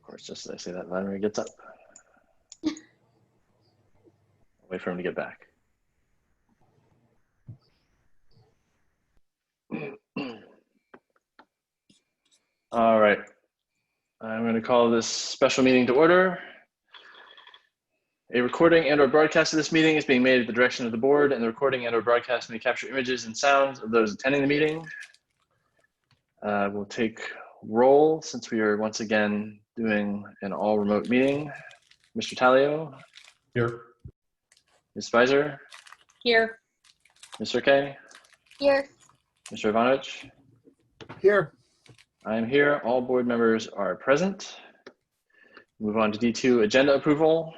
course, just as I say that, Vladimir gets up. Wait for him to get back. All right. I'm going to call this special meeting to order. A recording and/or broadcast of this meeting is being made at the direction of the board, and the recording and/or broadcast may capture images and sounds of those attending the meeting. We'll take roll since we are once again doing an all-remote meeting. Mr. Talio? Here. Ms. Spicer? Here. Mr. Kay? Here. Mr. Ivanovich? Here. I am here. All board members are present. Move on to D2, agenda approval.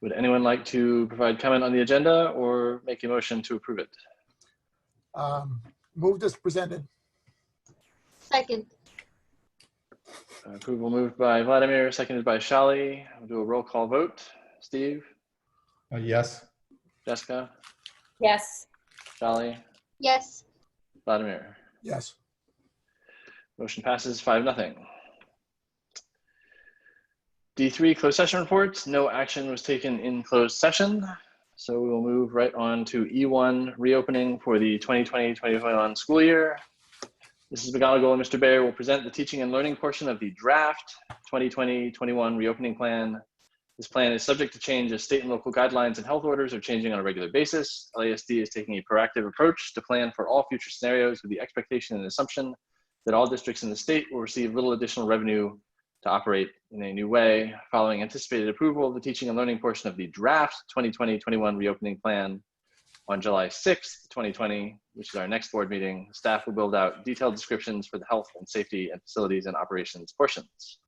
Would anyone like to provide comment on the agenda or make a motion to approve it? Moved as presented. Second. Approval moved by Vladimir, seconded by Shali. We'll do a roll call vote. Steve? Yes. Jessica? Yes. Shali? Yes. Vladimir? Yes. Motion passes 5-0. D3, closed session reports. No action was taken in closed session. So we will move right on to E1, reopening for the 2020-2021 school year. Mrs. McGonigal and Mr. Baer will present the teaching and learning portion of the draft 2020-21 reopening plan. This plan is subject to change as state and local guidelines and health orders are changing on a regular basis. LASD is taking a proactive approach to plan for all future scenarios with the expectation and assumption that all districts in the state will receive little additional revenue to operate in a new way. Following anticipated approval of the teaching and learning portion of the draft 2020-21 reopening plan on July 6th, 2020, which is our next board meeting, staff will build out detailed descriptions for the health and safety and facilities and operations portions.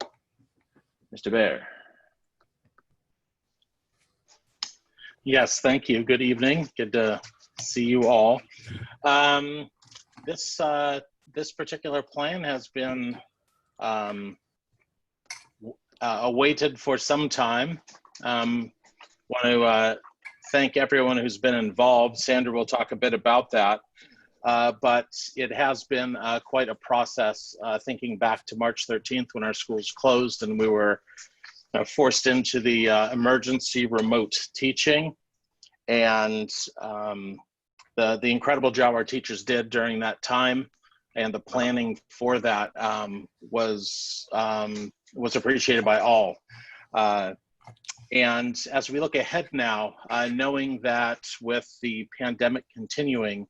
Mr. Baer. Yes, thank you. Good evening. Good to see you all. This particular plan has been awaited for some time. Want to thank everyone who's been involved. Sandra will talk a bit about that, but it has been quite a process, thinking back to March 13th when our schools closed and we were forced into the emergency remote teaching, and the incredible job our teachers did during that time and the planning for that was appreciated by all. And as we look ahead now, knowing that with the pandemic continuing,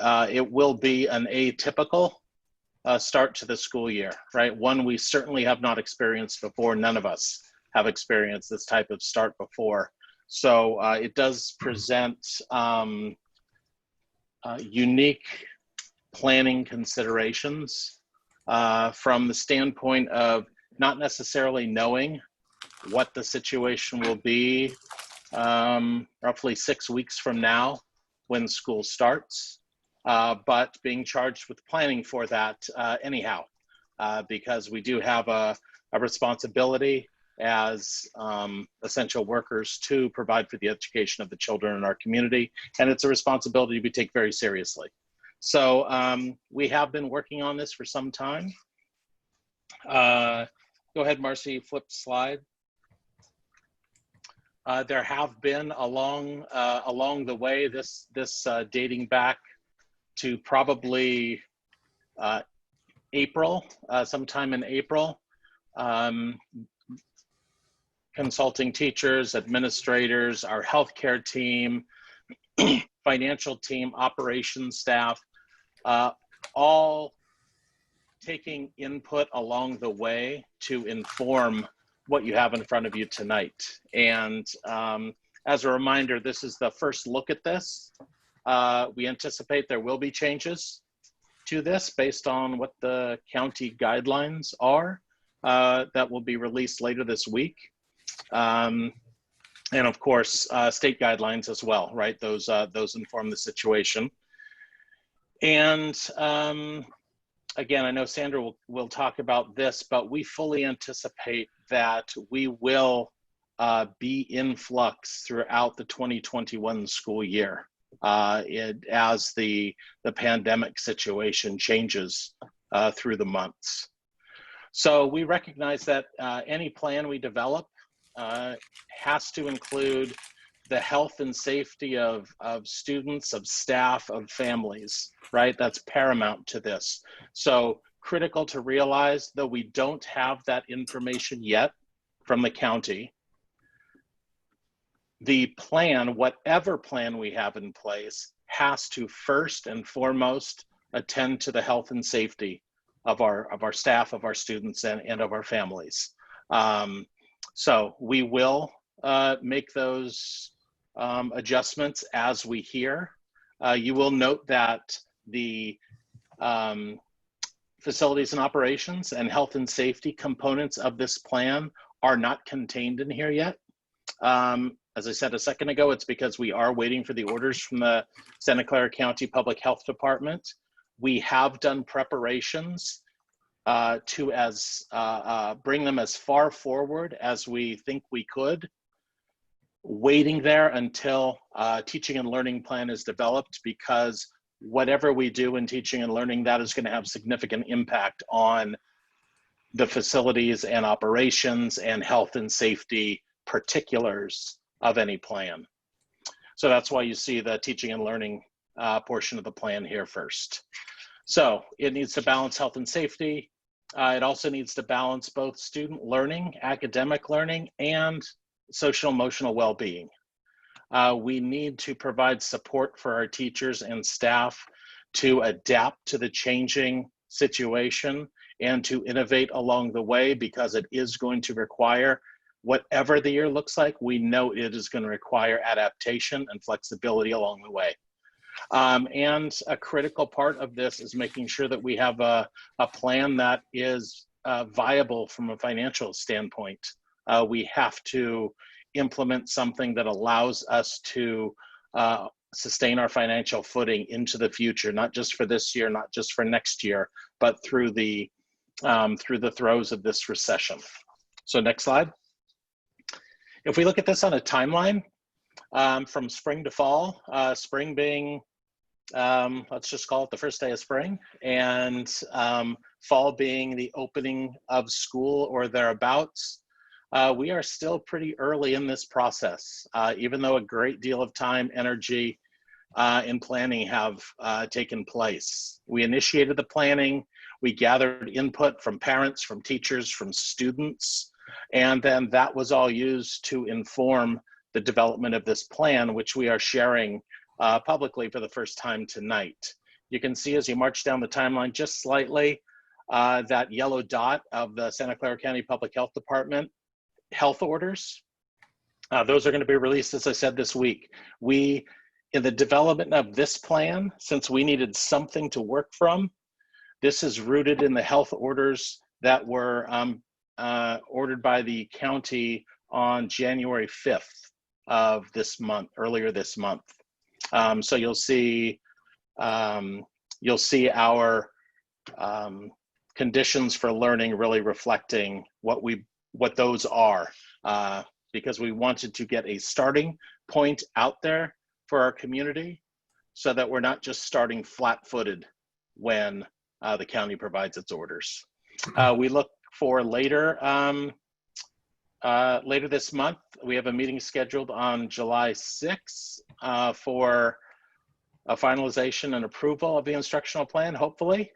it will be an atypical start to the school year, right? One we certainly have not experienced before. None of us have experienced this type of start before. So it does present unique planning considerations from the standpoint of not necessarily knowing what the situation will be roughly 6 weeks from now when school starts, but being charged with planning for that anyhow, because we do have a responsibility as essential workers to provide for the education of the children in our community, and it's a responsibility we take very seriously. So we have been working on this for some time. Go ahead, Marcy, flip slide. There have been along the way, this dating back to probably April, sometime in April, consulting teachers, administrators, our healthcare team, financial team, operations staff, all taking input along the way to inform what you have in front of you tonight. And as a reminder, this is the first look at this. We anticipate there will be changes to this based on what the county guidelines are that will be released later this week. And of course, state guidelines as well, right? Those inform the situation. And again, I know Sandra will talk about this, but we fully anticipate that we will be in flux throughout the 2021 school year as the pandemic situation changes through the months. So we recognize that any plan we develop has to include the health and safety of students, of staff, of families, right? That's paramount to this. So critical to realize, though we don't have that information yet from the county, the plan, whatever plan we have in place, has to first and foremost attend to the health and safety of our staff, of our students, and of our families. So we will make those adjustments as we hear. You will note that the facilities and operations and health and safety components of this plan are not contained in here yet. As I said a second ago, it's because we are waiting for the orders from the Santa Clara County Public Health Department. We have done preparations to bring them as far forward as we think we could, waiting there until teaching and learning plan is developed, because whatever we do in teaching and learning, that is going to have significant impact on the facilities and operations and health and safety particulars of any plan. So that's why you see the teaching and learning portion of the plan here first. So it needs to balance health and safety. It also needs to balance both student learning, academic learning, and social emotional well-being. We need to provide support for our teachers and staff to adapt to the changing situation and to innovate along the way, because it is going to require, whatever the year looks like, we know it is going to require adaptation and flexibility along the way. And a critical part of this is making sure that we have a plan that is viable from a financial standpoint. We have to implement something that allows us to sustain our financial footing into the future, not just for this year, not just for next year, but through the throes of this recession. So next slide. If we look at this on a timeline, from spring to fall, spring being, let's just call it the first day of spring, and fall being the opening of school or thereabouts, we are still pretty early in this process, even though a great deal of time, energy, and planning have taken place. We initiated the planning, we gathered input from parents, from teachers, from students, and then that was all used to inform the development of this plan, which we are sharing publicly for the first time tonight. You can see as you march down the timeline just slightly, that yellow dot of the Santa Clara County Public Health Department health orders. Those are going to be released, as I said, this week. We, in the development of this plan, since we needed something to work from, this is rooted in the health orders that were ordered by the county on January 5th of this month, earlier this month. So you'll see our conditions for learning really reflecting what those are, because we wanted to get a starting point out there for our community so that we're not just starting flat-footed when the county provides its orders. We look for later this month. We have a meeting scheduled on July 6th for a finalization and approval of the instructional plan, hopefully.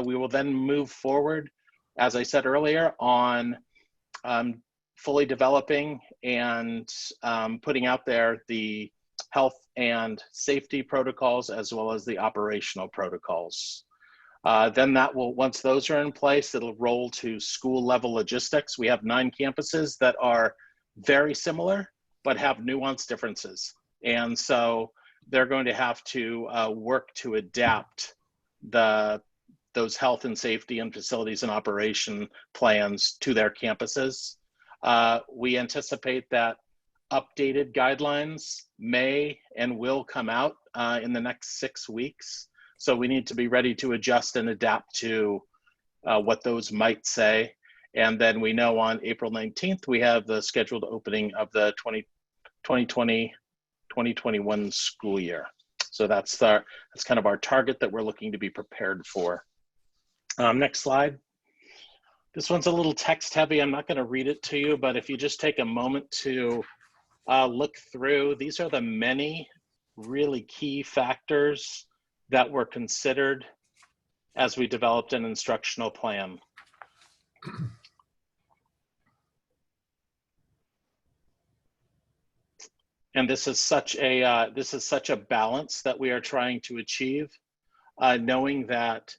We will then move forward, as I said earlier, on fully developing and putting out there the health and safety protocols as well as the operational protocols. Then that will, once those are in place, it'll roll to school level logistics. We have 9 campuses that are very similar, but have nuanced differences. And so they're going to have to work to adapt those health and safety and facilities and operation plans to their campuses. We anticipate that updated guidelines may and will come out in the next 6 weeks. So we need to be ready to adjust and adapt to what those might say. And then we know on April 19th, we have the scheduled opening of the 2020-2021 school year. So that's kind of our target that we're looking to be prepared for. Next slide. This one's a little text heavy. I'm not going to read it to you, but if you just take a moment to look through, these are the many really key factors that were considered as we developed an instructional plan. And this is such a balance that we are trying to achieve, knowing that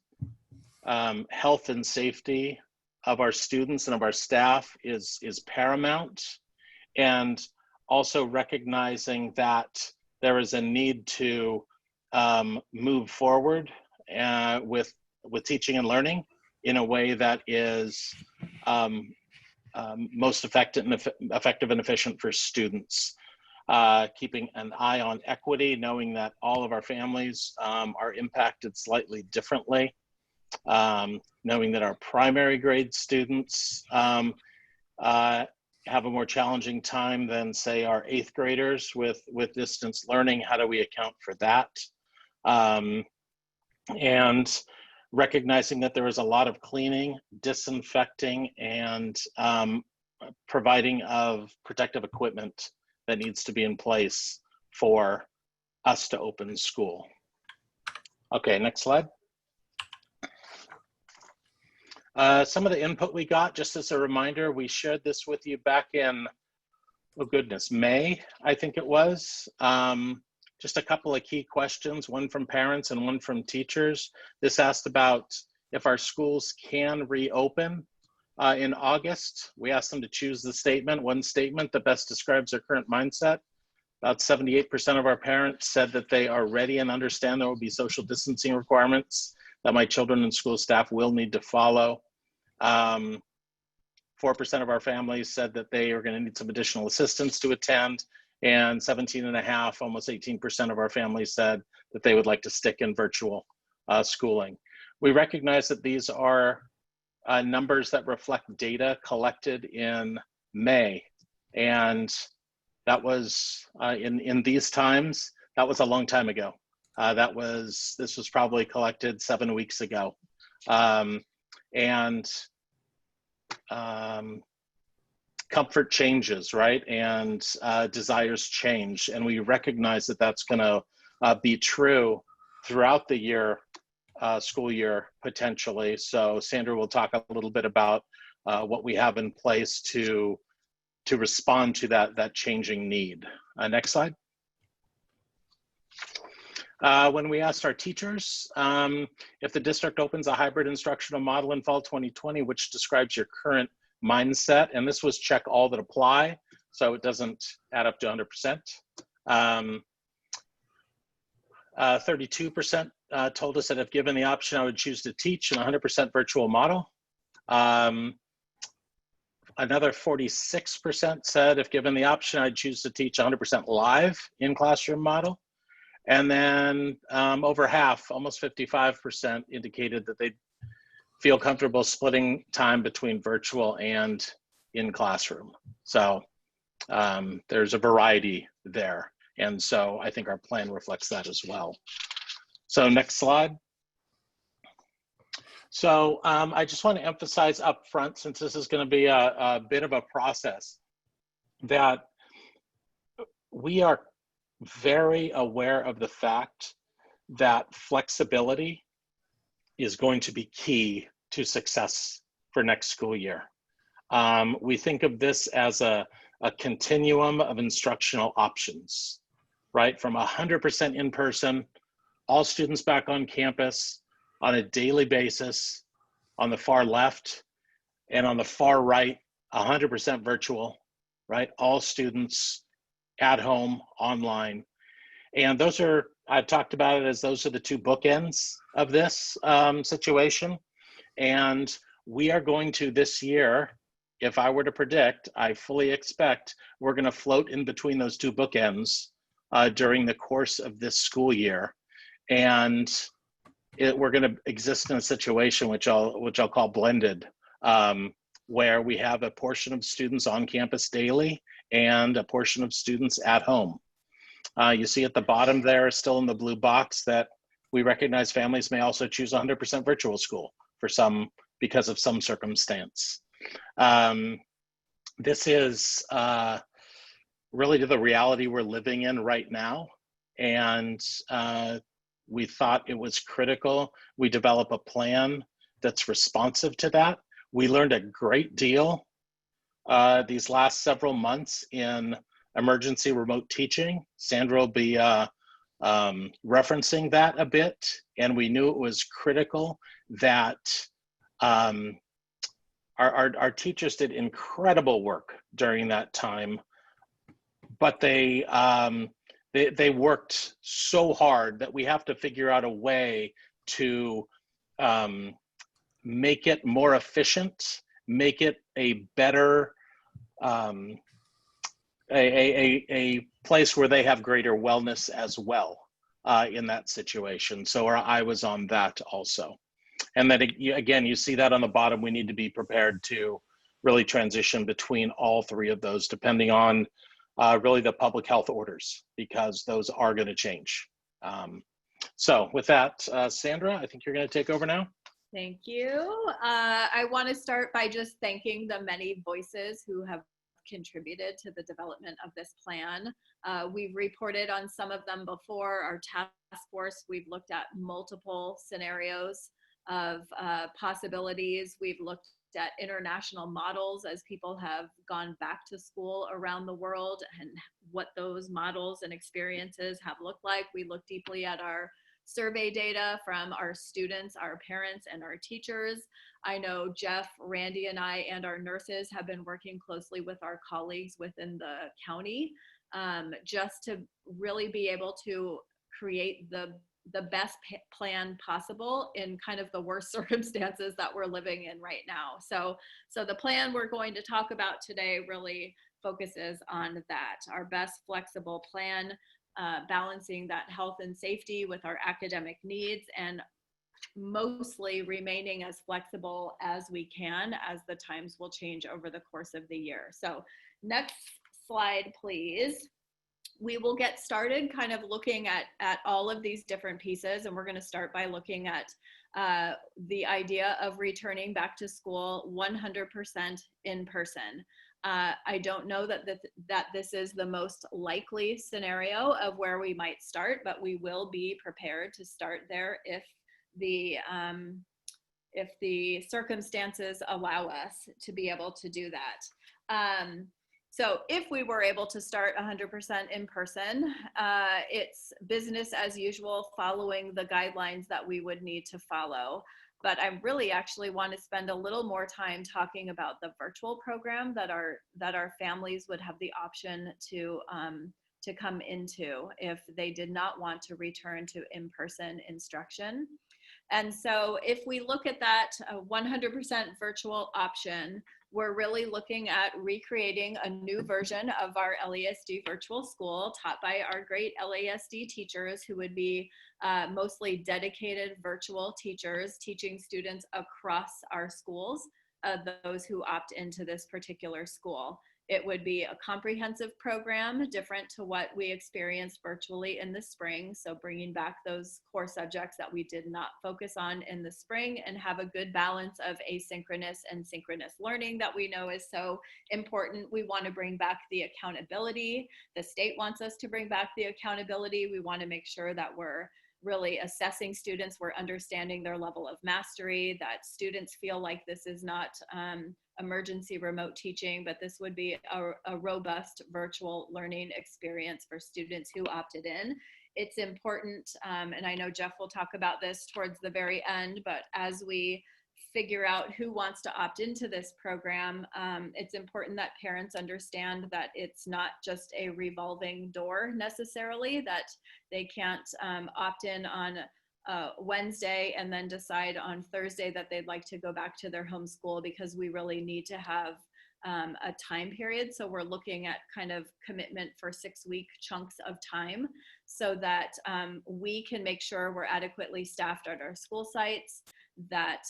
health and safety of our students and of our staff is paramount, and also recognizing that there is a need to move forward with teaching and learning in a way that is most effective and efficient for students. Keeping an eye on equity, knowing that all of our families are impacted slightly differently. Knowing that our primary grade students have a more challenging time than, say, our 8th graders with distance learning. How do we account for that? And recognizing that there is a lot of cleaning, disinfecting, and providing of protective equipment that needs to be in place for us to open school. Okay, next slide. Some of the input we got, just as a reminder, we shared this with you back in, oh goodness, May, I think it was. Just a couple of key questions, one from parents and one from teachers. This asked about if our schools can reopen in August. We asked them to choose the statement, one statement that best describes their current mindset. About 78% of our parents said that they are ready and understand there will be social distancing requirements that my children and school staff will need to follow. 4% of our families said that they are going to need some additional assistance to attend, and 17.5%, almost 18% of our families said that they would like to stick in virtual schooling. We recognize that these are numbers that reflect data collected in May, and that was in these times, that was a long time ago. This was probably collected 7 weeks ago. Comfort changes, right? And desires change. And we recognize that that's gonna be true throughout the year, school year, potentially. So Sandra will talk a little bit about what we have in place to respond to that changing need. Next slide. When we asked our teachers, if the district opens a hybrid instructional model in fall 2020, which describes your current mindset, and this was check all that apply, so it doesn't add up to 100%. 32% told us that if given the option, I would choose to teach in a 100% virtual model. Another 46% said if given the option, I'd choose to teach 100% live in classroom model. And then over half, almost 55%, indicated that they'd feel comfortable splitting time between virtual and in classroom. So there's a variety there. And so I think our plan reflects that as well. So next slide. So I just want to emphasize up front, since this is going to be a bit of a process, that we are very aware of the fact that flexibility is going to be key to success for next school year. We think of this as a continuum of instructional options, right? From 100% in person, all students back on campus on a daily basis on the far left, and on the far right, 100% virtual, right? All students at home, online. And those are, I've talked about it as those are the two bookends of this situation. And we are going to this year, if I were to predict, I fully expect we're going to float in between those two bookends during the course of this school year. And we're going to exist in a situation which I'll call blended, where we have a portion of students on campus daily and a portion of students at home. You see at the bottom there, still in the blue box, that we recognize families may also choose 100% virtual school for some because of some circumstance. This is really the reality we're living in right now. And we thought it was critical we develop a plan that's responsive to that. We learned a great deal these last several months in emergency remote teaching. Sandra will be referencing that a bit. And we knew it was critical that our teachers did incredible work during that time, but they worked so hard that we have to figure out a way to make it more efficient, make it a better, a place where they have greater wellness as well in that situation. So our eye was on that also. And then again, you see that on the bottom, we need to be prepared to really transition between all three of those, depending on really the public health orders, because those are going to change. So with that, Sandra, I think you're going to take over now. Thank you. I want to start by just thanking the many voices who have contributed to the development of this plan. We've reported on some of them before. Our task force, we've looked at multiple scenarios of possibilities. We've looked at international models as people have gone back to school around the world and what those models and experiences have looked like. We looked deeply at our survey data from our students, our parents, and our teachers. I know Jeff, Randy, and I and our nurses have been working closely with our colleagues within the county just to really be able to create the best plan possible in kind of the worst circumstances that we're living in right now. So the plan we're going to talk about today really focuses on that, our best flexible plan, balancing that health and safety with our academic needs, and mostly remaining as flexible as we can as the times will change over the course of the year. So next slide, please. We will get started kind of looking at all of these different pieces, and we're going to start by looking at the idea of returning back to school 100% in person. I don't know that this is the most likely scenario of where we might start, but we will be prepared to start there if the circumstances allow us to be able to do that. So if we were able to start 100% in person, it's business as usual, following the guidelines that we would need to follow. But I really actually want to spend a little more time talking about the virtual program that our families would have the option to come into if they did not want to return to in-person instruction. And so if we look at that 100% virtual option, we're really looking at recreating a new version of our LASD virtual school taught by our great LASD teachers, who would be mostly dedicated virtual teachers teaching students across our schools, those who opt into this particular school. It would be a comprehensive program, different to what we experienced virtually in the spring. So bringing back those core subjects that we did not focus on in the spring, and have a good balance of asynchronous and synchronous learning that we know is so important. We want to bring back the accountability. The state wants us to bring back the accountability. We want to make sure that we're really assessing students, we're understanding their level of mastery, that students feel like this is not emergency remote teaching, but this would be a robust virtual learning experience for students who opted in. It's important, and I know Jeff will talk about this towards the very end, but as we figure out who wants to opt into this program, it's important that parents understand that it's not just a revolving door necessarily, that they can't opt in on Wednesday and then decide on Thursday that they'd like to go back to their home school, because we really need to have a time period. So we're looking at kind of commitment for 6-week chunks of time, so that we can make sure we're adequately staffed at our school sites, that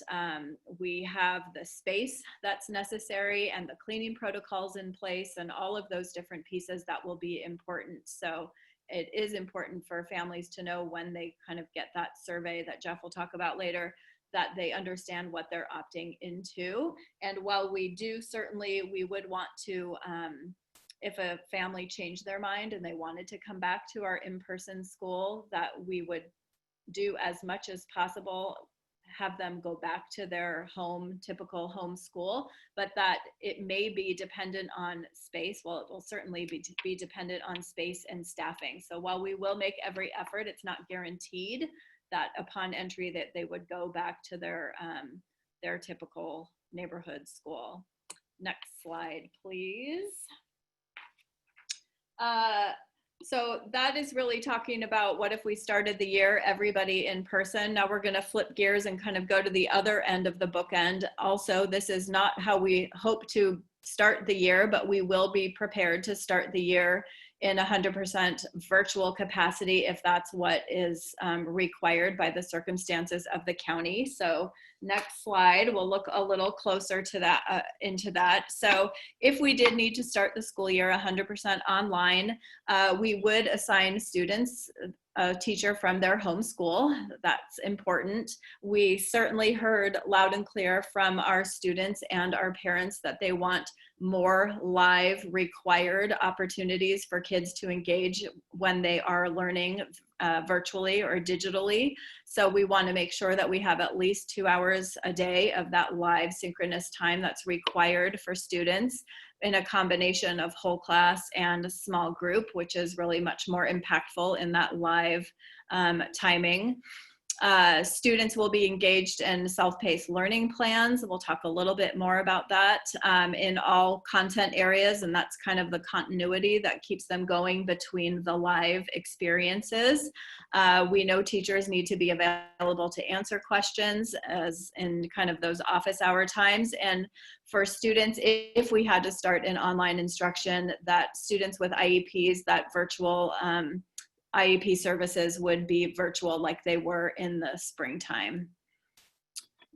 we have the space that's necessary and the cleaning protocols in place, and all of those different pieces that will be important. So it is important for families to know when they kind of get that survey that Jeff will talk about later, that they understand what they're opting into. And while we do, certainly we would want to, if a family changed their mind and they wanted to come back to our in-person school, that we would do as much as possible, have them go back to their typical home school, but that it may be dependent on space. Well, it will certainly be dependent on space and staffing. So while we will make every effort, it's not guaranteed that upon entry that they would go back to their typical neighborhood school. Next slide, please. So that is really talking about what if we started the year, everybody in person. Now we're going to flip gears and kind of go to the other end of the bookend. Also, this is not how we hope to start the year, but we will be prepared to start the year in 100% virtual capacity if that's what is required by the circumstances of the county. So next slide, we'll look a little closer to that, into that. So if we did need to start the school year 100% online, we would assign students a teacher from their home school. That's important. We certainly heard loud and clear from our students and our parents that they want more live required opportunities for kids to engage when they are learning virtually or digitally. So we want to make sure that we have at least 2 hours a day of that live synchronous time that's required for students in a combination of whole class and a small group, which is really much more impactful in that live timing. Students will be engaged in self-paced learning plans. We'll talk a little bit more about that in all content areas, and that's kind of the continuity that keeps them going between the live experiences. We know teachers need to be available to answer questions as in kind of those office hour times. And for students, if we had to start in online instruction, that students with IEPs, that virtual IEP services would be virtual like they were in the springtime.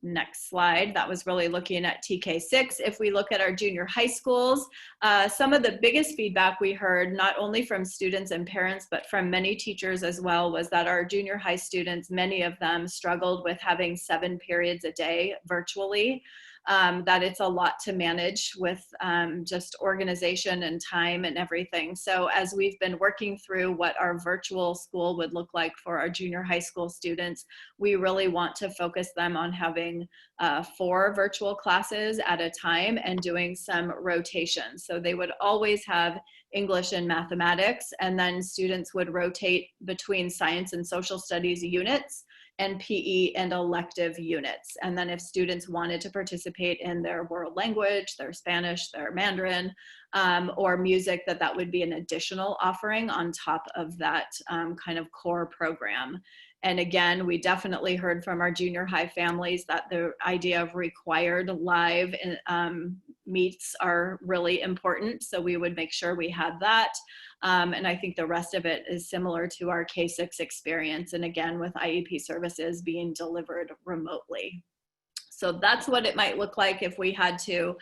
Next slide, that was really looking at TK6. If we look at our junior high schools, some of the biggest feedback we heard, not only from students and parents, but from many teachers as well, was that our junior high students, many of them struggled with having 7 periods a day virtually. That it's a lot to manage with just organization and time and everything. So as we've been working through what our virtual school would look like for our junior high school students, we really want to focus them on having 4 virtual classes at a time and doing some rotation. So they would always have English and mathematics, and then students would rotate between science and social studies units and PE and elective units. And then if students wanted to participate in their world language, their Spanish, their Mandarin, or music, that would be an additional offering on top of that kind of core program. And again, we definitely heard from our junior high families that the idea of required live meets are really important. So we would make sure we had that. And I think the rest of it is similar to our K-6 experience. And again, with IEP services being delivered remotely. So that's what it might look like if we had to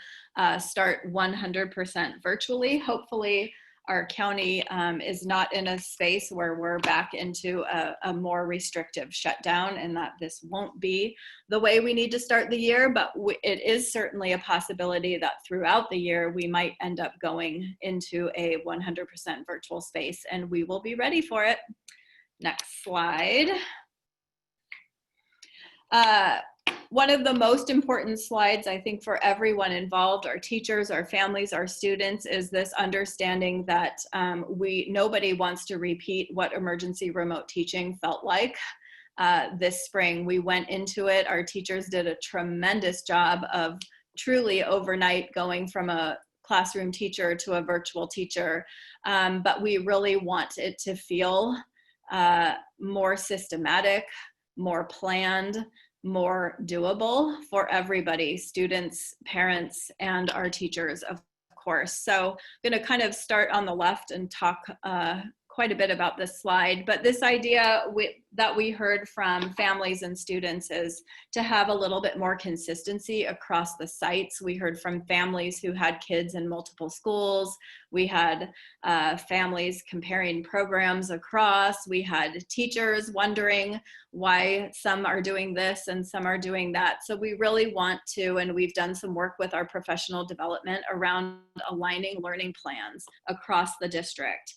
start 100% virtually. Hopefully our county is not in a space where we're back into a more restrictive shutdown, and that this won't be the way we need to start the year, but it is certainly a possibility that throughout the year we might end up going into a 100% virtual space, and we will be ready for it. Next slide. One of the most important slides, I think, for everyone involved, our teachers, our families, our students, is this understanding that nobody wants to repeat what emergency remote teaching felt like this spring. We went into it, our teachers did a tremendous job of truly overnight going from a classroom teacher to a virtual teacher, but we really want it to feel more systematic, more planned, more doable for everybody, students, parents, and our teachers, of course. So I'm going to kind of start on the left and talk quite a bit about this slide, but this idea that we heard from families and students is to have a little bit more consistency across the sites. We heard from families who had kids in multiple schools. We had families comparing programs across. We had teachers wondering why some are doing this and some are doing that. So we really want to, and we've done some work with our professional development around aligning learning plans across the district.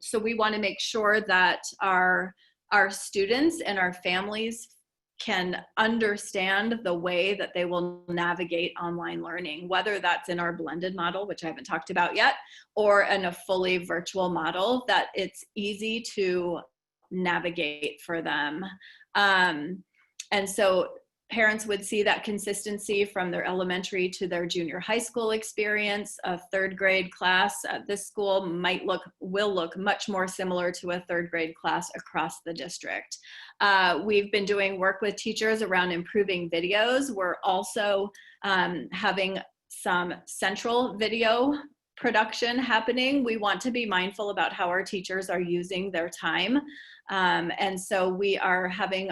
So we want to make sure that our students and our families can understand the way that they will navigate online learning, whether that's in our blended model, which I haven't talked about yet, or in a fully virtual model, that it's easy to navigate for them. And so parents would see that consistency from their elementary to their junior high school experience. A third grade class at this school will look much more similar to a third grade class across the district. We've been doing work with teachers around improving videos. We're also having some central video production happening. We want to be mindful about how our teachers are using their time. And so we are having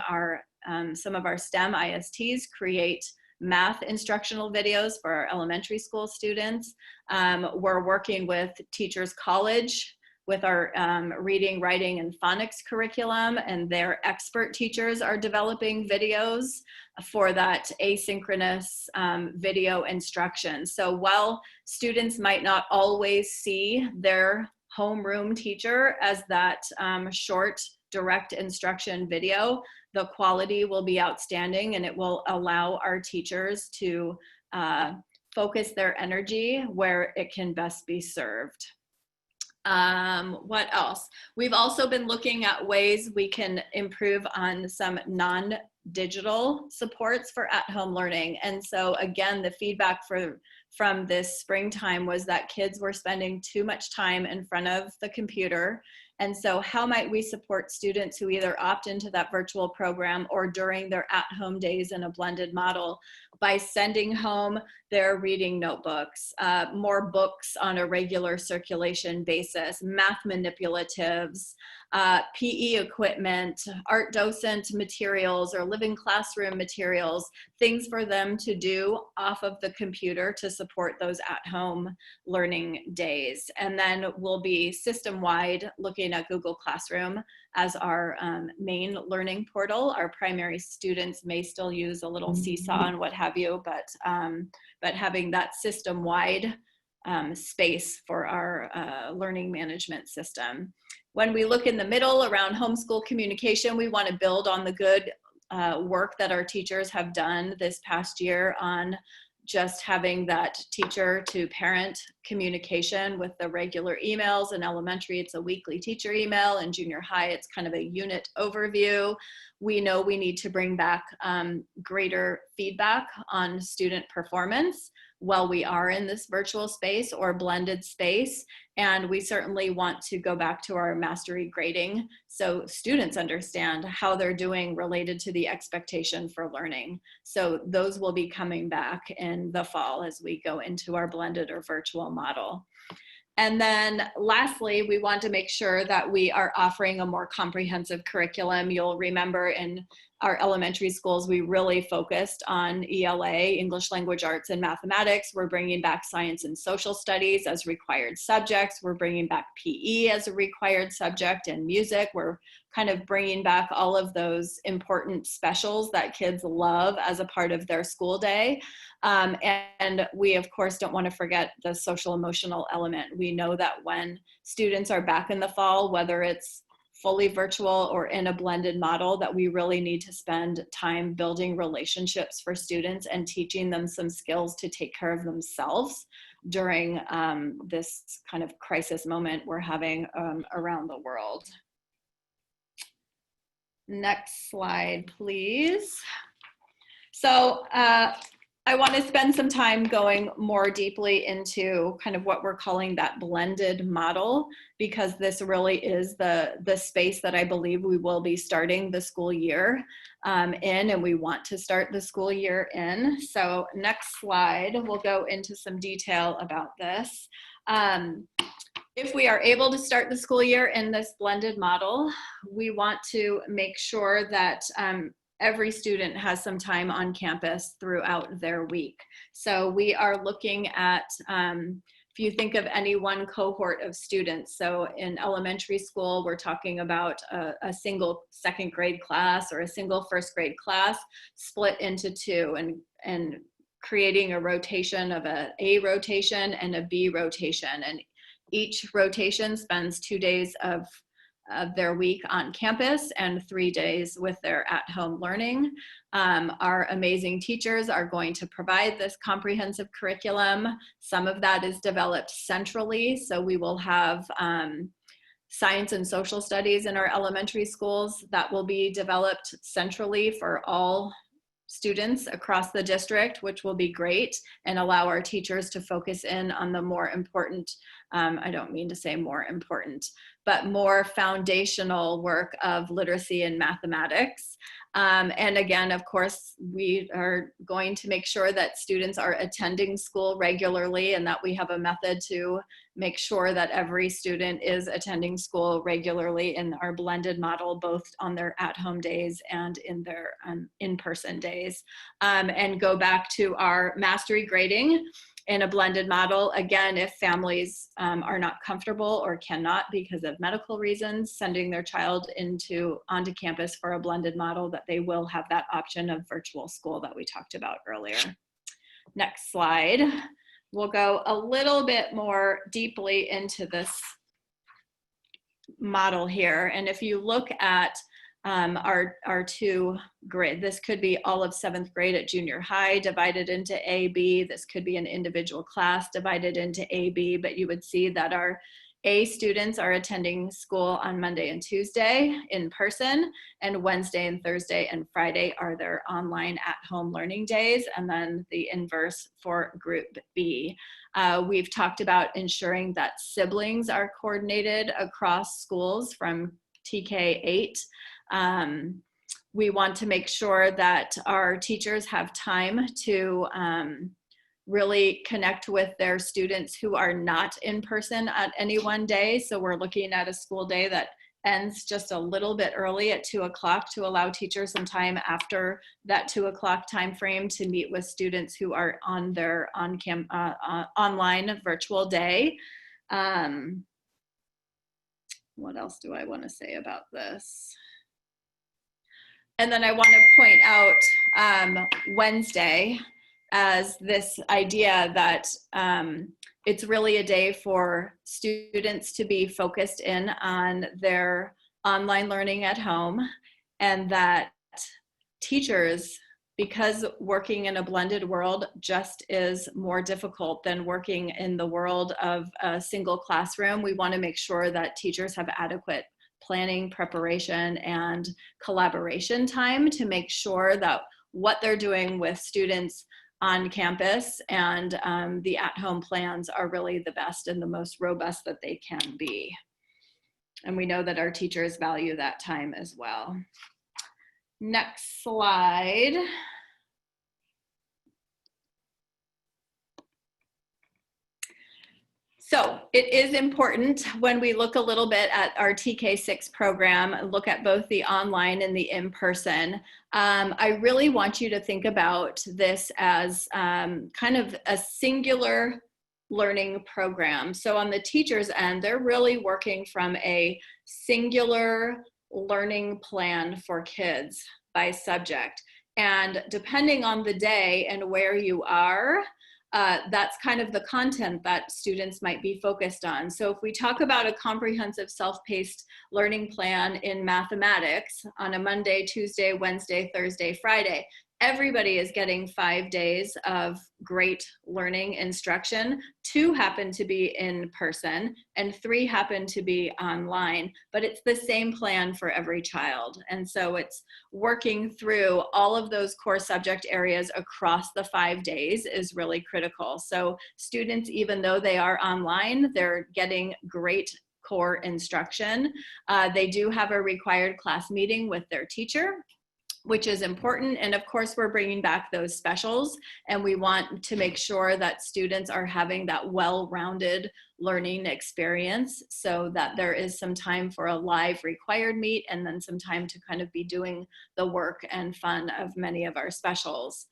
some of our STEM ISTs create math instructional videos for our elementary school students. We're working with Teachers College with our reading, writing, and phonics curriculum, and their expert teachers are developing videos for that asynchronous video instruction. So while students might not always see their homeroom teacher as that short, direct instruction video, the quality will be outstanding, and it will allow our teachers to focus their energy where it can best be served. What else? We've also been looking at ways we can improve on some non-digital supports for at-home learning. And so again, the feedback from this springtime was that kids were spending too much time in front of the computer. And so how might we support students who either opt into that virtual program or during their at-home days in a blended model by sending home their reading notebooks, more books on a regular circulation basis, math manipulatives, PE equipment, art docent materials, or living classroom materials, things for them to do off of the computer to support those at-home learning days. And then we'll be system-wide looking at Google Classroom as our main learning portal. Our primary students may still use a little Seesaw and what have you, but having that system-wide space for our learning management system. When we look in the middle around homeschool communication, we want to build on the good work that our teachers have done this past year on just having that teacher to parent communication with the regular emails. In elementary, it's a weekly teacher email. In junior high, it's kind of a unit overview. We know we need to bring back greater feedback on student performance while we are in this virtual space or blended space. And we certainly want to go back to our mastery grading so students understand how they're doing related to the expectation for learning. So those will be coming back in the fall as we go into our blended or virtual model. And then lastly, we want to make sure that we are offering a more comprehensive curriculum. You'll remember in our elementary schools, we really focused on ELA, English Language Arts and Mathematics. We're bringing back science and social studies as required subjects. We're bringing back PE as a required subject, and music. We're kind of bringing back all of those important specials that kids love as a part of their school day. And we, of course, don't want to forget the social emotional element. We know that when students are back in the fall, whether it's fully virtual or in a blended model, that we really need to spend time building relationships for students and teaching them some skills to take care of themselves during this kind of crisis moment we're having around the world. Next slide, please. So I want to spend some time going more deeply into kind of what we're calling that blended model, because this really is the space that I believe we will be starting the school year in, and we want to start the school year in. So next slide, we'll go into some detail about this. If we are able to start the school year in this blended model, we want to make sure that every student has some time on campus throughout their week. So we are looking at, if you think of any one cohort of students, so in elementary school, we're talking about a single second grade class or a single first grade class split into two and creating a rotation of a rotation and a B rotation. And each rotation spends 2 days of their week on campus and 3 days with their at-home learning. Our amazing teachers are going to provide this comprehensive curriculum. Some of that is developed centrally, so we will have science and social studies in our elementary schools that will be developed centrally for all students across the district, which will be great and allow our teachers to focus in on the more important, I don't mean to say more important, but more foundational work of literacy and mathematics. And again, of course, we are going to make sure that students are attending school regularly and that we have a method to make sure that every student is attending school regularly in our blended model, both on their at-home days and in their in-person days. And go back to our mastery grading in a blended model. Again, if families are not comfortable or cannot because of medical reasons, sending their child onto campus for a blended model, that they will have that option of virtual school that we talked about earlier. Next slide. We'll go a little bit more deeply into this model here. And if you look at our two grid, this could be all of 7th grade at junior high divided into A, B. This could be an individual class divided into A, B, but you would see that our A students are attending school on Monday and Tuesday in person, and Wednesday and Thursday and Friday are their online at-home learning days, and then the inverse for group B. We've talked about ensuring that siblings are coordinated across schools from TK8. We want to make sure that our teachers have time to really connect with their students who are not in person at any one day. So we're looking at a school day that ends just a little bit early at 2 o'clock to allow teachers some time after that 2 o'clock time frame to meet with students who are on their online virtual day. What else do I want to say about this? And then I want to point out Wednesday as this idea that it's really a day for students to be focused in on their online learning at home, and that teachers, because working in a blended world just is more difficult than working in the world of a single classroom, we want to make sure that teachers have adequate planning, preparation, and collaboration time to make sure that what they're doing with students on campus and the at-home plans are really the best and the most robust that they can be. And we know that our teachers value that time as well. Next slide. So it is important when we look a little bit at our TK6 program, look at both the online and the in-person. I really want you to think about this as kind of a singular learning program. So on the teacher's end, they're really working from a singular learning plan for kids by subject. And depending on the day and where you are, that's kind of the content that students might be focused on. So if we talk about a comprehensive self-paced learning plan in mathematics on a Monday, Tuesday, Wednesday, Thursday, Friday, everybody is getting 5 days of great learning instruction. 2 happen to be in person and 3 happen to be online, but it's the same plan for every child. And so it's working through all of those core subject areas across the 5 days is really critical. So students, even though they are online, they're getting great core instruction. They do have a required class meeting with their teacher, which is important. And of course, we're bringing back those specials, and we want to make sure that students are having that well-rounded learning experience, so that there is some time for a live required meet and then some time to kind of be doing the work and fun of many of our specials.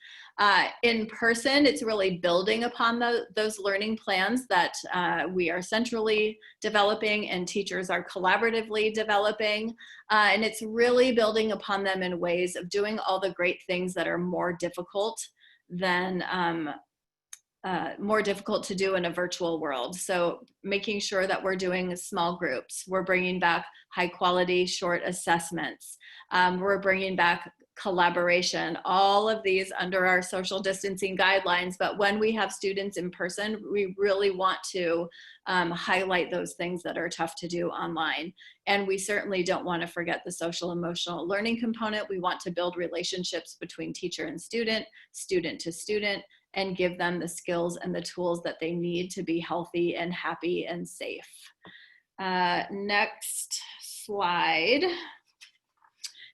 In person, it's really building upon those learning plans that we are centrally developing and teachers are collaboratively developing. And it's really building upon them in ways of doing all the great things that are more difficult to do in a virtual world. So making sure that we're doing small groups, we're bringing back high quality short assessments, we're bringing back collaboration, all of these under our social distancing guidelines. But when we have students in person, we really want to highlight those things that are tough to do online. And we certainly don't want to forget the social emotional learning component. We want to build relationships between teacher and student, student to student, and give them the skills and the tools that they need to be healthy and happy and safe. Next slide.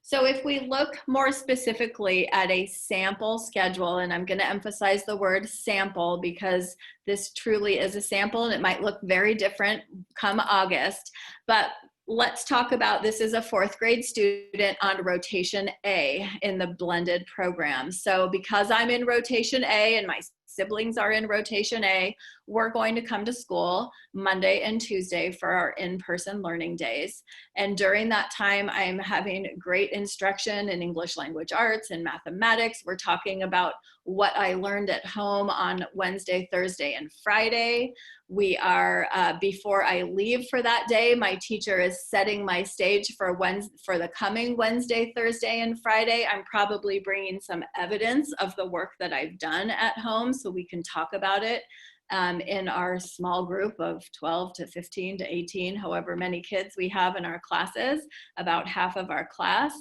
So if we look more specifically at a sample schedule, and I'm going to emphasize the word sample because this truly is a sample and it might look very different come August, but let's talk about, this is a 4th grade student on rotation A in the blended program. So because I'm in rotation A and my siblings are in rotation A, we're going to come to school Monday and Tuesday for our in-person learning days. And during that time, I'm having great instruction in English language arts and mathematics. We're talking about what I learned at home on Wednesday, Thursday, and Friday. We are, before I leave for that day, my teacher is setting my stage for the coming Wednesday, Thursday, and Friday. I'm probably bringing some evidence of the work that I've done at home so we can talk about it in our small group of 12 to 15 to 18, however many kids we have in our classes, about half of our class.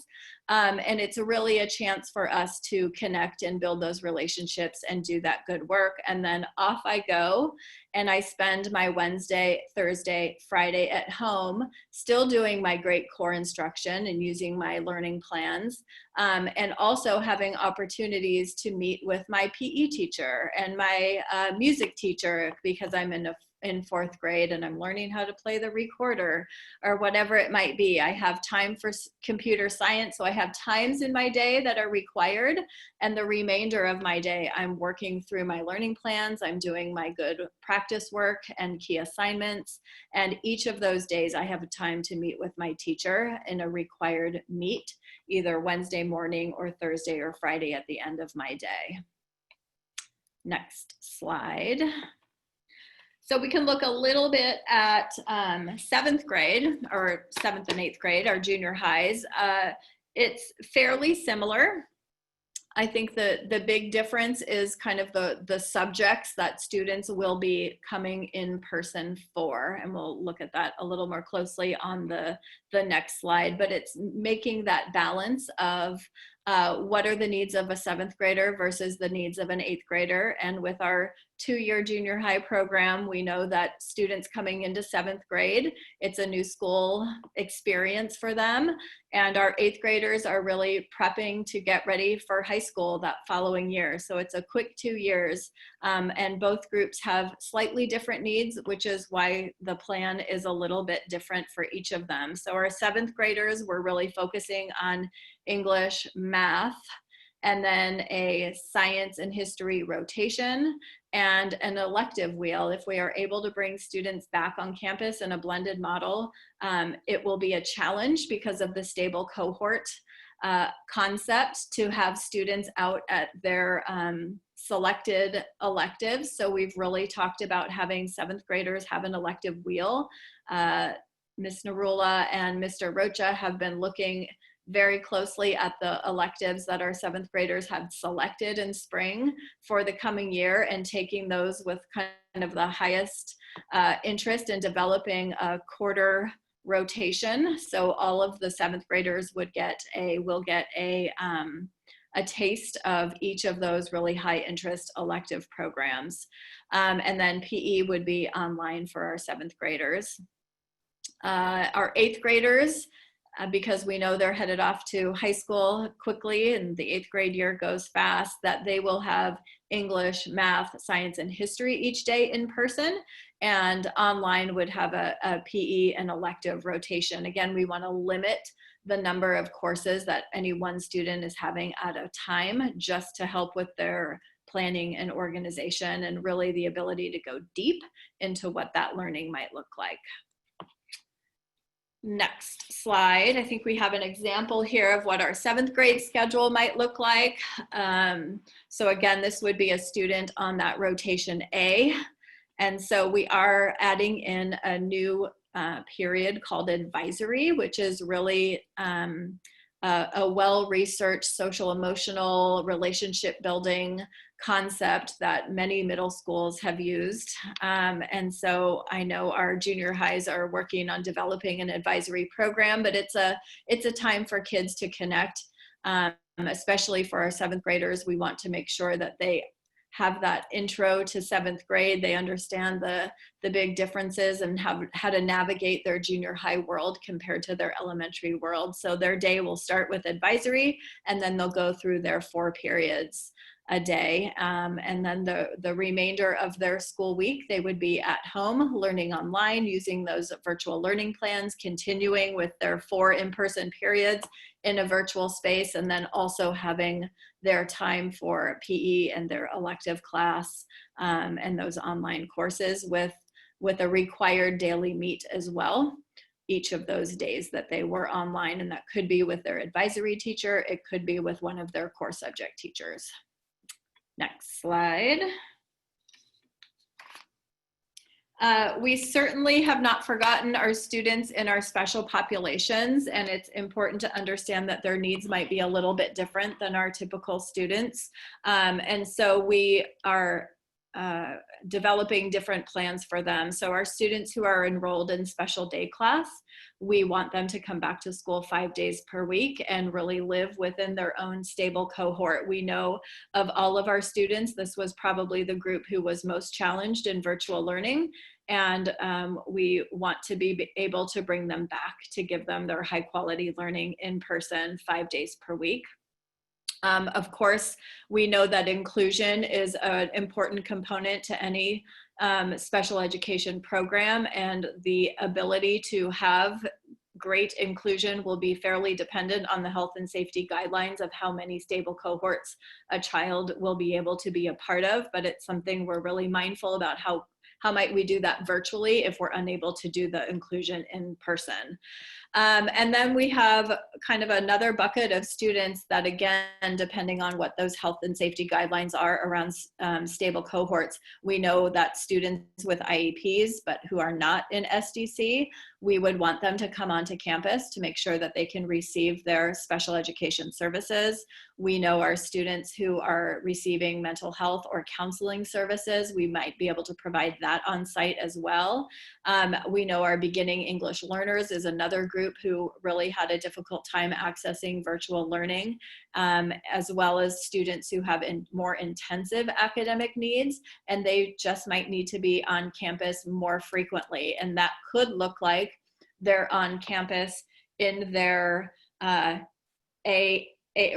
And it's really a chance for us to connect and build those relationships and do that good work. And then off I go, and I spend my Wednesday, Thursday, Friday at home, still doing my great core instruction and using my learning plans, and also having opportunities to meet with my PE teacher and my music teacher, because I'm in 4th grade and I'm learning how to play the recorder or whatever it might be. I have time for computer science, so I have times in my day that are required, and the remainder of my day I'm working through my learning plans, I'm doing my good practice work and key assignments, and each of those days I have time to meet with my teacher in a required meet, either Wednesday morning or Thursday or Friday at the end of my day. Next slide. So we can look a little bit at 7th grade, or 7th and 8th grade, our junior highs. It's fairly similar. I think the big difference is kind of the subjects that students will be coming in person for, and we'll look at that a little more closely on the next slide, but it's making that balance of what are the needs of a 7th grader versus the needs of an 8th grader. And with our 2-year junior high program, we know that students coming into 7th grade, it's a new school experience for them. And our 8th graders are really prepping to get ready for high school that following year. So it's a quick 2 years. And both groups have slightly different needs, which is why the plan is a little bit different for each of them. So our 7th graders, we're really focusing on English, math, and then a science and history rotation, and an elective wheel. If we are able to bring students back on campus in a blended model, it will be a challenge because of the stable cohort concept to have students out at their selected electives. So we've really talked about having 7th graders have an elective wheel. Ms. Narula and Mr. Rocha have been looking very closely at the electives that our 7th graders have selected in spring for the coming year, and taking those with kind of the highest interest in developing a quarter rotation. So all of the 7th graders will get a taste of each of those really high interest elective programs. And then PE would be online for our 7th graders. Our 8th graders, because we know they're headed off to high school quickly and the 8th grade year goes fast, that they will have English, math, science, and history each day in person, and online would have a PE and elective rotation. Again, we want to limit the number of courses that any one student is having at a time, just to help with their planning and organization, and really the ability to go deep into what that learning might look like. Next slide. I think we have an example here of what our 7th grade schedule might look like. So again, this would be a student on that rotation A. And so we are adding in a new period called advisory, which is really a well-researched social emotional relationship building concept that many middle schools have used. And so I know our junior highs are working on developing an advisory program, but it's a time for kids to connect, especially for our 7th graders. We want to make sure that they have that intro to 7th grade. They understand the big differences and how to navigate their junior high world compared to their elementary world. So their day will start with advisory, and then they'll go through their 4 periods a day. And then the remainder of their school week, they would be at home learning online using those virtual learning plans, continuing with their 4 in-person periods in a virtual space, and then also having their time for PE and their elective class and those online courses with a required daily meet as well, each of those days that they were online. And that could be with their advisory teacher, it could be with one of their core subject teachers. Next slide. We certainly have not forgotten our students in our special populations, and it's important to understand that their needs might be a little bit different than our typical students. And so we are developing different plans for them. So our students who are enrolled in special day class, we want them to come back to school 5 days per week and really live within their own stable cohort. We know of all of our students, this was probably the group who was most challenged in virtual learning. And we want to be able to bring them back to give them their high quality learning in person 5 days per week. Of course, we know that inclusion is an important component to any special education program, and the ability to have great inclusion will be fairly dependent on the health and safety guidelines of how many stable cohorts a child will be able to be a part of, but it's something we're really mindful about how might we do that virtually if we're unable to do the inclusion in person. And then we have kind of another bucket of students that, again, depending on what those health and safety guidelines are around stable cohorts, we know that students with IEPs, but who are not in SDC, we would want them to come onto campus to make sure that they can receive their special education services. We know our students who are receiving mental health or counseling services, we might be able to provide that on site as well. We know our beginning English learners is another group who really had a difficult time accessing virtual learning, as well as students who have more intensive academic needs, and they just might need to be on campus more frequently. And that could look like they're on campus in their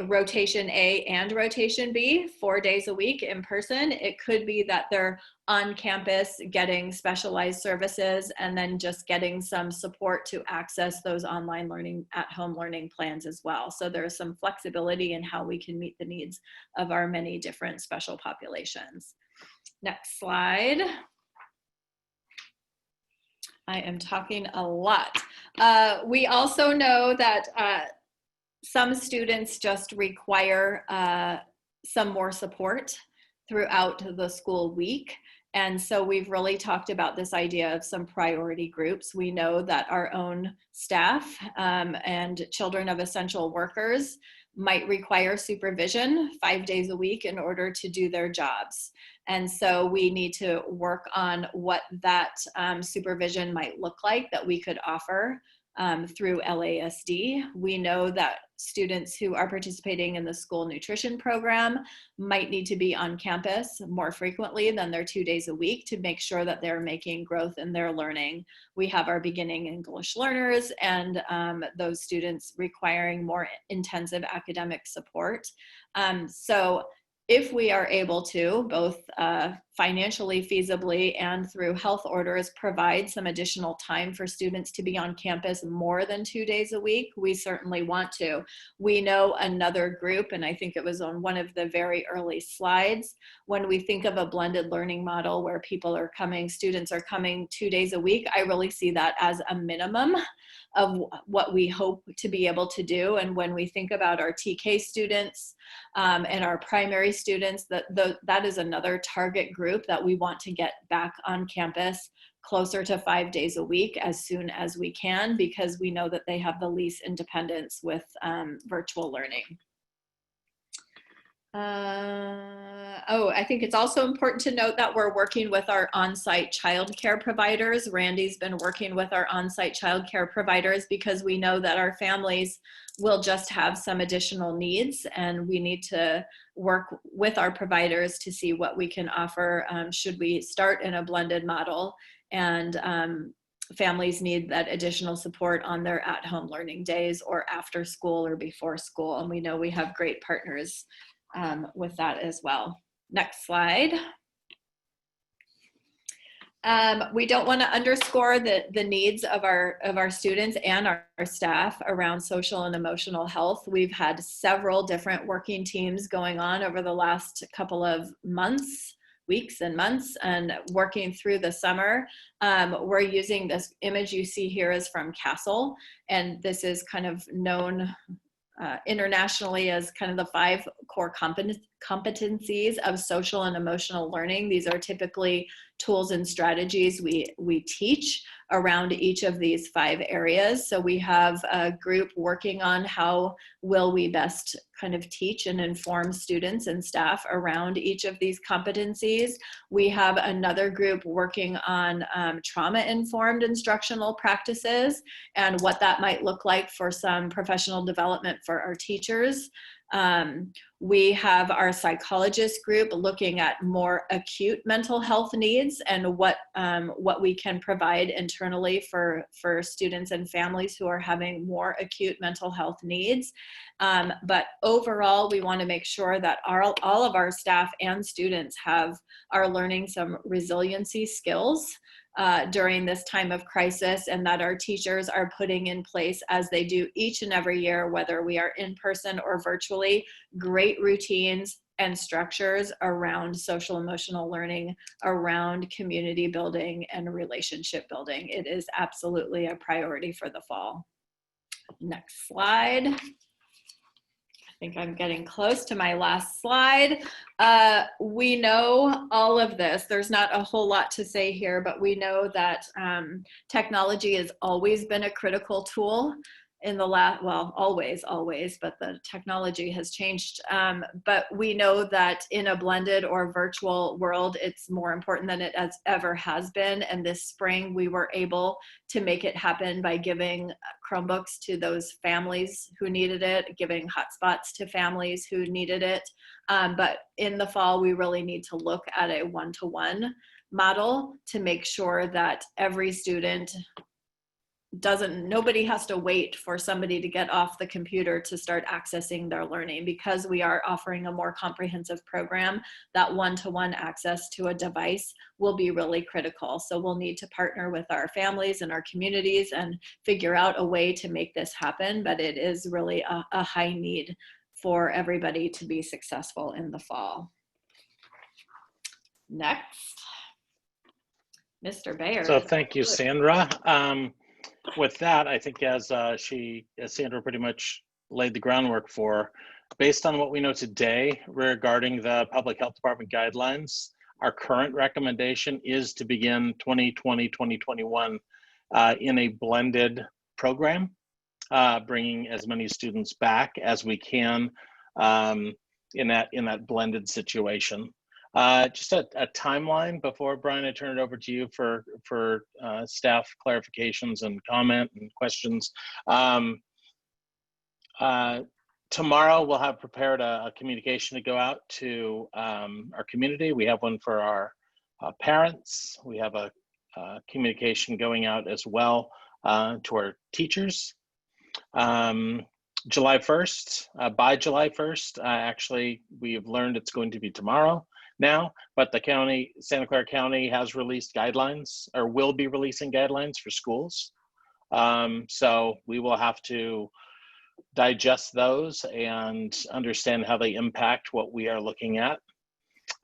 rotation A and rotation B 4 days a week in person. It could be that they're on campus getting specialized services and then just getting some support to access those online learning at home learning plans as well. So there's some flexibility in how we can meet the needs of our many different special populations. Next slide. I am talking a lot. We also know that some students just require some more support throughout the school week. And so we've really talked about this idea of some priority groups. We know that our own staff and children of essential workers might require supervision 5 days a week in order to do their jobs. And so we need to work on what that supervision might look like that we could offer through LASD. We know that students who are participating in the school nutrition program might need to be on campus more frequently than their 2 days a week to make sure that they're making growth in their learning. We have our beginning English learners and those students requiring more intensive academic support. So if we are able to, both financially, feasibly, and through health orders, provide some additional time for students to be on campus more than 2 days a week, we certainly want to. We know another group, and I think it was on one of the very early slides, when we think of a blended learning model where students are coming 2 days a week, I really see that as a minimum of what we hope to be able to do. And when we think about our TK students and our primary students, that is another target group that we want to get back on campus closer to 5 days a week as soon as we can, because we know that they have the least independence with virtual learning. I think it's also important to note that we're working with our on-site childcare providers. Randy's been working with our on-site childcare providers because we know that our families will just have some additional needs, and we need to work with our providers to see what we can offer should we start in a blended model, and families need that additional support on their at-home learning days or after school or before school. And we know we have great partners with that as well. Next slide. We don't want to underscore the needs of our students and our staff around social and emotional health. We've had several different working teams going on over the last couple of weeks and months, and working through the summer. We're using this image you see here is from Castle, and this is kind of known internationally as kind of the 5 core competencies of social and emotional learning. These are typically tools and strategies we teach around each of these 5 areas. So we have a group working on how will we best kind of teach and inform students and staff around each of these competencies. We have another group working on trauma-informed instructional practices and what that might look like for some professional development for our teachers. We have our psychologist group looking at more acute mental health needs and what we can provide internally for students and families who are having more acute mental health needs. But overall, we want to make sure that all of our staff and students are learning some resiliency skills during this time of crisis, and that our teachers are putting in place, as they do each and every year, whether we are in person or virtually, great routines and structures around social emotional learning, around community building and relationship building. It is absolutely a priority for the fall. Next slide. I think I'm getting close to my last slide. We know all of this. There's not a whole lot to say here, but we know that technology has always been a critical tool in the always, but the technology has changed. But we know that in a blended or virtual world, it's more important than it ever has been. And this spring, we were able to make it happen by giving Chromebooks to those families who needed it, giving hotspots to families who needed it. But in the fall, we really need to look at a one-to-one model to make sure that every student nobody has to wait for somebody to get off the computer to start accessing their learning. Because we are offering a more comprehensive program, that one-to-one access to a device will be really critical. So we'll need to partner with our families and our communities and figure out a way to make this happen, but it is really a high need for everybody to be successful in the fall. Next, Mr. Bayer. So thank you, Sandra. With that, I think as Sandra pretty much laid the groundwork for, based on what we know today regarding the Public Health Department guidelines, our current recommendation is to begin 2020-2021 in a blended program, bringing as many students back as we can in that blended situation. Just a timeline before, Brian, I turn it over to you for staff clarifications and comment and questions. Tomorrow we'll have prepared a communication to go out to our community. We have one for our parents. We have a communication going out as well to our teachers. July 1st, by July 1st, actually, we have learned it's going to be tomorrow now, but the county, Santa Clara County has released guidelines, or will be releasing guidelines for schools. So we will have to digest those and understand how they impact what we are looking at.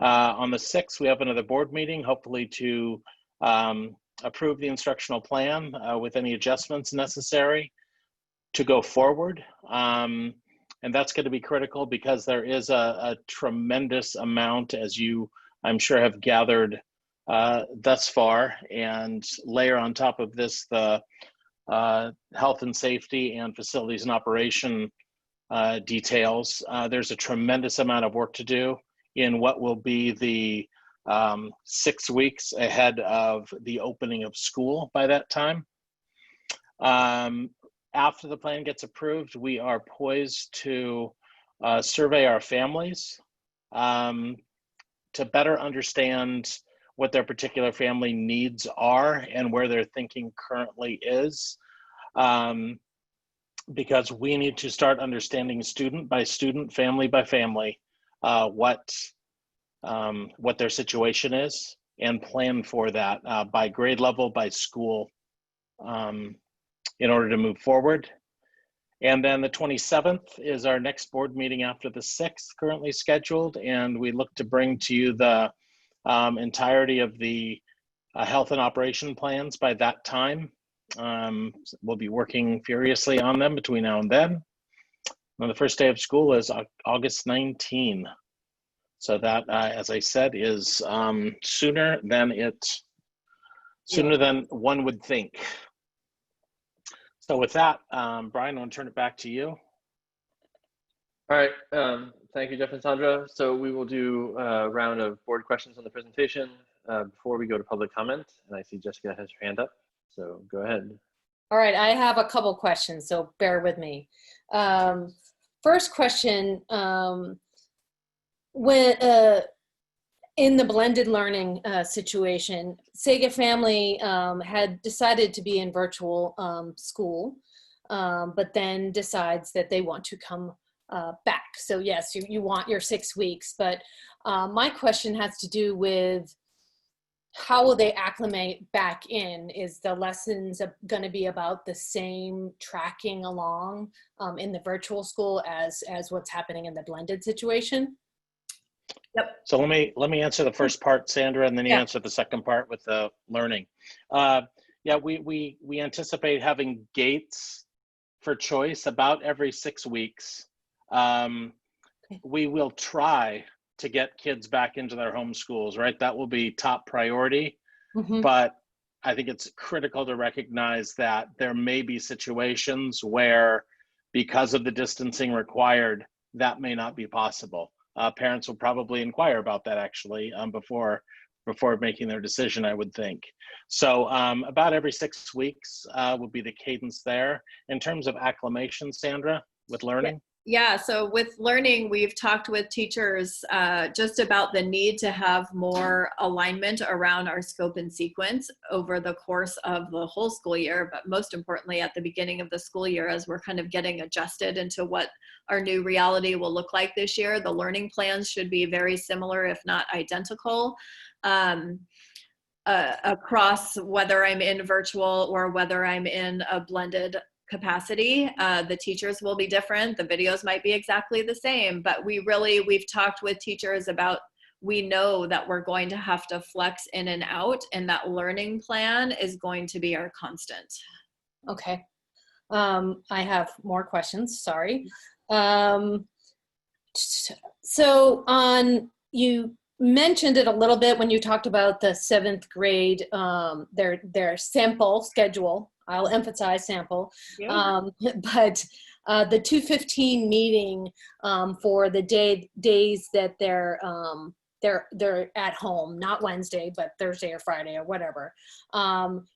On the 6th, we have another board meeting, hopefully to approve the instructional plan with any adjustments necessary to go forward. And that's going to be critical because there is a tremendous amount, as you, I'm sure, have gathered thus far, and layer on top of this the health and safety and facilities and operation details. There's a tremendous amount of work to do in what will be the 6 weeks ahead of the opening of school by that time. After the plan gets approved, we are poised to survey our families to better understand what their particular family needs are and where their thinking currently is. Because we need to start understanding student by student, family by family, what their situation is, and plan for that by grade level, by school, in order to move forward. And then the 27th is our next board meeting after the 6th, currently scheduled, and we look to bring to you the entirety of the health and operation plans by that time. We'll be working furiously on them between now and then. And the first day of school is August 19. So that, as I said, is sooner than one would think. So with that, Brian, I want to turn it back to you. All right, thank you, Jeff and Sandra. So we will do a round of board questions on the presentation before we go to public comment. And I see Jessica has her hand up, so go ahead. All right, I have a couple questions, so bear with me. First question, when in the blended learning situation, Sega family had decided to be in virtual school, but then decides that they want to come back. So yes, you want your 6 weeks, but my question has to do with how will they acclimate back in? Is the lessons going to be about the same tracking along in the virtual school as what's happening in the blended situation? Yep. So let me answer the first part, Sandra, and then you answer the second part with the learning. Yeah, we anticipate having gates for choice about every 6 weeks. We will try to get kids back into their home schools, right? That will be top priority. Mm-hmm. But I think it's critical to recognize that there may be situations where, because of the distancing required, that may not be possible. Parents will probably inquire about that actually before making their decision, I would think. So about every 6 weeks would be the cadence there. In terms of acclimation, Sandra, with learning? Yeah, so with learning, we've talked with teachers just about the need to have more alignment around our scope and sequence over the course of the whole school year, but most importantly at the beginning of the school year as we're kind of getting adjusted into what our new reality will look like this year. The learning plans should be very similar, if not identical, across whether I'm in virtual or whether I'm in a blended capacity. The teachers will be different. The videos might be exactly the same, but we've talked with teachers about, we know that we're going to have to flex in and out, and that learning plan is going to be our constant. Okay. I have more questions, sorry. So you mentioned it a little bit when you talked about the 7th grade, their sample schedule. I'll emphasize sample, but the 2:15 meeting for the days that they're at home, not Wednesday, but Thursday or Friday or whatever.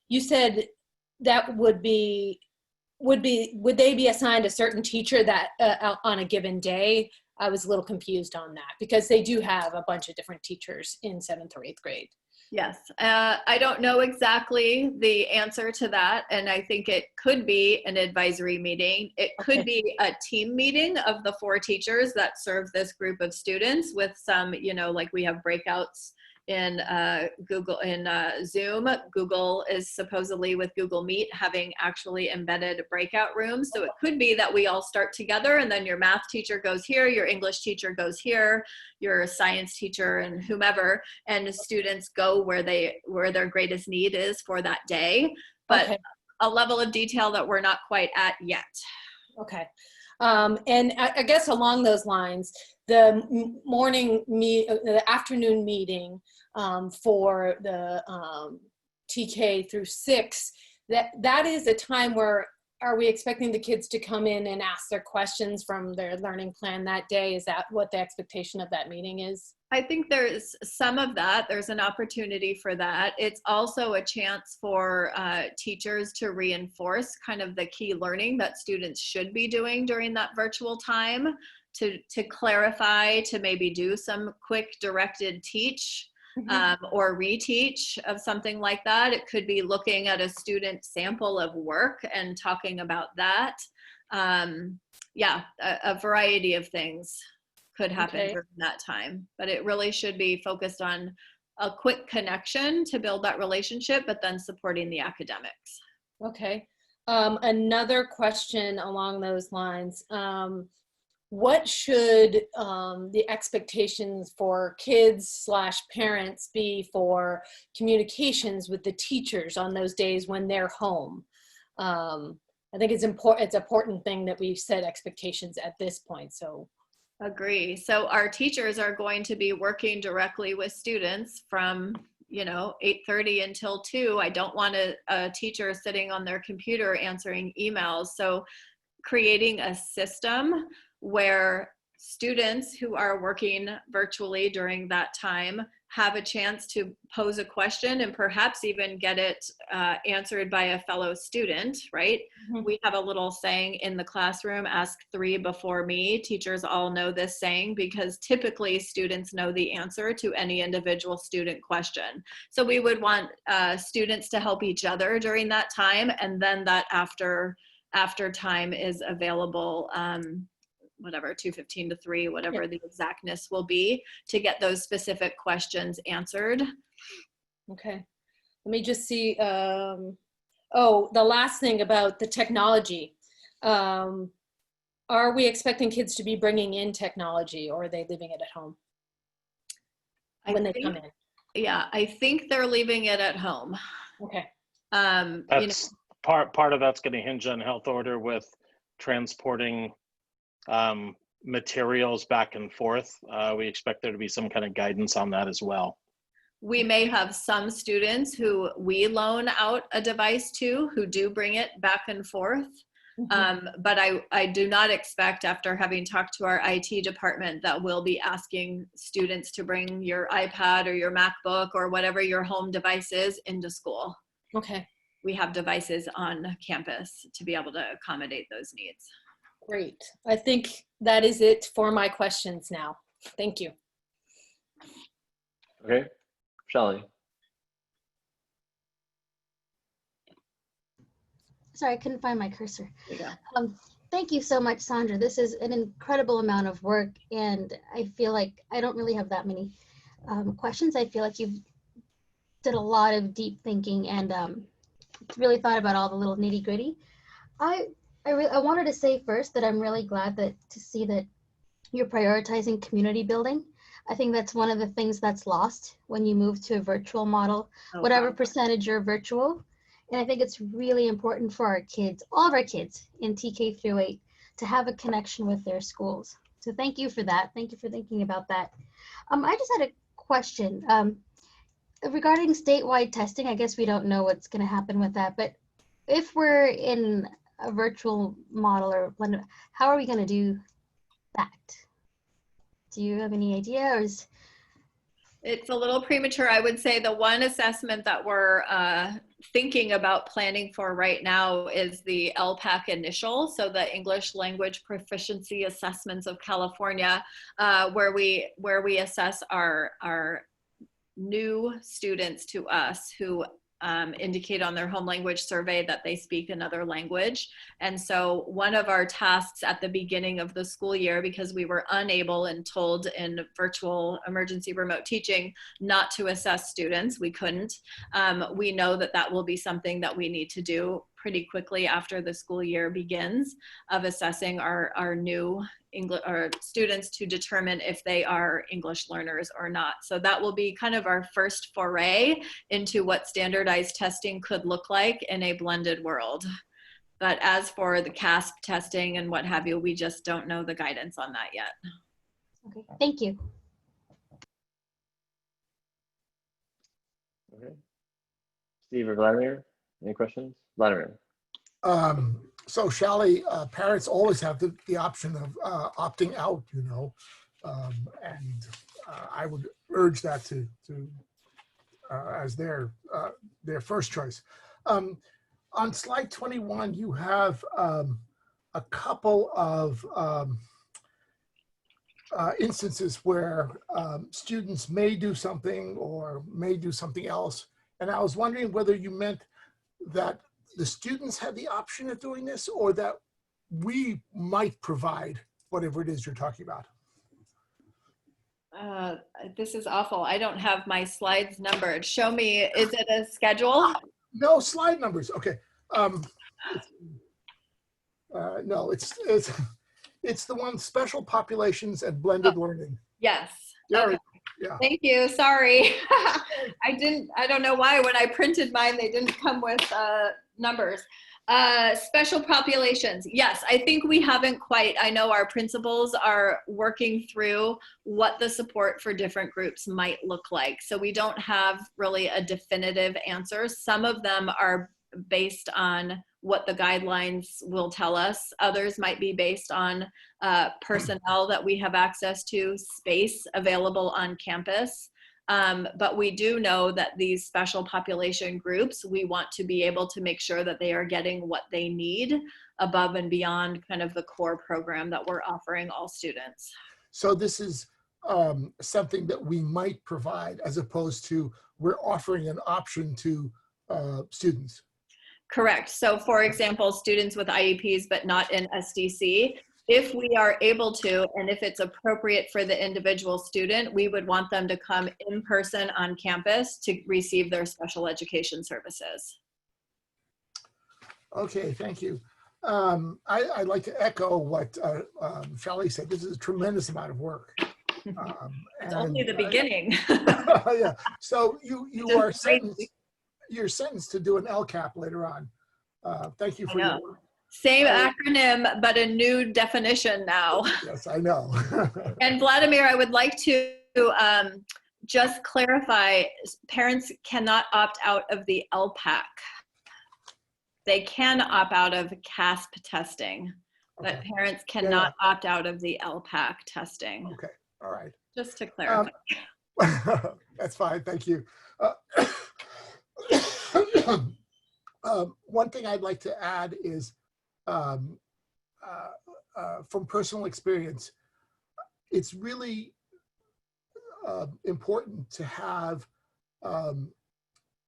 You said that would be would they be assigned a certain teacher that on a given day? I was a little confused on that because they do have a bunch of different teachers in 7th or 8th grade. Yes, I don't know exactly the answer to that, and I think it could be an advisory meeting. It could be a team meeting of the 4 teachers that serve this group of students with some, you know, like we have breakouts in Zoom. Google is supposedly with Google Meet having actually embedded breakout rooms. So it could be that we all start together and then your math teacher goes here, your English teacher goes here, your science teacher and whomever, and the students go where their greatest need is for that day. But a level of detail that we're not quite at yet. Okay. And I guess along those lines, the the afternoon meeting for the TK through 6, that is a time where, are we expecting the kids to come in and ask their questions from their learning plan that day? Is that what the expectation of that meeting is? I think there's some of that. There's an opportunity for that. It's also a chance for teachers to reinforce kind of the key learning that students should be doing during that virtual time, to clarify, to maybe do some quick directed teach or reteach of something like that. It could be looking at a student sample of work and talking about that. Yeah, a variety of things could happen during that time, but it really should be focused on a quick connection to build that relationship, but then supporting the academics. Okay. Another question along those lines. What should the expectations for kids/parents be for communications with the teachers on those days when they're home? I think it's important. It's an important thing that we've set expectations at this point. So. Agree. So our teachers are going to be working directly with students from, 8:30 until 2. I don't want a teacher sitting on their computer answering emails. So creating a system where students who are working virtually during that time have a chance to pose a question and perhaps even get it answered by a fellow student, right? We have a little saying in the classroom, ask 3 before me. Teachers all know this saying because typically students know the answer to any individual student question. So we would want students to help each other during that time, and then that after time is available, whatever, 2:15 to 3, whatever the exactness will be, to get those specific questions answered. Okay. Let me just see. The last thing about the technology. Are we expecting kids to be bringing in technology, or are they leaving it at home when they come in? Yeah, I think they're leaving it at home. Okay. That's part of that's going to hinge on health order with transporting materials back and forth. We expect there to be some kind of guidance on that as well. We may have some students who we loan out a device to who do bring it back and forth. But I do not expect, after having talked to our IT department, that we'll be asking students to bring your iPad or your MacBook or whatever your home device is into school. Okay. We have devices on campus to be able to accommodate those needs. Great. I think that is it for my questions now. Thank you. Okay, Shelley. Sorry, I couldn't find my cursor. There you go. Thank you so much, Sandra. This is an incredible amount of work, and I feel like I don't really have that many questions. I feel like you've did a lot of deep thinking and really thought about all the little nitty gritty. I wanted to say first that I'm really glad to see that you're prioritizing community building. I think that's one of the things that's lost when you move to a virtual model, whatever percentage you're virtual. And I think it's really important for our kids, all of our kids in TK through 8, to have a connection with their schools. So thank you for that. Thank you for thinking about that. I just had a question regarding statewide testing. I guess we don't know what's going to happen with that, but if we're in a virtual model or blended, how are we going to do that? Do you have any idea, or is it's a little premature? I would say the one assessment that we're thinking about planning for right now is the LPAC initial, so the English Language Proficiency Assessments of California, where we assess our new students to us who indicate on their home language survey that they speak another language. And so one of our tasks at the beginning of the school year, because we were unable and told in virtual emergency remote teaching not to assess students, we couldn't. We know that that will be something that we need to do pretty quickly after the school year begins, of assessing our new English or students to determine if they are English learners or not. So that will be kind of our first foray into what standardized testing could look like in a blended world. But as for the CASP testing and what have you, we just don't know the guidance on that yet. Okay, thank you. Okay. Steve or Vladimir, any questions? Vladimir. So Shally, parents always have the option of opting out, you know, and I would urge that to as their first choice. On slide 21, you have a couple of instances where students may do something or may do something else. And I was wondering whether you meant that the students had the option of doing this, or that we might provide whatever it is you're talking about. This is awful. I don't have my slides numbered. Show me, is it a schedule? No slide numbers. Okay. No, it's the one, special populations and blended learning. Yes. There Okay. we go. Yeah. Thank you. Sorry. I don't know why when I printed mine, they didn't come with numbers. Special populations. Yes, I think we haven't quite, I know our principals are working through what the support for different groups might look like. So we don't have really a definitive answer. Some of them are based on what the guidelines will tell us. Others might be based on personnel that we have access to, space available on campus. But we do know that these special population groups, we want to be able to make sure that they are getting what they need above and beyond kind of the core program that we're offering all students. So this is something that we might provide, as opposed to we're offering an option to students. Correct. So for example, students with IEPs but not in SDC, if we are able to, and if it's appropriate for the individual student, we would want them to come in person on campus to receive their special education services. Okay, thank you. I'd like to echo what Shally said. This is a tremendous amount of work. It's only the beginning. Yeah. So you're sentenced to do an LCAP later on. Thank you for your work. Same acronym, but a new definition now. Yes, I know. And Vladimir, I would like to just clarify, parents cannot opt out of the LPAC. They can opt out of CASP testing, but parents cannot opt out of the LPAC testing. Okay, all right. Just to clarify. That's fine, thank you. One thing I'd like to add is, from personal experience, it's really important to have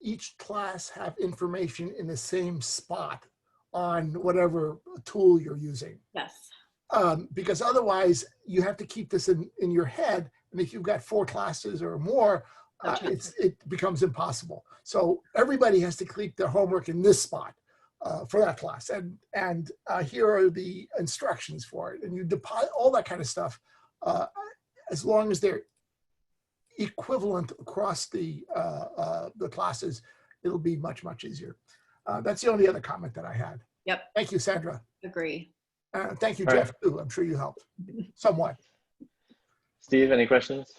each class have information in the same spot on whatever tool you're using. Yes. Because otherwise you have to keep this in your head, and if you've got 4 classes or more, it becomes impossible. So everybody has to keep their homework in this spot for that class, and here are the instructions for it, and you deposit all that kind of stuff. As long as they're equivalent across the classes, it'll be much easier. That's the only other comment that I had. Yep. Thank you, Sandra. Agree. Thank you, All Jeff, right. too. I'm sure you helped somewhat. Steve, any questions?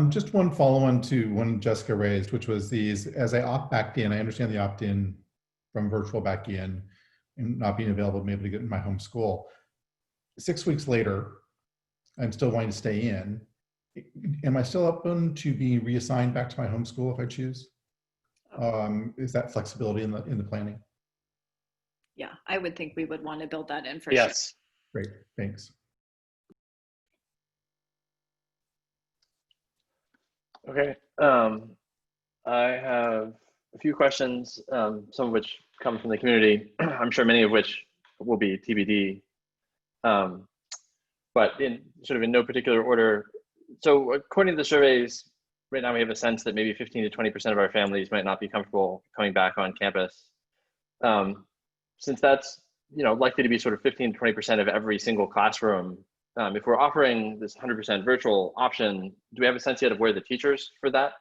Just one follow-on to one Jessica raised, which was these, as I opt back in, I understand the opt-in from virtual back in and not being available to be able to get in my home school. 6 weeks later, I'm still wanting to stay in. am I still open to be reassigned back to my home school if I choose? Is that flexibility in the planning? Yeah, I would think we would want to build that in for sure. Yes. Great, thanks. Okay. I have a few questions, some of which come from the community. I'm sure many of which will be TBD, but in no particular order. So according to the surveys, right now we have a sense that maybe 15 to 20% of our families might not be comfortable coming back on campus. Since that's likely to be 15 to 20% of every single classroom, if we're offering this 100% virtual option, do we have a sense yet of where the teachers for that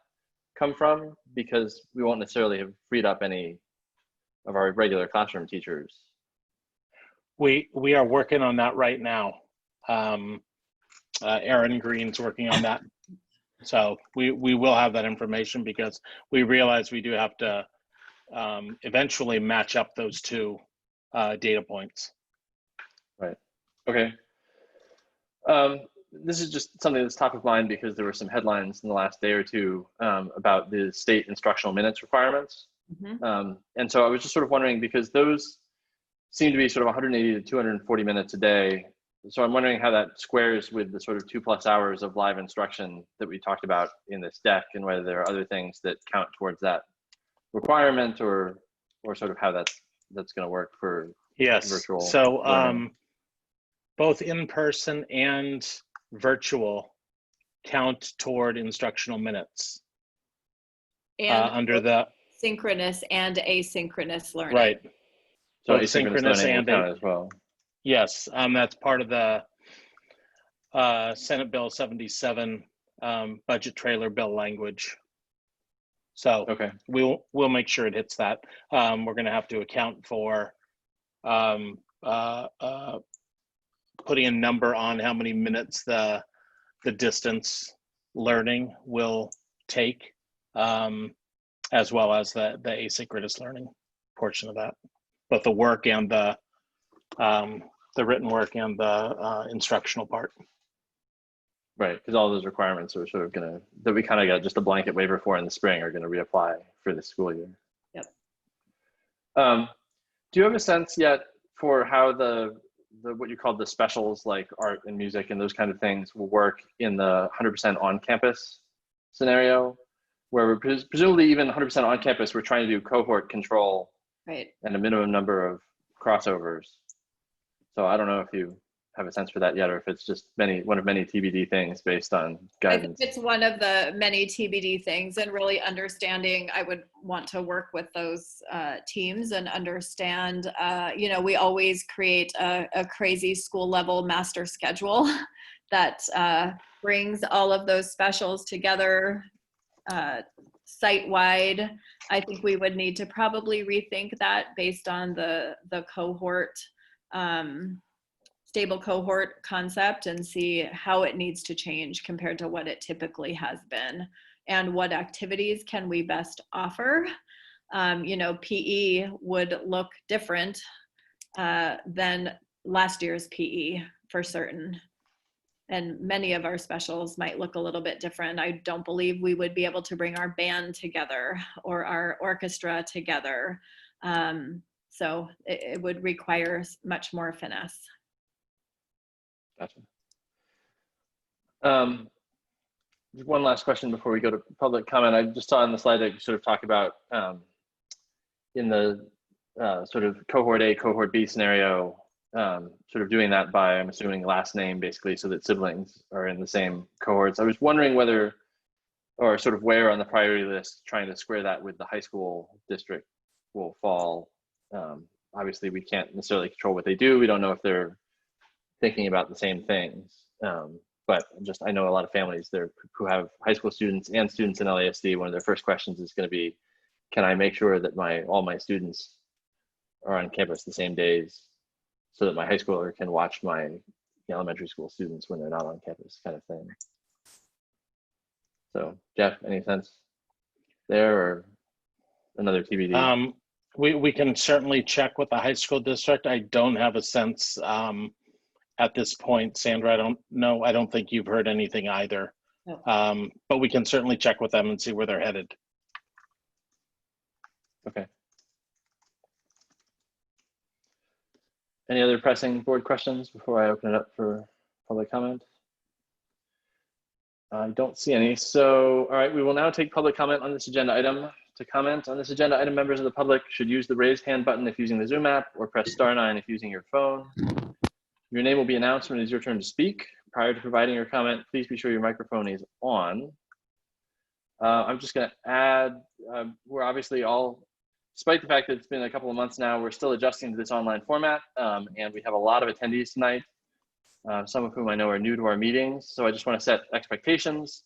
come from? Because we won't necessarily have freed up any of our regular classroom teachers. We are working on that right now. Aaron Green's working on that. So we will have that information because we realize we do have to eventually match up those two data points. Right. Okay. This is just something that's top of mind because there were some headlines in the last day or two about the state instructional minutes requirements. Mm-hmm. And so I was just wondering, because those seem to be 180 to 240 minutes a day. So I'm wondering how that squares with the 2+ hours of live instruction that we talked about in this deck, and whether there are other things that count towards that requirement, or how that's going to work for virtual. So learning. Both in-person and virtual count toward instructional minutes And under the synchronous and asynchronous learning. right. So Both synchronous learning and will count as well. Yes, that's part of the Senate Bill 77 budget trailer bill language. So Okay. we'll make sure it hits that. We're going to have to account for putting a number on how many minutes the distance learning will take, as well as the asynchronous learning portion of that, both the work and the written work and the instructional part. Right, because all those requirements are that we kind of got just a blanket waiver for in the spring are going to reapply for the school year. Yep. Do you have a sense yet for how the what you call the specials, like art and music and those kind of things, will work in the 100% on campus scenario, where we're presumably even 100% on campus, we're trying to do cohort control, Right. and a minimum number of crossovers. So I don't know if you have a sense for that yet, or if it's just one of many TBD things based on guidance. I think it's one of the many TBD things, and really understanding. I would want to work with those teams and understand. We always create a crazy school level master schedule that brings all of those specials together site-wide. I think we would need to probably rethink that based on the cohort. Stable cohort concept, and see how it needs to change compared to what it typically has been, and what activities can we best offer. PE would look different than last year's PE for certain, and many of our specials might look a little bit different. I don't believe we would be able to bring our band together or our orchestra together, so it would require much more finesse. Gotcha. One last question before we go to public comment. I just saw on the slide that you talk about in the cohort A, cohort B scenario, doing that by, I'm assuming, last name, basically, so that siblings are in the same cohorts. I was wondering whether, or where on the priority list, trying to square that with the high school district will fall. Obviously, we can't necessarily control what they do. We don't know if they're thinking about the same things, but I know a lot of families there who have high school students and students in LASD. One of their first questions is going to be, can I make sure that all my students are on campus the same days, so that my high schooler can watch my elementary school students when they're not on campus, kind of thing. So Jeff, any sense there, or another TBD? We can certainly check with the high school district. I don't have a sense at this point. Sandra, I don't know. I don't think you've heard anything either But we can certainly check with them and see where they're headed. Okay. Any other pressing board questions before I open it up for public comment? I don't see any. So, all right, we will now take public comment on this agenda item. To comment on this agenda item, members of the public should use the raise hand button if using the Zoom app, or press *9 if using your phone. Your name will be announced when it is your turn to speak. Prior to providing your comment, please be sure your microphone is on. I'm just going to add, we're obviously all, despite the fact that it's been a couple of months now, we're still adjusting to this online format, and we have a lot of attendees tonight, some of whom I know are new to our meetings. So I just want to set expectations.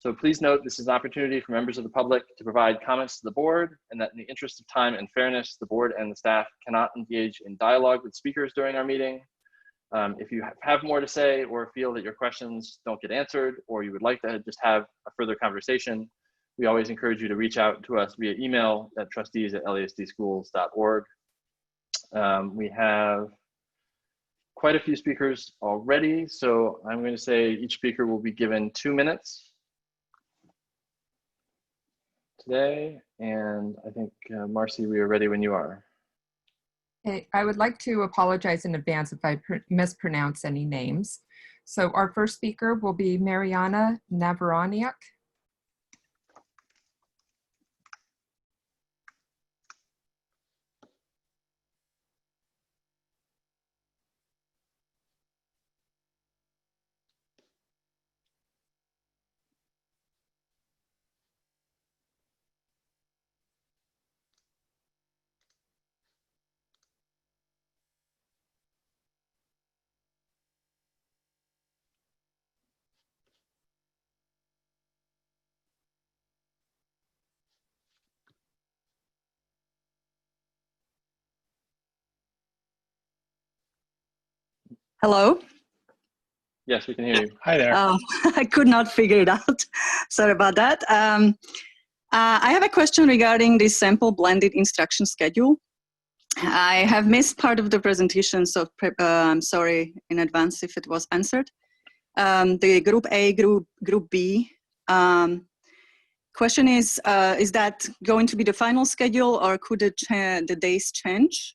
So please note this is an opportunity for members of the public to provide comments to the board, and that in the interest of time and fairness, the board and the staff cannot engage in dialogue with speakers during our meeting. If you have more to say or feel that your questions don't get answered, or you would like to just have a further conversation, we always encourage you to reach out to us via email at trustees@lasdschools.org. We have quite a few speakers already, so I'm going to say each speaker will be given 2 minutes today. And I think, Marcy, we are ready when you are. Hey, I would like to apologize in advance if I mispronounce any names. So our first speaker will be Mariana Navaroniak. Hello? Yes, we can hear you. Hi there. I could not figure it out. Sorry about that. I have a question regarding the sample blended instruction schedule. I have missed part of the presentation, so I'm sorry in advance if it was answered. The group A, group B. Question is that going to be the final schedule, or could the days change?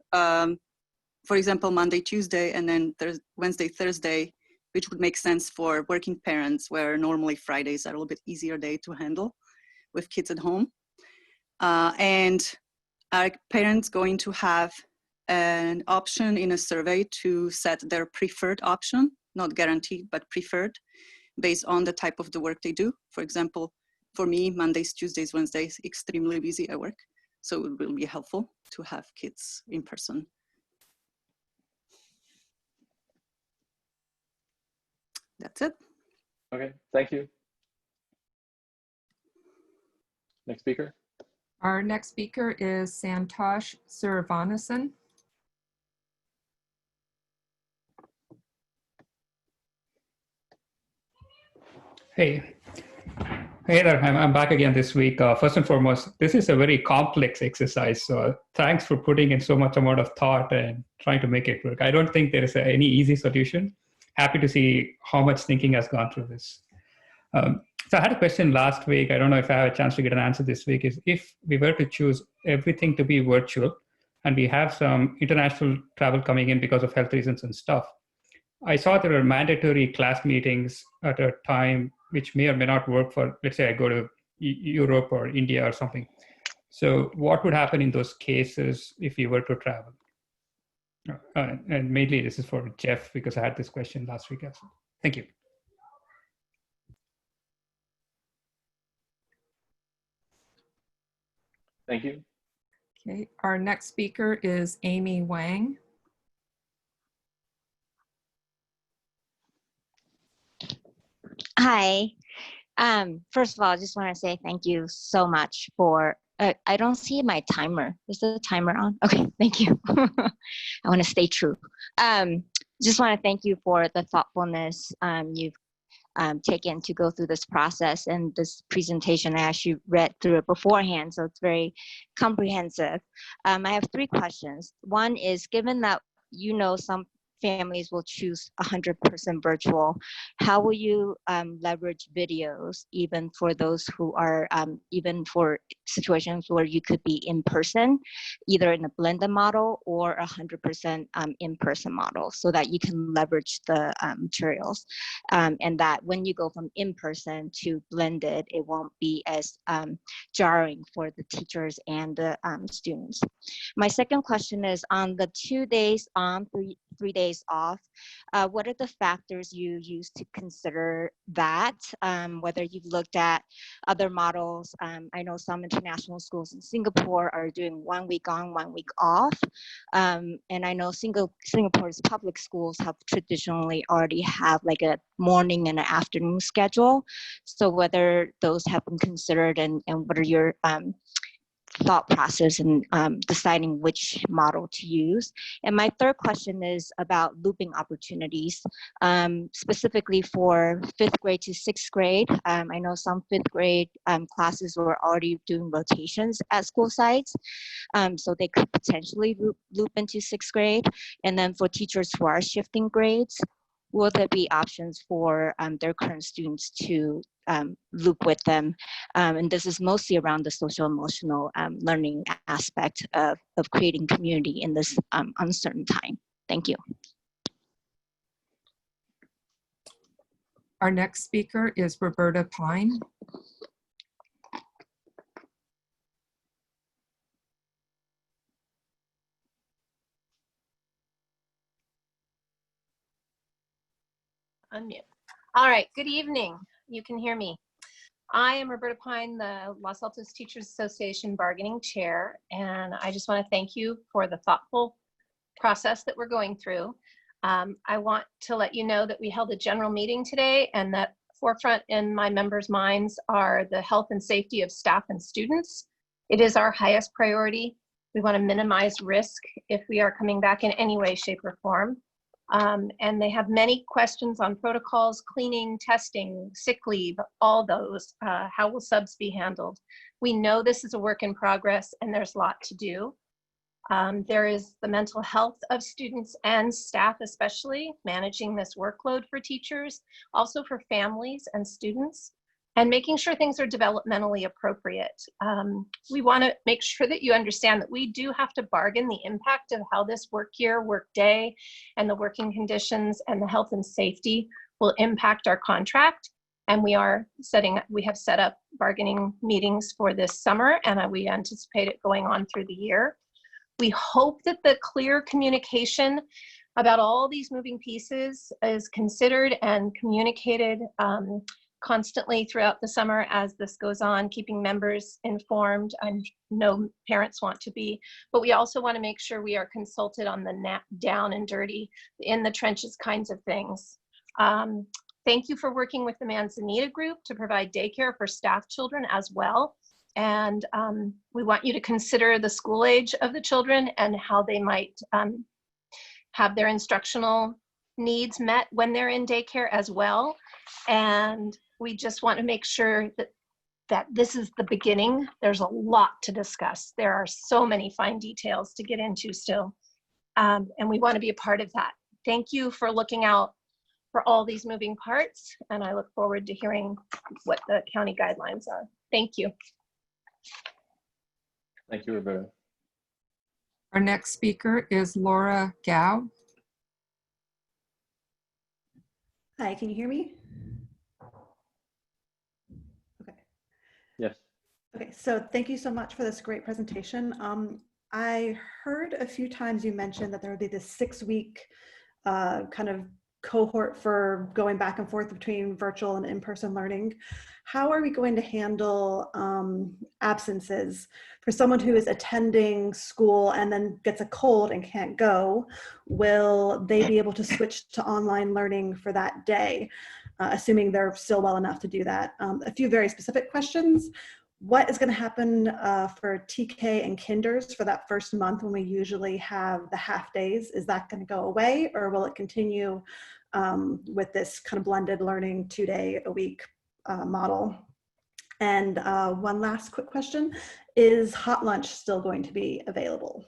For example, Monday, Tuesday, and then Wednesday, Thursday, which would make sense for working parents, where normally Fridays are a little bit easier day to handle with kids at home. And are parents going to have an option in a survey to set their preferred option, not guaranteed, but preferred, based on the type of the work they do? For example, for me, Mondays, Tuesdays, Wednesdays, extremely busy at work. So it will be helpful to have kids in person. That's it. Okay, thank you. Next speaker. Our next speaker is Santosh Survanasan. Hey there, I'm back again this week. First and foremost, this is a very complex exercise, so thanks for putting in so much amount of thought and trying to make it work. I don't think there is any easy solution. Happy to see how much thinking has gone through this. So I had a question last week. I don't know if I have a chance to get an answer this week, is if we were to choose everything to be virtual and we have some international travel coming in because of health reasons and stuff, I saw there are mandatory class meetings at a time which may or may not work for, let's say I go to Europe or India or something. So what would happen in those cases if you were to travel? And mainly this is for Jeff, because I had this question last week as well. Thank you. Thank you. Okay, our next speaker is Amy Wang. Hi. First of all, I just want to say thank you so much for, I don't see my timer. Is the timer on? Okay, thank you. I want to stay true. Just want to thank you for the thoughtfulness you've taken to go through this process, and this presentation. I actually read through it beforehand, so it's very comprehensive. I have 3 questions. One is, given that you know some families will choose 100% virtual, how will you leverage videos, even for those who are, even for situations where you could be in person, either in a blended model or 100% in-person model, so that you can leverage the materials, and that when you go from in-person to blended, it won't be as jarring for the teachers and the students. My second question is, on the 2 days on, 3 days off, what are the factors you use to consider that? Whether you've looked at other models. I know some international schools in Singapore are doing 1 week on, 1 week off. And I know Singapore's public schools have traditionally already have like a morning and an afternoon schedule. So whether those have been considered, and what are your thought process in deciding which model to use. And my third question is about looping opportunities, specifically for 5th grade to 6th grade. I know some 5th grade classes were already doing rotations at school sites, so they could potentially loop into 6th grade. And then for teachers who are shifting grades, will there be options for their current students to loop with them? And this is mostly around the social emotional learning aspect of creating community in this uncertain time. Thank you. Our next speaker is Roberta Pine. Unmute. All right, good evening. You can hear me. I am Roberta Pine, the Los Altos Teachers Association bargaining chair, and I just want to thank you for the thoughtful process that we're going through. I want to let you know that we held a general meeting today, and that forefront in my members' minds are the health and safety of staff and students. It is our highest priority. We want to minimize risk if we are coming back in any way, shape, or form. And they have many questions on protocols, cleaning, testing, sick leave, all those. How will subs be handled? We know this is a work in progress and there's a lot to do. There is the mental health of students and staff, especially managing this workload for teachers, also for families and students, and making sure things are developmentally appropriate. We want to make sure that you understand that we do have to bargain the impact of how this work year, work day, and the working conditions and the health and safety will impact our contract. And we have set up bargaining meetings for this summer, and we anticipate it going on through the year. We hope that the clear communication about all these moving pieces is considered and communicated constantly throughout the summer as this goes on, keeping members informed. I know parents want to be, but we also want to make sure we are consulted on the down and dirty, in the trenches kinds of things. Thank you for working with the Manzanita group to provide daycare for staff children as well. And we want you to consider the school age of the children and how they might have their instructional needs met when they're in daycare as well. And we just want to make sure that this is the beginning. There's a lot to discuss. There are so many fine details to get into still. And we want to be a part of that. Thank you for looking out for all these moving parts. And I look forward to hearing what the county guidelines are. Thank you. Thank you, Roberta. Our next speaker is Laura Gao. Hi, can you hear me? Okay. Yes. Okay, so thank you so much for this great presentation. I heard a few times you mentioned that there would be this 6-week kind of cohort for going back and forth between virtual and in-person learning. How are we going to handle absences for someone who is attending school and then gets a cold and can't go? Will they be able to switch to online learning for that day, assuming they're still well enough to do that? A few very specific questions. What is going to happen for TK and kinders for that first month when we usually have the half days? Is that going to go away, or will it continue with this kind of blended learning 2-day-a-week model? And one last quick question, is hot lunch still going to be available?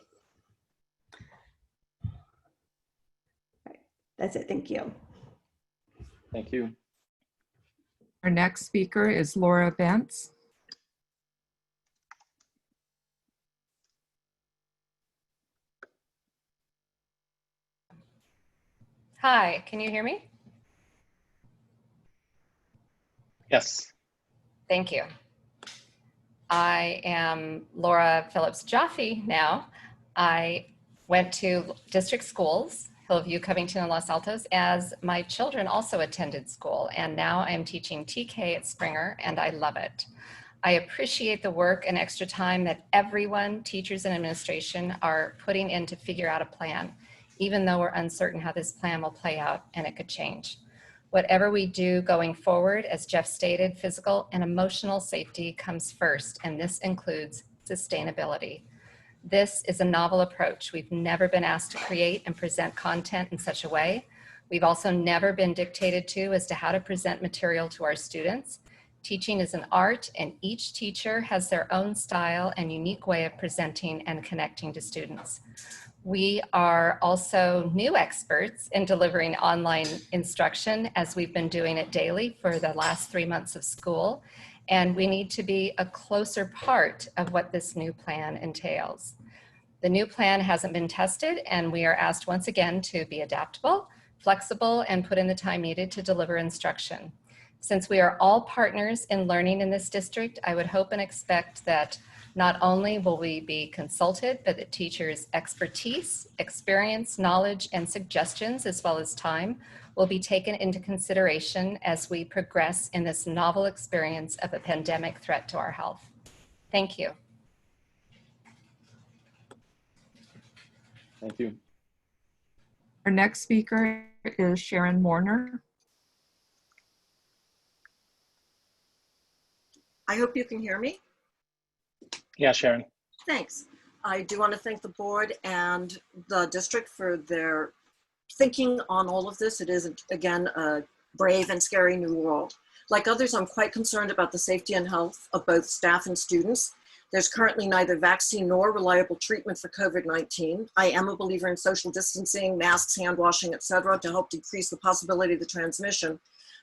Right. That's it. Thank you. Thank you. Our next speaker is Laura Bentz. Hi, can you hear me? Yes. Thank you. I am Laura Phillips Jaffe now. I went to district schools, Hillview, Covington, and Los Altos, as my children also attended school. And now I am teaching TK at Springer, and I love it. I appreciate the work and extra time that everyone, teachers and administration, are putting in to figure out a plan, even though we're uncertain how this plan will play out and it could change. Whatever we do going forward, as Jeff stated, physical and emotional safety comes first, and this includes sustainability. This is a novel approach. We've never been asked to create and present content in such a way. We've also never been dictated to as to how to present material to our students. Teaching is an art, and each teacher has their own style and unique way of presenting and connecting to students. We are also new experts in delivering online instruction, as we've been doing it daily for the last 3 months of school. And we need to be a closer part of what this new plan entails. The new plan hasn't been tested, and we are asked once again to be adaptable, flexible, and put in the time needed to deliver instruction. Since we are all partners in learning in this district, I would hope and expect that not only will we be consulted, but that teachers' expertise, experience, knowledge, and suggestions, as well as time, will be taken into consideration as we progress in this novel experience of a pandemic threat to our health. Thank you. Thank you. Our next speaker is Sharon Warner. I hope you can hear me. Yeah, Sharon. Thanks. I do want to thank the board and the district for their thinking on all of this. It is, again, a brave and scary new world. Like others, I'm quite concerned about the safety and health of both staff and students. There's currently neither vaccine nor reliable treatment for COVID-19. I am a believer in social distancing, masks, hand washing, etc., to help decrease the possibility of the transmission.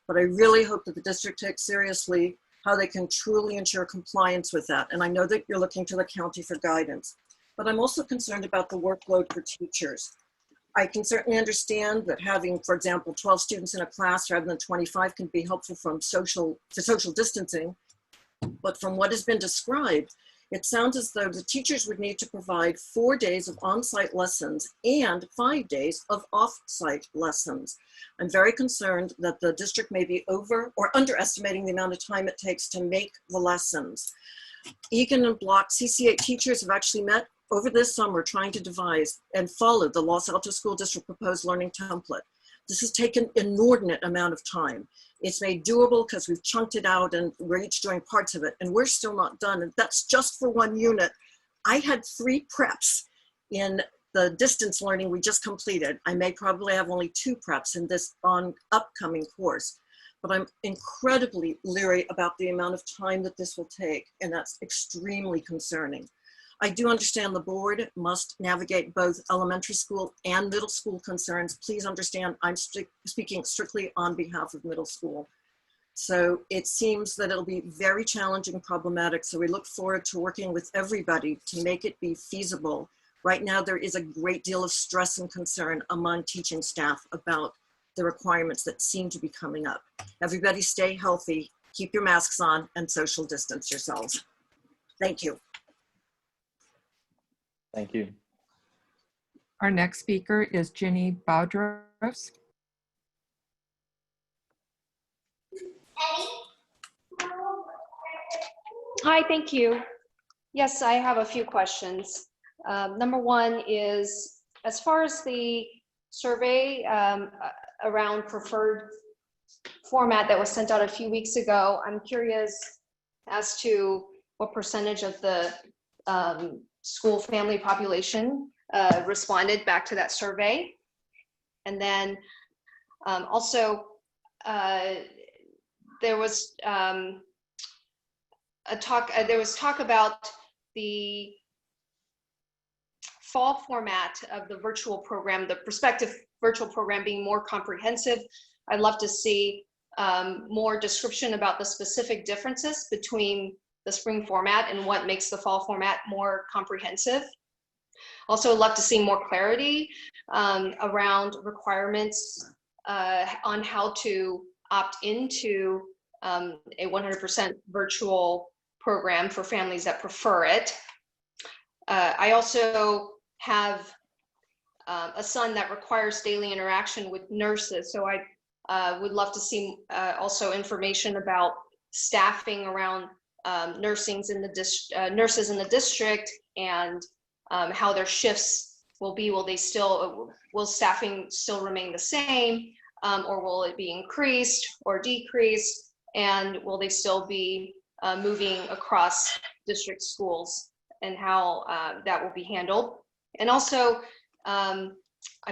But I really hope that the district takes seriously how they can truly ensure compliance with that. And I know that you're looking to the county for guidance, but I'm also concerned about the workload for teachers. I can certainly understand that having, for example, 12 students in a class rather than 25 can be helpful for social distancing. But from what has been described, it sounds as though the teachers would need to provide 4 days of on-site lessons and 5 days of off-site lessons. I'm very concerned that the district may be over or underestimating the amount of time it takes to make the lessons. Egan and Block CC8 teachers have actually met over this summer trying to devise and follow the Los Altos School District proposed learning template. This has taken an inordinate amount of time. It's made doable because we've chunked it out and we're each doing parts of it, and we're still not done. And that's just for one unit. I had 3 preps in the distance learning we just completed. I may probably have only 2 preps in this upcoming course, but I'm incredibly leery about the amount of time that this will take, and that's extremely concerning. I do understand the board must navigate both elementary school and middle school concerns. Please understand, I'm speaking strictly on behalf of middle school. So it seems that it'll be very challenging and problematic. So we look forward to working with everybody to make it be feasible. Right now, there is a great deal of stress and concern among teaching staff about the requirements that seem to be coming up. Everybody stay healthy, keep your masks on, and social distance yourselves. Thank you. Thank you. Our next speaker is Ginny Boudros. Hi, thank you. Yes, I have a few questions. Number one is, as far as the survey around preferred format that was sent out a few weeks ago, I'm curious as to what percentage of the school family population responded back to that survey. And then also there was talk about the fall format of the virtual program, the prospective virtual program being more comprehensive. I'd love to see more description about the specific differences between the spring format and what makes the fall format more comprehensive. Also, I'd love to see more clarity around requirements on how to opt into a 100% virtual program for families that prefer it. I also have a son that requires daily interaction with nurses, so I would love to see also information about staffing around nurses in the district and how their shifts will be. Will staffing still remain the same, or will it be increased or decreased? And will they still be moving across district schools, and how that will be handled? And also, I'm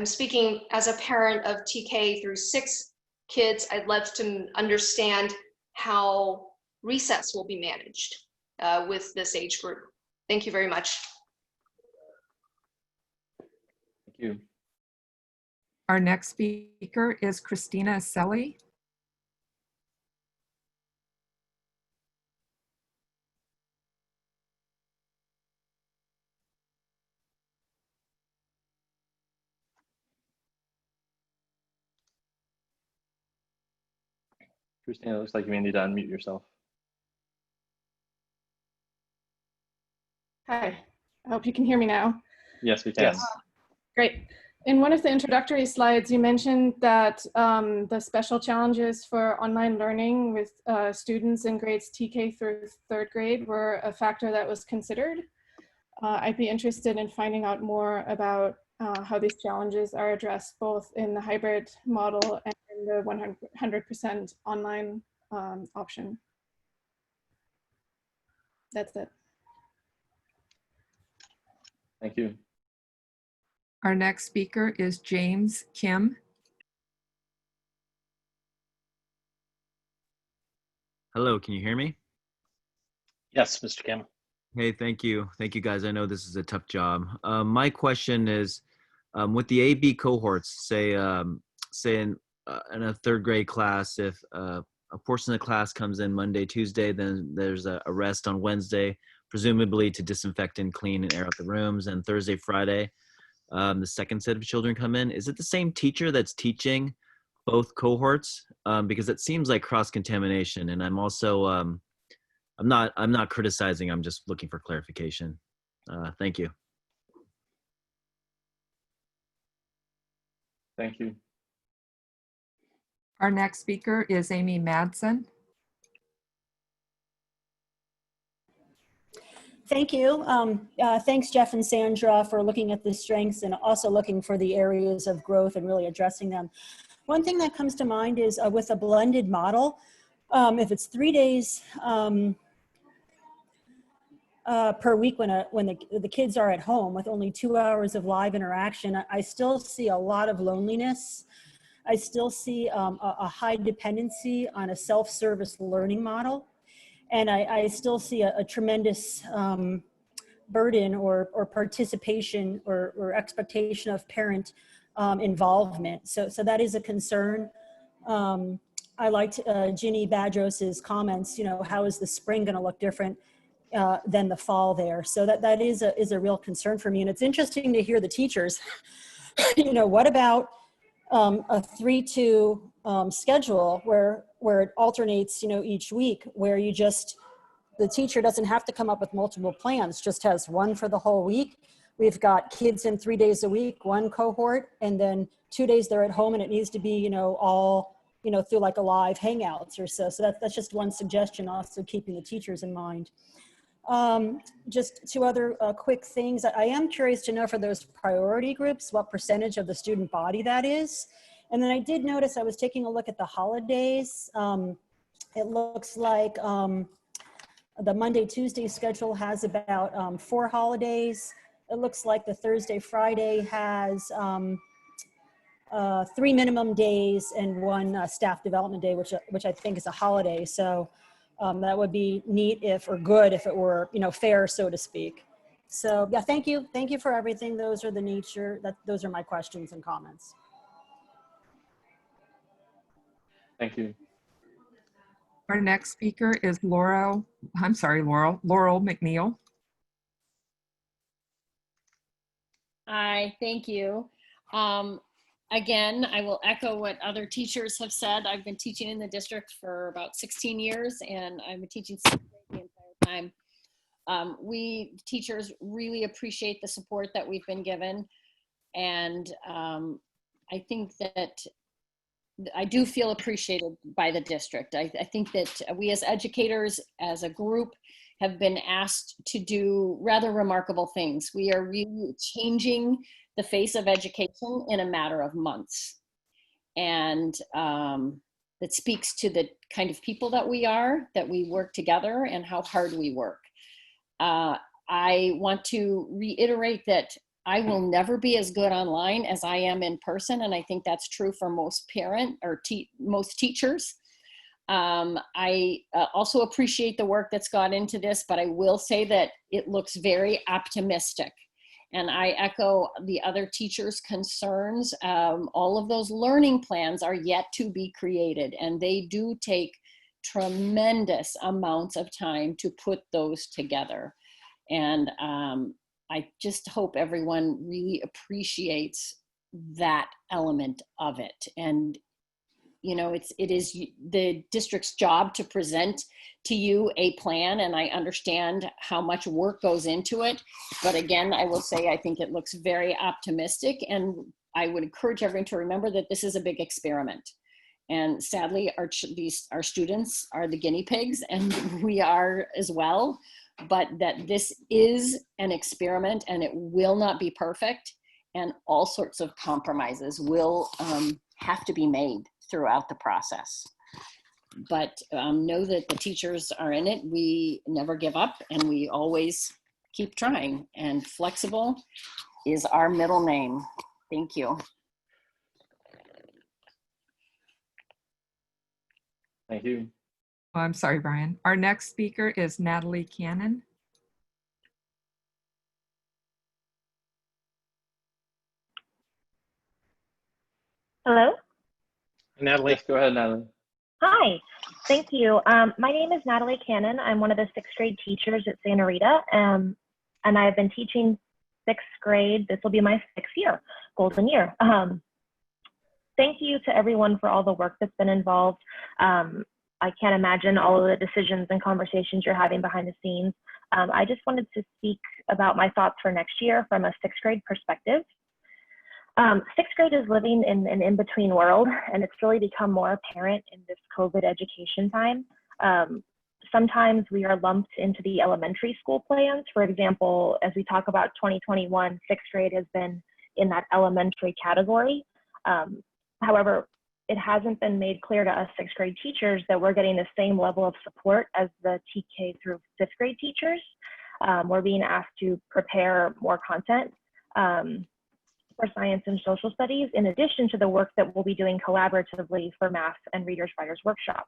speaking as a parent of TK through 6 kids. I'd love to understand how recess will be managed with this age group. Thank you very much. Thank you. Our next speaker is Christina Selly. Christina, it looks like you may need to unmute yourself. Hi, I hope you can hear me now. Yes, we can. Yes. Great. In one of the introductory slides, you mentioned that the special challenges for online learning with students in grades TK through 3rd grade were a factor that was considered. I'd be interested in finding out more about how these challenges are addressed both in the hybrid model and in the 100% online option. That's it. Thank you. Our next speaker is James Kim. Hello, can you hear me? Yes, Mr. Kim. Hey, thank you. Thank you, guys. I know this is a tough job. My question is, with the AB cohorts, say in a 3rd grade class, if a portion of the class comes in Monday, Tuesday, then there's a rest on Wednesday, presumably to disinfect and clean and air out the rooms, and Thursday, Friday, the second set of children come in. Is it the same teacher that's teaching both cohorts? Because it seems like cross-contamination, and I'm also, I'm not criticizing, I'm just looking for clarification. Thank you. Thank you. Our next speaker is Amy Madsen. Thank you. Thanks, Jeff and Sandra, for looking at the strengths and also looking for the areas of growth and really addressing them. One thing that comes to mind is with a blended model, if it's 3 days per week when the kids are at home with only 2 hours of live interaction, I still see a lot of loneliness. I still see a high dependency on a self-service learning model. And I still see a tremendous burden or participation or expectation of parent involvement. So that is a concern. I liked Ginny Badros's comments, how is the spring gonna look different than the fall there? So that is a real concern for me. And it's interesting to hear the teachers, what about a 3-2 schedule where it alternates, each week, where the teacher doesn't have to come up with multiple plans, just has one for the whole week. We've got kids in 3 days a week, one cohort, and then 2 days they're at home, and it needs to be, all, through like a live hangouts or so. So that's just one suggestion, also keeping the teachers in mind. Just 2 other quick things. I am curious to know for those priority groups, what percentage of the student body that is. And then I did notice, I was taking a look at the holidays. It looks like the Monday, Tuesday schedule has about 4 holidays. It looks like the Thursday, Friday has 3 minimum days and 1 staff development day, which I think is a holiday. So that would be neat or good if it were, fair, so to speak. So yeah, thank you. Thank you for everything. Those are those are my questions and comments. Thank you. Our next speaker is Laurel McNeil. Hi, thank you. Again, I will echo what other teachers have said. I've been teaching in the district for about 16 years, and I've been teaching the entire time. We teachers really appreciate the support that we've been given, and I think that I do feel appreciated by the district. I think that we as educators, as a group, have been asked to do rather remarkable things. We are really changing the face of education in a matter of months. And that speaks to the kind of people that we are, that we work together, and how hard we work. I want to reiterate that I will never be as good online as I am in person, and I think that's true for most most teachers. I also appreciate the work that's gone into this, but I will say that it looks very optimistic. And I echo the other teachers' concerns. All of those learning plans are yet to be created, and they do take tremendous amounts of time to put those together. And I just hope everyone really appreciates that element of it. And you know, it is the district's job to present to you a plan, and I understand how much work goes into it. But again, I will say I think it looks very optimistic, and I would encourage everyone to remember that this is a big experiment. And sadly, our students are the guinea pigs, and we are as well. But that this is an experiment, and it will not be perfect, and all sorts of compromises will have to be made throughout the process. But know that the teachers are in it. We never give up, and we always keep trying, and flexible is our middle name. Thank you. Thank you. Oh, I'm sorry, Brian. Our next speaker is Natalie Cannon. Hello? Natalie, yes, go ahead, Natalie. Hi, thank you. My name is Natalie Cannon. I'm one of the 6th grade teachers at Santa Rita, and I've been teaching 6th grade. This will be my 6th year, golden year. Thank you to everyone for all the work that's been involved. I can't imagine all of the decisions and conversations you're having behind the scenes. I just wanted to speak about my thoughts for next year from a 6th grade perspective. 6th grade is living in an in-between world, and it's really become more apparent in this COVID education time. Sometimes we are lumped into the elementary school plans. For example, as we talk about 2021, 6th grade has been in that elementary category. However, it hasn't been made clear to us 6th grade teachers that we're getting the same level of support as the TK through 5th grade teachers. We're being asked to prepare more content for science and social studies, in addition to the work that we'll be doing collaboratively for math and readers writers workshop.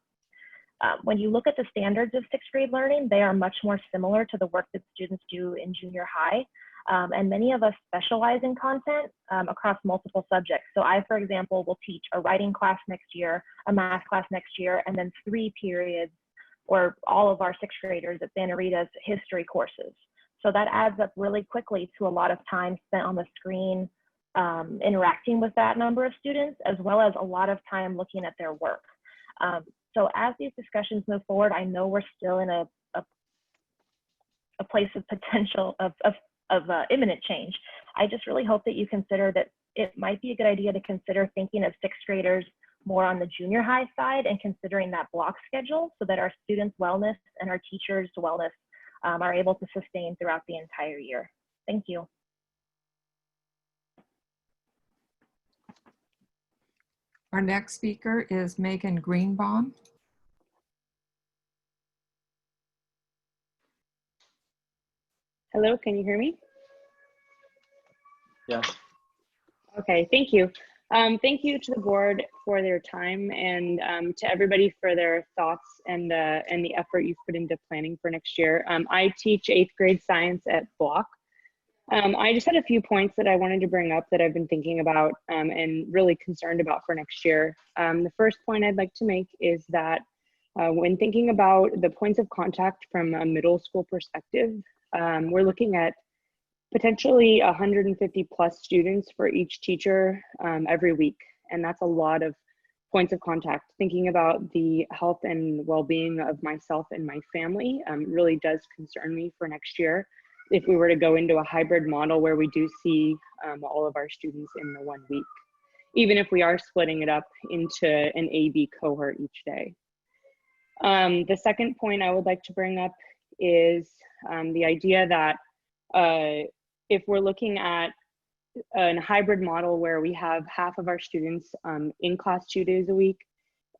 When you look at the standards of 6th grade learning, they are much more similar to the work that students do in junior high. And many of us specialize in content across multiple subjects. So I, for example, will teach a writing class next year, a math class next year, and then 3 periods, or all of our 6th graders at Santa Rita's history courses. So that adds up really quickly to a lot of time spent on the screen interacting with that number of students, as well as a lot of time looking at their work. So as these discussions move forward, I know we're still in a place of potential of imminent change. I just really hope that you consider that it might be a good idea to consider thinking of 6th graders more on the junior high side and considering that block schedule so that our students' wellness and our teachers' wellness are able to sustain throughout the entire year. Thank you. Our next speaker is Megan Greenbaum. Hello, can you hear me? Yeah. Okay, thank you. Thank you to the board for their time, and to everybody for their thoughts and the effort you've put into planning for next year. I teach 8th grade science at Block, I just had a few points that I wanted to bring up that I've been thinking about and really concerned about for next year. The first point I'd like to make is that when thinking about the points of contact from a middle school perspective, we're looking at potentially 150 plus students for each teacher every week. And that's a lot of points of contact. Thinking about the health and well-being of myself and my family really does concern me for next year. If we were to go into a hybrid model where we do see all of our students in the 1 week, even if we are splitting it up into an A-B cohort each day. The second point I would like to bring up is the idea that if we're looking at a hybrid model where we have half of our students in class 2 days a week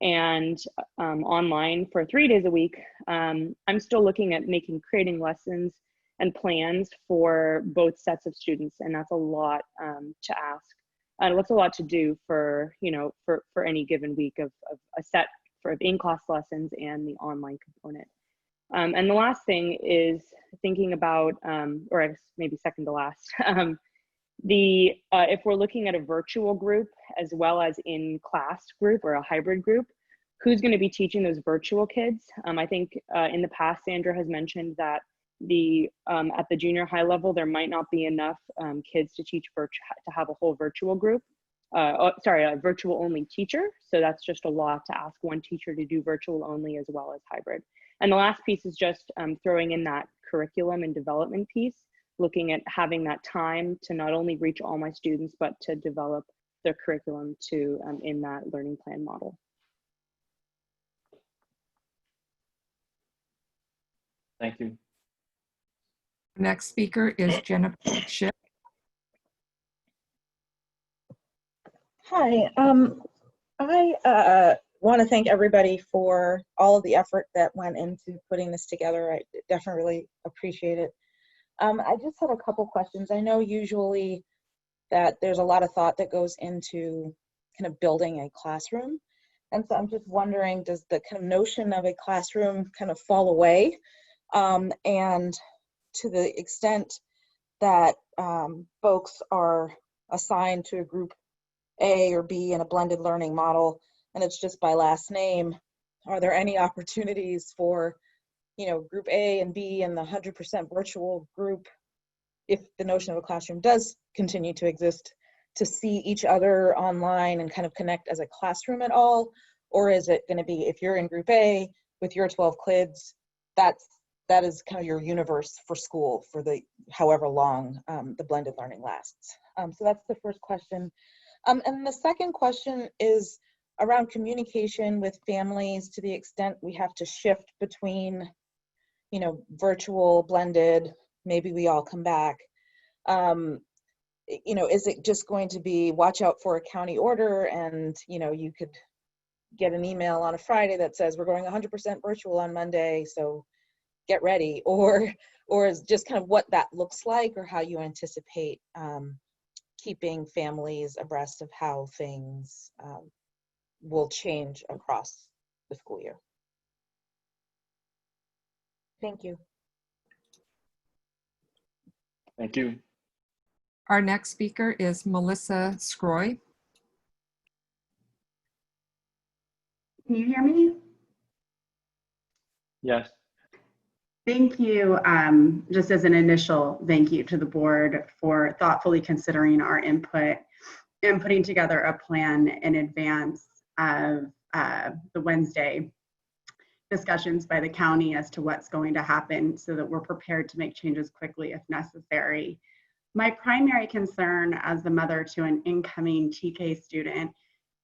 and online for 3 days a week, I'm still looking at creating lessons and plans for both sets of students, and that's a lot to ask. That's a lot to do for for any given week of a set for in-class lessons and the online component. And the last thing is thinking about, or I guess maybe second to last, if we're looking at a virtual group as well as in-class group or a hybrid group, who's going to be teaching those virtual kids? I think in the past, Sandra has mentioned that at the junior high level, there might not be enough kids to teach to have a whole virtual group. A virtual only teacher. So that's just a lot to ask one teacher to do virtual only as well as hybrid. And the last piece is just throwing in that curriculum and development piece, looking at having that time to not only reach all my students, but to develop their curriculum to in that learning plan model. Thank you. Next speaker is Jennifer Schiff. Hi, I want to thank everybody for all of the effort that went into putting this together. I definitely really appreciate it. I just had a couple questions. I know usually that there's a lot of thought that goes into kind of building a classroom. And so I'm just wondering, does the kind of notion of a classroom kind of fall away? And to the extent that folks are assigned to a group A or B in a blended learning model, and it's just by last name, are there any opportunities for, group A and B and the 100% virtual group, if the notion of a classroom does continue to exist, to see each other online and kind of connect as a classroom at all? Or is it going to be, if you're in group A with your 12 kids, that is kind of your universe for school for the however long the blended learning lasts? So that's the first question. And the second question is around communication with families, to the extent we have to shift between, virtual, blended, maybe we all come back. Is it just going to be watch out for a county order and, you could get an email on a Friday that says we're going 100% virtual on Monday, so get ready, or is just kind of what that looks like, or how you anticipate keeping families abreast of how things will change across the school year? Thank you. Thank you. Our next speaker is Melissa Scroy. Can you hear me? Yes. Thank you. Just as an initial thank you to the board for thoughtfully considering our input and putting together a plan in advance of the Wednesday discussions by the county as to what's going to happen, so that we're prepared to make changes quickly if necessary. My primary concern as the mother to an incoming TK student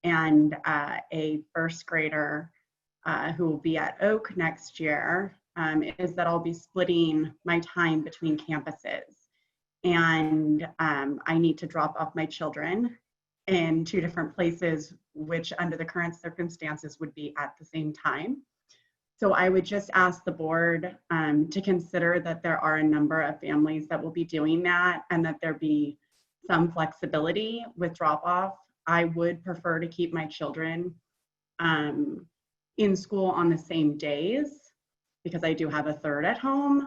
and a first grader who will be at Oak next year is that I'll be splitting my time between campuses. And I need to drop off my children in 2 different places, which under the current circumstances would be at the same time. So I would just ask the board to consider that there are a number of families that will be doing that, and that there be some flexibility with drop off. I would prefer to keep my children in school on the same days, because I do have a third at home.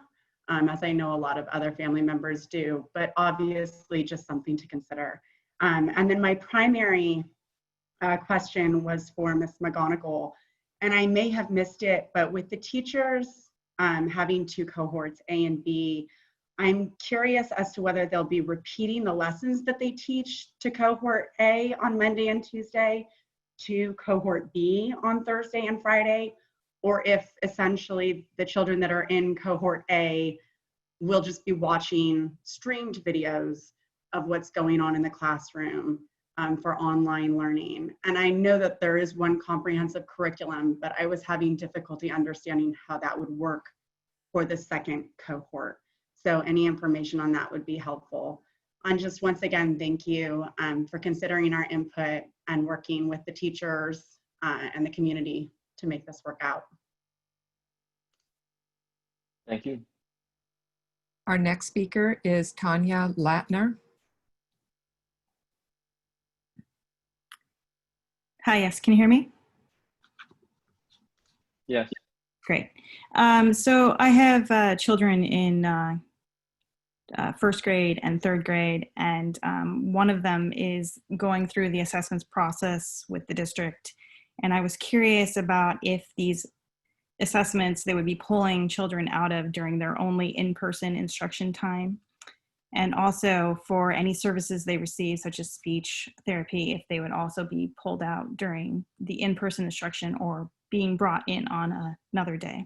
as I know a lot of other family members do, but obviously just something to consider. And then my primary question was for Ms. McGonigal, and I may have missed it, but with the teachers having two cohorts, A and B, I'm curious as to whether they'll be repeating the lessons that they teach to cohort A on Monday and Tuesday to cohort B on Thursday and Friday, or if essentially the children that are in cohort A will just be watching streamed videos of what's going on in the classroom for online learning. And I know that there is one comprehensive curriculum, but I was having difficulty understanding how that would work for the second cohort. So any information on that would be helpful. And just once again, thank you for considering our input and working with the teachers and the community to make this work out. Thank you. Our next speaker is Tanya Latner. Hi, yes, can you hear me? Yes. Great. So I have children in first grade and third grade, and one of them is going through the assessments process with the district. And I was curious about if these assessments they would be pulling children out of during their only in-person instruction time. And also for any services they receive, such as speech therapy, if they would also be pulled out during the in-person instruction or being brought in on another day.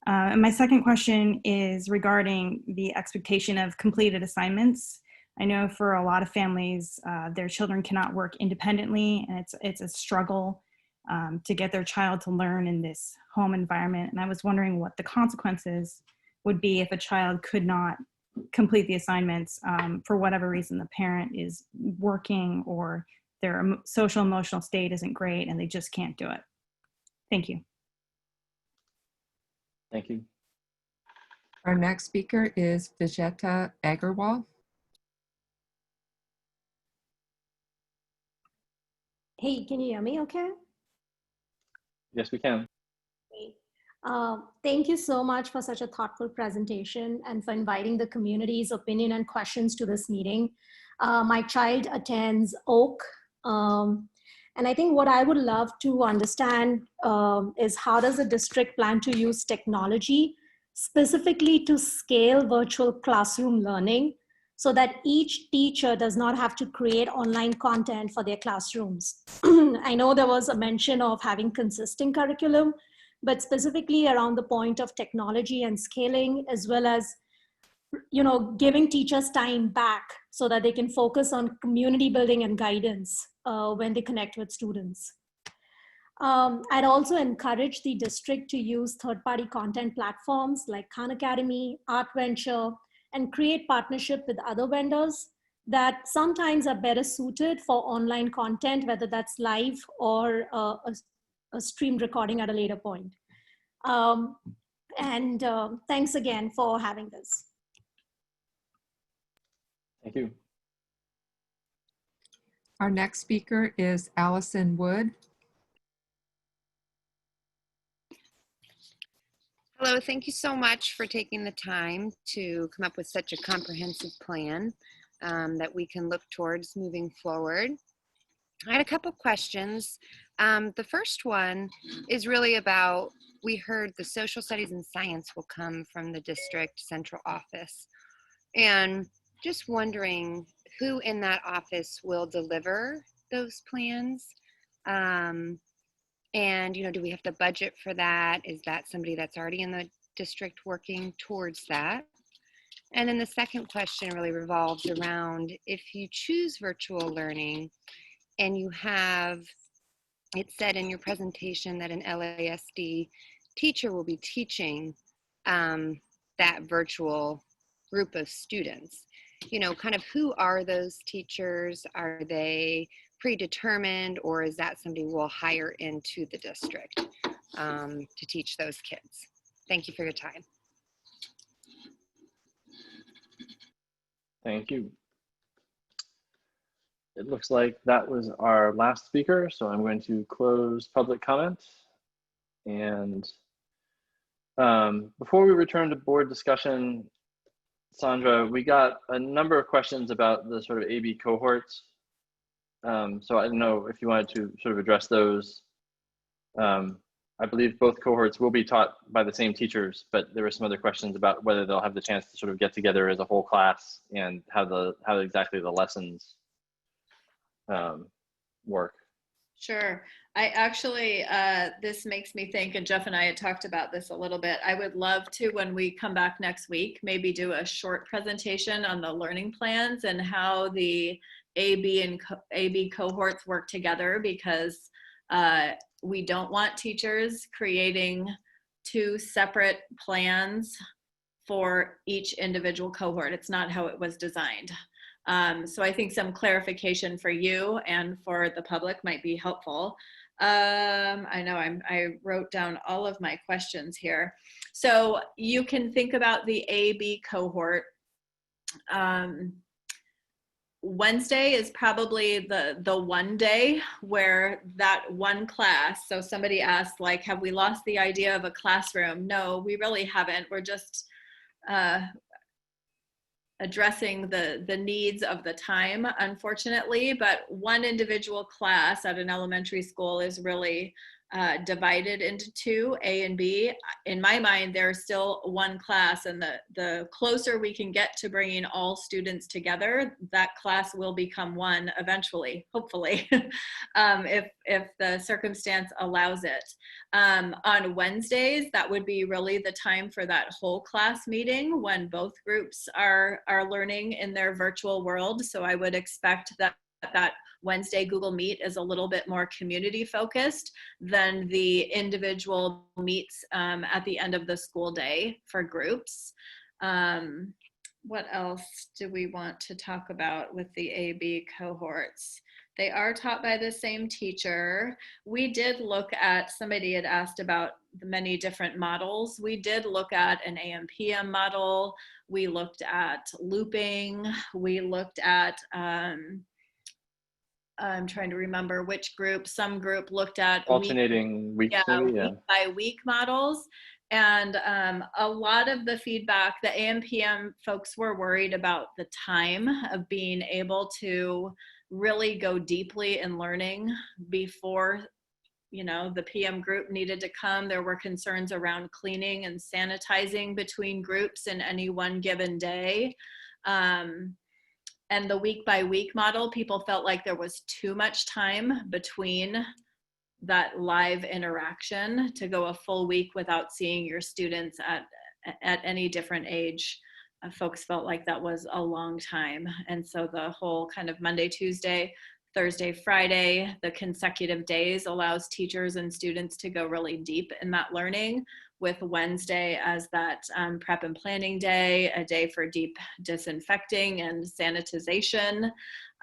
And my second question is regarding the expectation of completed assignments. I know for a lot of families, their children cannot work independently, and it's a struggle to get their child to learn in this home environment. And I was wondering what the consequences would be if a child could not complete the assignments for whatever reason. The parent is working or their social emotional state isn't great and they just can't do it. Thank you. Thank you. Our next speaker is Vijeta Agarwal. Hey, can you hear me okay? Yes, we can. Great. Thank you so much for such a thoughtful presentation and for inviting the community's opinion and questions to this meeting. My child attends Oak, and I think what I would love to understand is how does the district plan to use technology specifically to scale virtual classroom learning so that each teacher does not have to create online content for their classrooms. I know there was a mention of having consistent curriculum, but specifically around the point of technology and scaling, as well as giving teachers time back so that they can focus on community building and guidance when they connect with students. I'd also encourage the district to use third-party content platforms like Khan Academy, Art Venture, and create partnership with other vendors that sometimes are better suited for online content, whether that's live or a streamed recording at a later point. Thanks again for having this. Thank you. Our next speaker is Allison Wood. Hello, thank you so much for taking the time to come up with such a comprehensive plan that we can look towards moving forward. I had a couple questions. The first one is really about, we heard the social studies and science will come from the district central office. And just wondering who in that office will deliver those plans? And, do we have to budget for that? Is that somebody that's already in the district working towards that? And then the second question really revolves around if you choose virtual learning and you have, it said in your presentation that an LASD teacher will be teaching that virtual group of students. Kind of who are those teachers? Are they predetermined, or is that somebody we'll hire into the district to teach those kids? Thank you for your time. Thank you. It looks like that was our last speaker, so I'm going to close public comment and Before we return to board discussion, Sandra, we got a number of questions about the sort of AB cohorts. So I don't know if you wanted to sort of address those. I believe both cohorts will be taught by the same teachers, but there were some other questions about whether they'll have the chance to sort of get together as a whole class and how exactly the lessons work. Sure. I actually, this makes me think, and Jeff and I had talked about this a little bit, I would love to, when we come back next week, maybe do a short presentation on the learning plans and how the AB cohorts work together, because we don't want teachers creating two separate plans for each individual cohort. It's not how it was designed. So I think some clarification for you and for the public might be helpful. I know I wrote down all of my questions here. So you can think about the AB cohort. Wednesday is probably the one day where that one class, so somebody asked, like, have we lost the idea of a classroom? No, we really haven't. We're just addressing the needs of the time, unfortunately, but one individual class at an elementary school is really divided into two, A and B. In my mind, there's still one class, and the closer we can get to bringing all students together, that class will become one eventually, hopefully, if the circumstance allows it. On Wednesdays, that would be really the time for that whole class meeting when both groups are learning in their virtual world. So I would expect that Wednesday Google Meet is a little bit more community focused than the individual meets at the end of the school day for groups. What else do we want to talk about with the AB cohorts? They are taught by the same teacher. We did look at, somebody had asked about the many different models. We did look at an AM/PM model. We looked at looping. We looked at, I'm trying to remember which group. Some group looked at alternating weeks, maybe, yeah. week by week models. And a lot of the feedback, the AM/PM folks were worried about the time of being able to really go deeply in learning before, the PM group needed to come. There were concerns around cleaning and sanitizing between groups in any one given day. And the week by week model, people felt like there was too much time between that live interaction to go a full week without seeing your students at any different age. Folks felt like that was a long time. And so the whole kind of Monday, Tuesday, Thursday, Friday, the consecutive days allows teachers and students to go really deep in that learning, with Wednesday as that prep and planning day, a day for deep disinfecting and sanitization,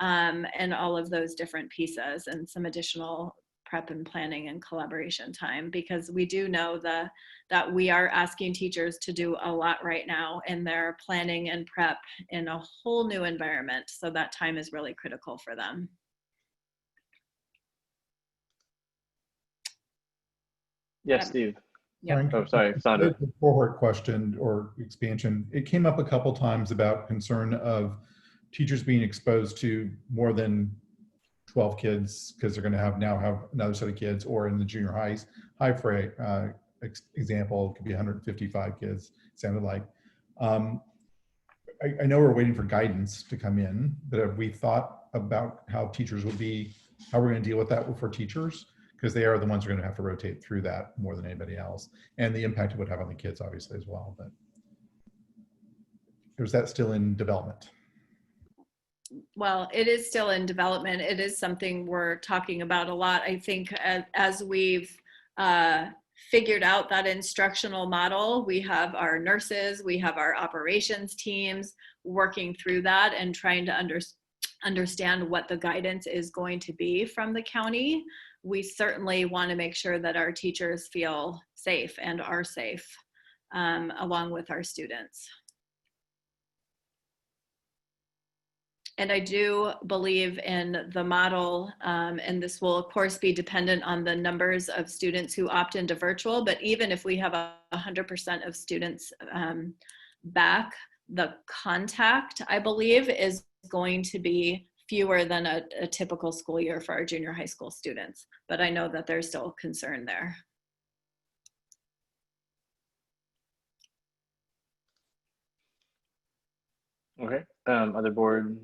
and all of those different pieces, and some additional prep and planning and collaboration time, because we do know that we are asking teachers to do a lot right now in their planning and prep in a whole new environment. So that time is really critical for them. Yes, Steve. Frank, oh, sorry, Sandra. The cohort question or expansion, it came up a couple times about concern of teachers being exposed to more than 12 kids because they're going to now have another set of kids, or in the junior high for example, it could be 155 kids, sounded like. I know we're waiting for guidance to come in, but have we thought about how teachers will be, how we're going to deal with that for teachers? Because they are the ones who are going to have to rotate through that more than anybody else, and the impact it would have on the kids obviously as well. But is that still in development? Well, it is still in development. It is something we're talking about a lot. I think as we've figured out that instructional model, we have our nurses, we have our operations teams working through that and trying to understand what the guidance is going to be from the county. We certainly want to make sure that our teachers feel safe and are safe along with our students. And I do believe in the model, and this will of course be dependent on the numbers of students who opt into virtual, but even if we have 100% of students back, the contact, I believe, is going to be fewer than a typical school year for our junior high school students. But I know that there's still concern there. Okay, other board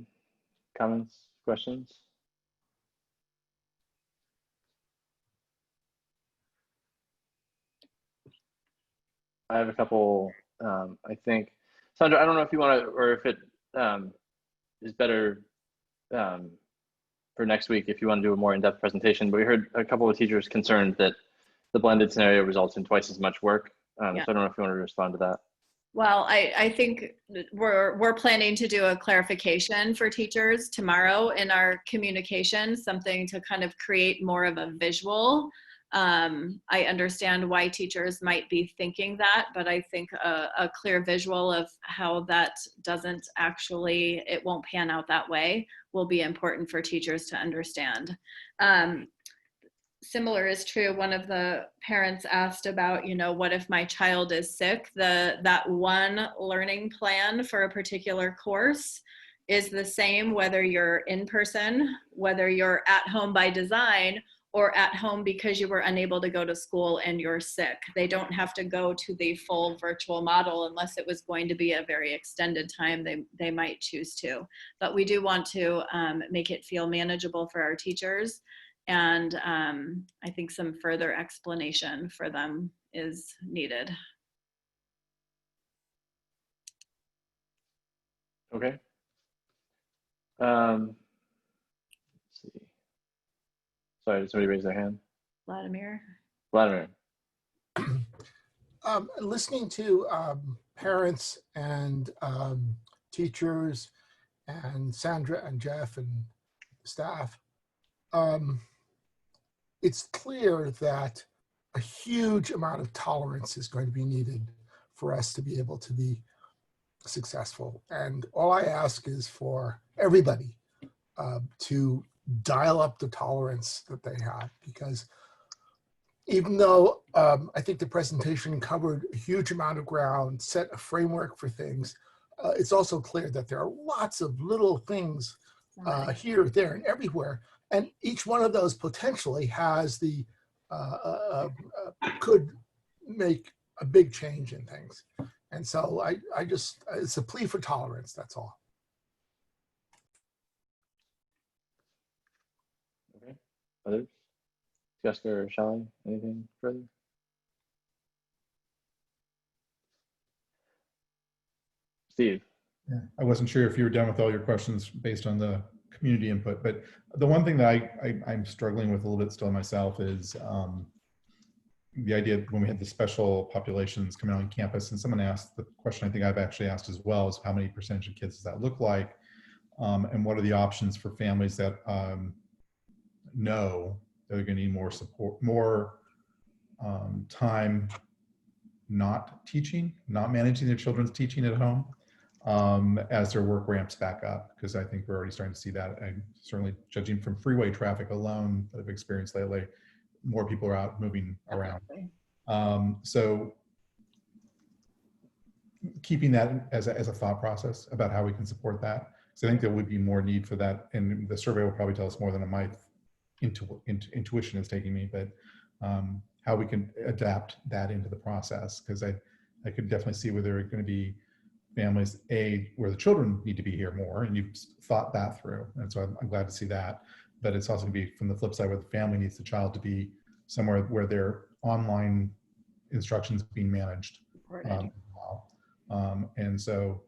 comments, questions? I have a couple, I think. Sandra, I don't know if you want to, or if it is better for next week if you want to do a more in-depth presentation, but we heard a couple of teachers concerned that the blended scenario results in twice as much work. Yeah. So I don't know if you want to respond to that. Well, I think we're planning to do a clarification for teachers tomorrow in our communication, something to kind of create more of a visual. I understand why teachers might be thinking that, but I think a clear visual of how that doesn't actually, it won't pan out that way, will be important for teachers to understand. Similar is true. One of the parents asked about, you know, what if my child is sick? That one learning plan for a particular course is the same whether you're in person, whether you're at home by design, or at home because you were unable to go to school and you're sick. They don't have to go to the full virtual model unless it was going to be a very extended time they might choose to. But we do want to make it feel manageable for our teachers. And I think some further explanation for them is needed. Okay. Let's see. Sorry, did somebody raise their hand? Vladimir. Vladimir. Listening to parents and teachers and Sandra and Jeff and staff, it's clear that a huge amount of tolerance is going to be needed for us to be able to be successful. And all I ask is for everybody to dial up the tolerance that they have, because even though I think the presentation covered a huge amount of ground, set a framework for things, it's also clear that there are lots of little things here, there, and everywhere. And each one of those potentially has the, could make a big change in things. And so I just, it's a plea for tolerance, that's all. Okay, others? Jessica or Shelley, anything further? Steve. Yeah, I wasn't sure if you were done with all your questions based on the community input, but the one thing that I'm struggling with a little bit still myself is the idea when we had the special populations coming on campus, and someone asked the question I think I've actually asked as well, is how many percentage of kids does that look like? And what are the options for families that know they're going to need more support, more time not teaching, not managing their children's teaching at home as their work ramps back up, because I think we're already starting to see that. And certainly judging from freeway traffic alone that I've experienced lately, more people are out moving around. So keeping that as a thought process about how we can support that. So I think there would be more need for that. And the survey will probably tell us more than my intuition is taking me, but how we can adapt that into the process. Because I could definitely see where there are going to be families, where the children need to be here more, and you've thought that through. And so I'm glad to see that. But it's also going to be from the flip side where the family needs the child to be somewhere where their online instruction's being managed. And so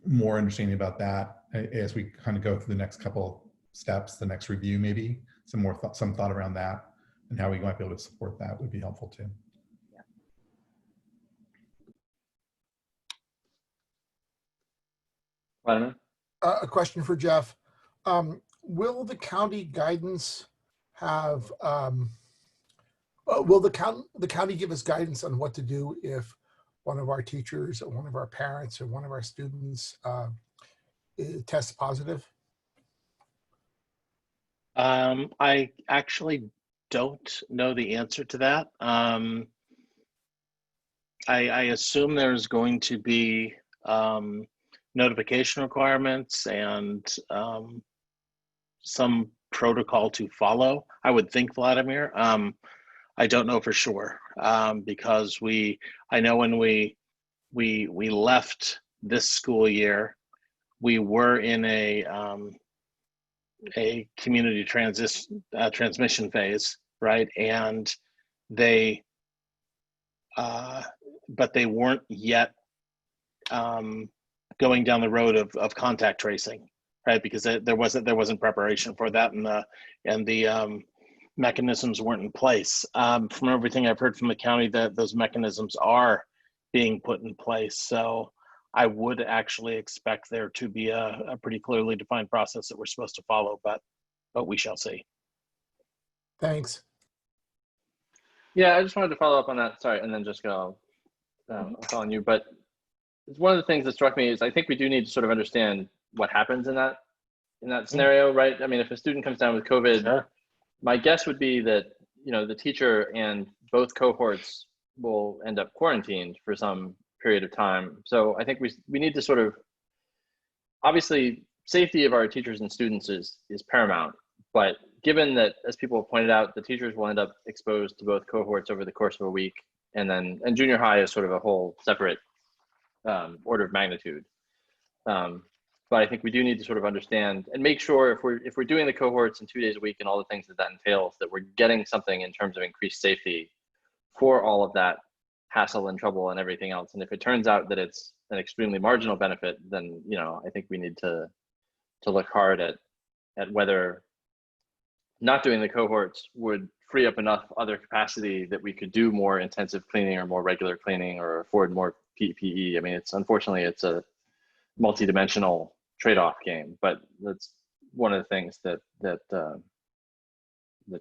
more understanding about that as we kind of go through the next couple steps, the next review, maybe some thought around that and how we might be able to support that would be helpful too. A question for Jeff. Will the county guidance have, will the county give us guidance on what to do if one of our teachers or one of our parents or one of our students test positive? I actually don't know the answer to that. I assume there's going to be notification requirements and some protocol to follow. I would think, Vladimir. I don't know for sure because I know when we left this school year, we were in a community transmission phase, right? And but they weren't yet going down the road of contact tracing, right? Because there wasn't preparation for that, and the mechanisms weren't in place. From everything I've heard from the county, that those mechanisms are being put in place. So I would actually expect there to be a pretty clearly defined process that we're supposed to follow, but we shall see. Thanks. Yeah, I just wanted to follow up on that. Sorry, and then just go I'll call on you. But it's one of the things that struck me is I think we do need to sort of understand what happens in that scenario, right? I mean, if a student comes down with COVID, sure. My guess would be that the teacher and both cohorts will end up quarantined for some period of time. So I think we need to sort of, obviously, safety of our teachers and students is paramount. But given that, as people have pointed out, the teachers will end up exposed to both cohorts over the course of a week, and junior high is sort of a whole separate order of magnitude. But I think we do need to sort of understand and make sure if we're doing the cohorts in 2 days a week and all the things that entails, that we're getting something in terms of increased safety for all of that hassle and trouble and everything else. And if it turns out that it's an extremely marginal benefit, then I think we need to look hard at whether not doing the cohorts would free up enough other capacity that we could do more intensive cleaning or more regular cleaning or afford more PPE. I mean, unfortunately it's a multi-dimensional trade-off game, but that's one of the things that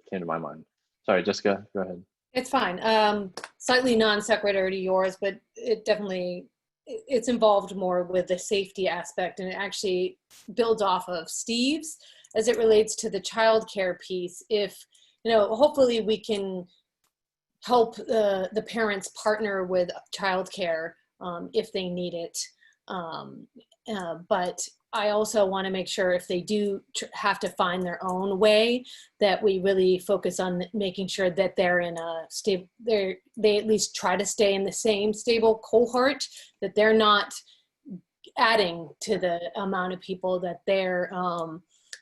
came to my mind. Sorry, Jessica, go ahead. It's fine. Slightly non sequitur to yours, but it's involved more with the safety aspect, and it actually builds off of Steve's as it relates to the childcare piece. If hopefully we can help the parents partner with childcare if they need it. But I also want to make sure if they do have to find their own way, that we really focus on making sure that they're in a stable, they at least try to stay in the same stable cohort, that they're not adding to the amount of people that they're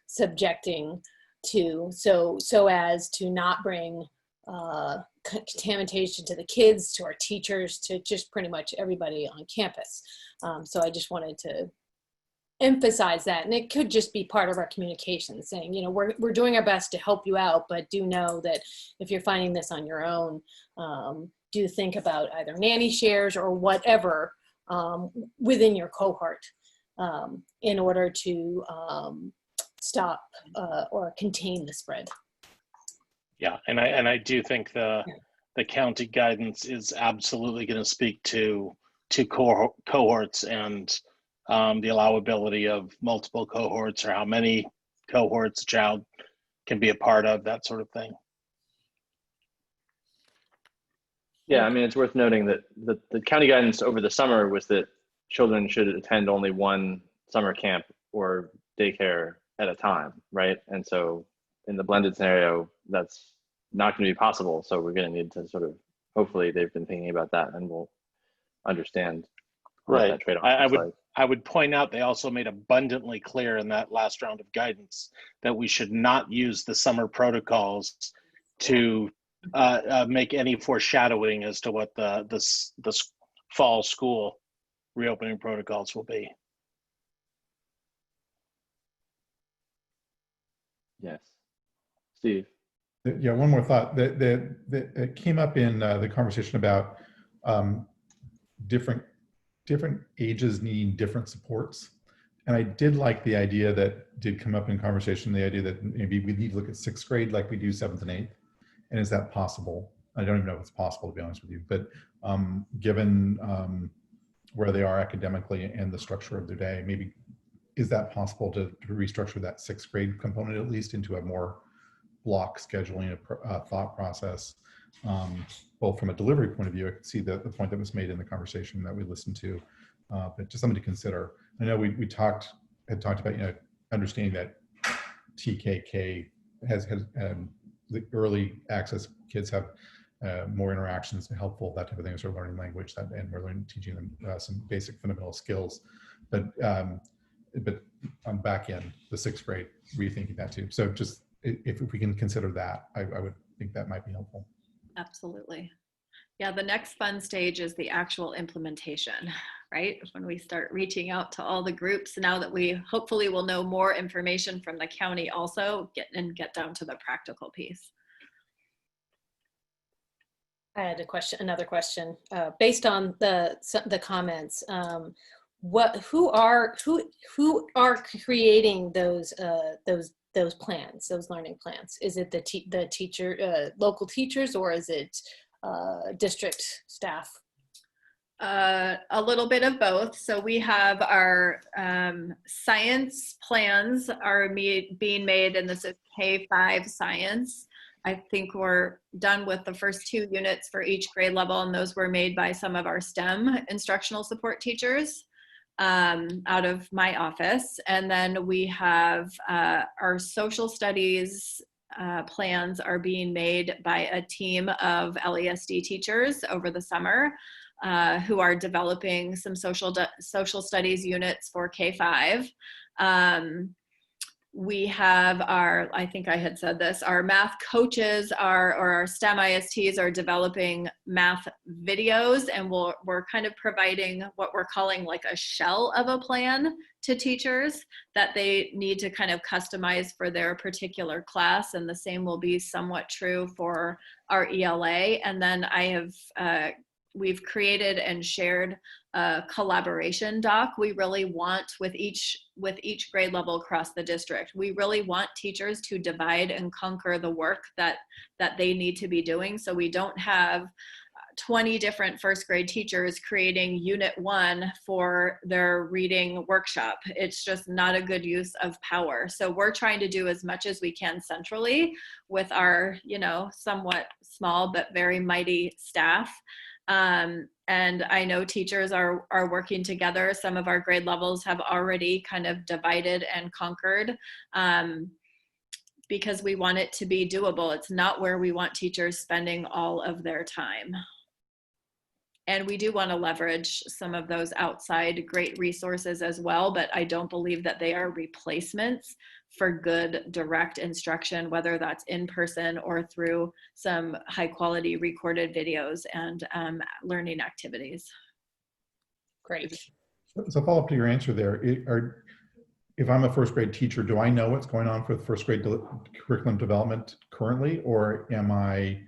subjecting to, so as to not bring contamination to the kids, to our teachers, to just pretty much everybody on campus. So I just wanted to emphasize that, and it could just be part of our communication, saying, we're doing our best to help you out, but do know that if you're finding this on your own, do think about either nanny shares or whatever within your cohort in order to stop or contain the spread. Yeah, and I do think the county guidance is absolutely going to speak to cohorts and the allowability of multiple cohorts, or how many cohorts a child can be a part of, that sort of thing. Yeah, I mean, it's worth noting that the county guidance over the summer was that children should attend only one summer camp or daycare at a time, right? And so in the blended scenario, that's not going to be possible. So we're going to need to sort of, hopefully they've been thinking about that and we'll understand what that trade-off I would point out, they also made abundantly clear in that last round of guidance that we should not use the summer protocols to make any foreshadowing as to what the fall school reopening protocols will be. Yes. Steve. Yeah, one more thought that it came up in the conversation about different ages needing different supports. And I did like the idea that did come up in conversation, the idea that maybe we need to look at 6th grade like we do 7th and 8th. And is that possible? I don't even know if it's possible, to be honest with you, but given where they are academically and the structure of their day, maybe is that possible to restructure that 6th grade component at least into a more block scheduling thought process, both from a delivery point of view? I could see the point that was made in the conversation that we listened to, but just something to consider. I know we had talked about, understanding that TKK has the early access kids have more interactions and helpful, that type of thing, as they're learning language, and we're teaching them some basic fundamental skills. But on back end, the 6th grade, rethinking that too. So just if we can consider that, I would think that might be helpful. Absolutely. Yeah, the next fun stage is the actual implementation, right? When we start reaching out to all the groups, now that we hopefully will know more information from the county, also get down to the practical piece. I had another question based on the comments. Who are creating those plans, those learning plans? Is it the teacher, local teachers, or is it district staff? A little bit of both. So we have our science plans are being made, and this is K-5 science. I think we're done with the first 2 units for each grade level, and those were made by some of our STEM instructional support teachers out of my office. And then we have our social studies plans are being made by a team of LASD teachers over the summer who are developing some social studies units for K-5. We have I think I had said this, our math coaches or our STEM ISTs are developing math videos, and we're kind of providing what we're calling like a shell of a plan to teachers that they need to kind of customize for their particular class. And the same will be somewhat true for our ELA. And then we've created and shared a collaboration doc we really want with each grade level across the district. We really want teachers to divide and conquer the work that they need to be doing. So we don't have 20 different 1st grade teachers creating unit 1 for their reading workshop. It's just not a good use of power. So we're trying to do as much as we can centrally with our, somewhat small but very mighty staff. And I know teachers are working together. Some of our grade levels have already kind of divided and conquered because we want it to be doable. It's not where we want teachers spending all of their time. And we do want to leverage some of those outside great resources as well, but I don't believe that they are replacements for good direct instruction, whether that's in person or through some high quality recorded videos and learning activities. Great. So follow up to your answer there, if I'm a 1st grade teacher, do I know what's going on for the 1st grade curriculum development currently, or am I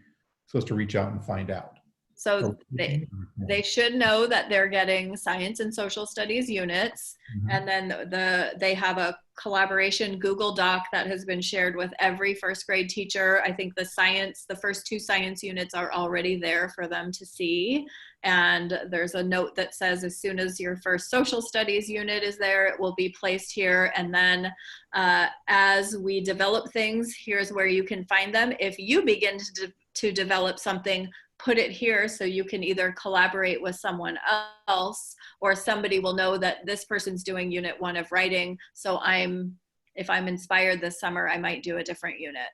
supposed to reach out and find out? So they should know that they're getting science and social studies units, and then they have a collaboration Google Doc that has been shared with every 1st grade teacher. I think the first 2 science units are already there for them to see. And there's a note that says, as soon as your first social studies unit is there, it will be placed here. And then as we develop things, here's where you can find them. If you begin to develop something, put it here so you can either collaborate with someone else, or somebody will know that this person's doing unit 1 of writing. So if I'm inspired this summer, I might do a different unit.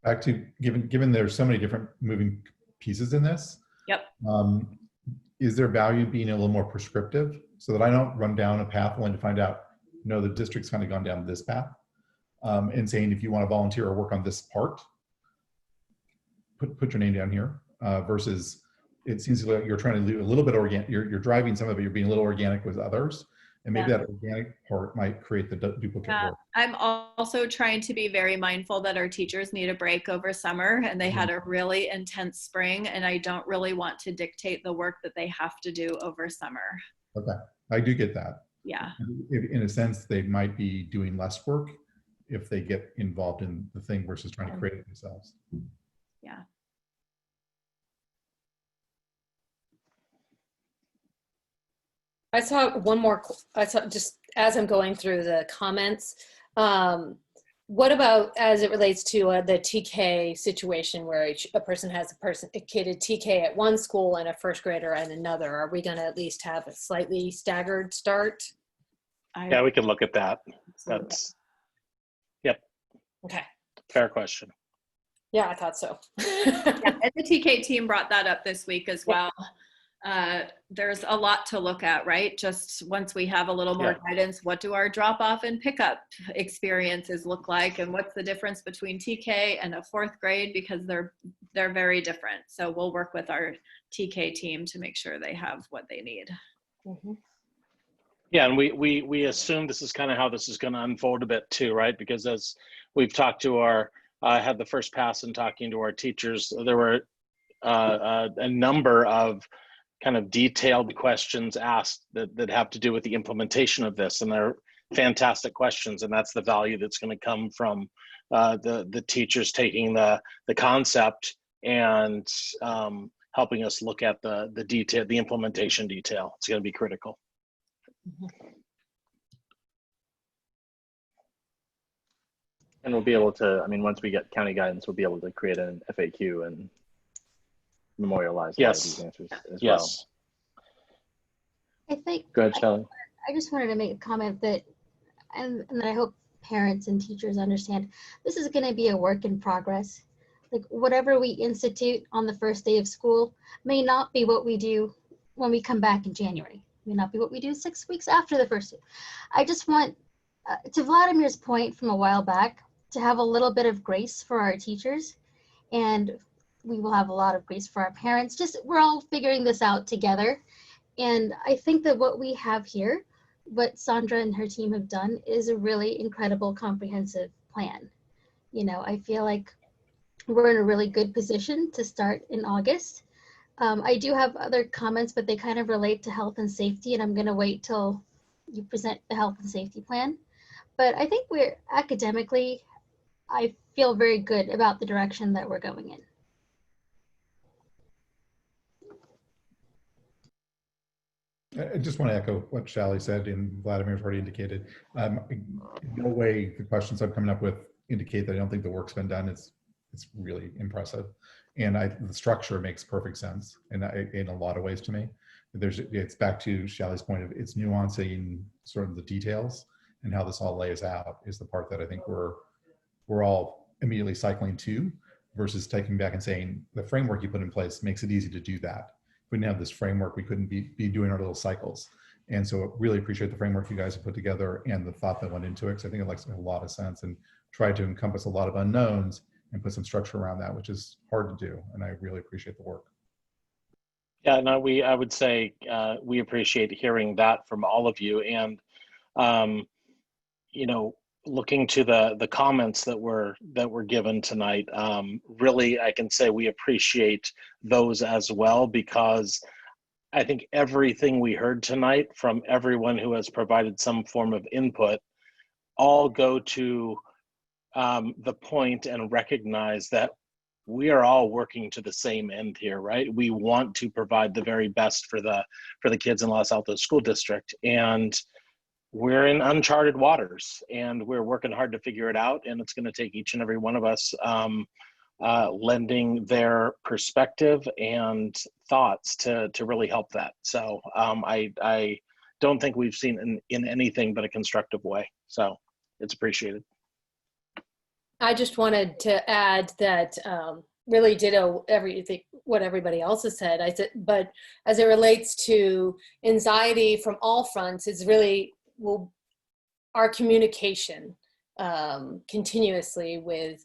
Back to given there's so many different moving pieces in this. Yep. Is there value being a little more prescriptive so that I don't run down a path only to find out, no, the district's kind of gone down this path, and saying, if you want to volunteer or work on this part, put your name down here, versus it seems like you're trying to do a little bit organic, you're driving some of it, you're being a little organic with others, and maybe that organic part might create the duplicate work. I'm also trying to be very mindful that our teachers need a break over summer, and they had a really intense spring, and I don't really want to dictate the work that they have to do over summer. Okay, I do get that. Yeah. In a sense, they might be doing less work if they get involved in the thing versus trying to create it themselves. Yeah. I saw one more, I saw just as I'm going through the comments, what about as it relates to the TK situation where a person has a kid at TK at one school and a first grader at another? Are we going to at least have a slightly staggered start? Yeah, we can look at that. That's, yep. Okay. Fair question. Yeah, I thought so. Yeah, and the TK team brought that up this week as well. There's a lot to look at, right? Just once we have a little more guidance, what do our drop-off and pickup experiences look like, and what's the difference between TK and a fourth grade, because they're very different. So we'll work with our TK team to make sure they have what they need. Mm-hmm. Yeah, and we assume this is kind of how this is going to unfold a bit too, right? Because as we've talked to our, had the first pass in talking to our teachers, there were a number of kind of detailed questions asked that have to do with the implementation of this, and they're fantastic questions, and that's the value that's going to come from the teachers taking the concept and helping us look at the detail, the implementation detail. It's going to be critical. And we'll be able to, I mean, once we get county guidance, we'll be able to create an FAQ and memorialize a lot of these answers as well. I think, Go ahead, Shelley. I just wanted to make a comment that, and I hope parents and teachers understand, this is going to be a work in progress. Like whatever we institute on the first day of school may not be what we do when we come back in January. May not be what we do 6 weeks after the first day. I just want, to Vladimir's point from a while back, to have a little bit of grace for our teachers, and we will have a lot of grace for our parents. Just, we're all figuring this out together. And I think that what we have here, what Sandra and her team have done, is a really incredible comprehensive plan. You know, I feel like we're in a really good position to start in August. I do have other comments, but they kind of relate to health and safety, and I'm going to wait till you present the health and safety plan. But I think we're academically, I feel very good about the direction that we're going in. I just want to echo what Shally said and Vladimir's already indicated. In no way the questions I'm coming up with indicate that I don't think the work's been done. It's really impressive. And the structure makes perfect sense in a lot of ways to me. It's back to Shally's point of it's nuancing sort of the details, and how this all lays out is the part that I think we're all immediately cycling to, versus taking back and saying the framework you put in place makes it easy to do that. If we didn't have this framework, we couldn't be doing our little cycles. And so I really appreciate the framework you guys have put together and the thought that went into it, because I think it makes a lot of sense and tried to encompass a lot of unknowns and put some structure around that, which is hard to do. And I really appreciate the work. Yeah, no, I would say we appreciate hearing that from all of you. And, you know, looking to the comments that were given tonight, really, I can say we appreciate those as well, because I think everything we heard tonight from everyone who has provided some form of input all go to the point and recognize that we are all working to the same end here, right? We want to provide the very best for the kids in Los Altos School District, and we're in uncharted waters, and we're working hard to figure it out. And it's going to take each and every one of us lending their perspective and thoughts to really help that. So I don't think we've seen in anything but a constructive way. So it's appreciated. I just wanted to add that really ditto everything what everybody else has said. I said, but as it relates to anxiety from all fronts, it's really our communication continuously with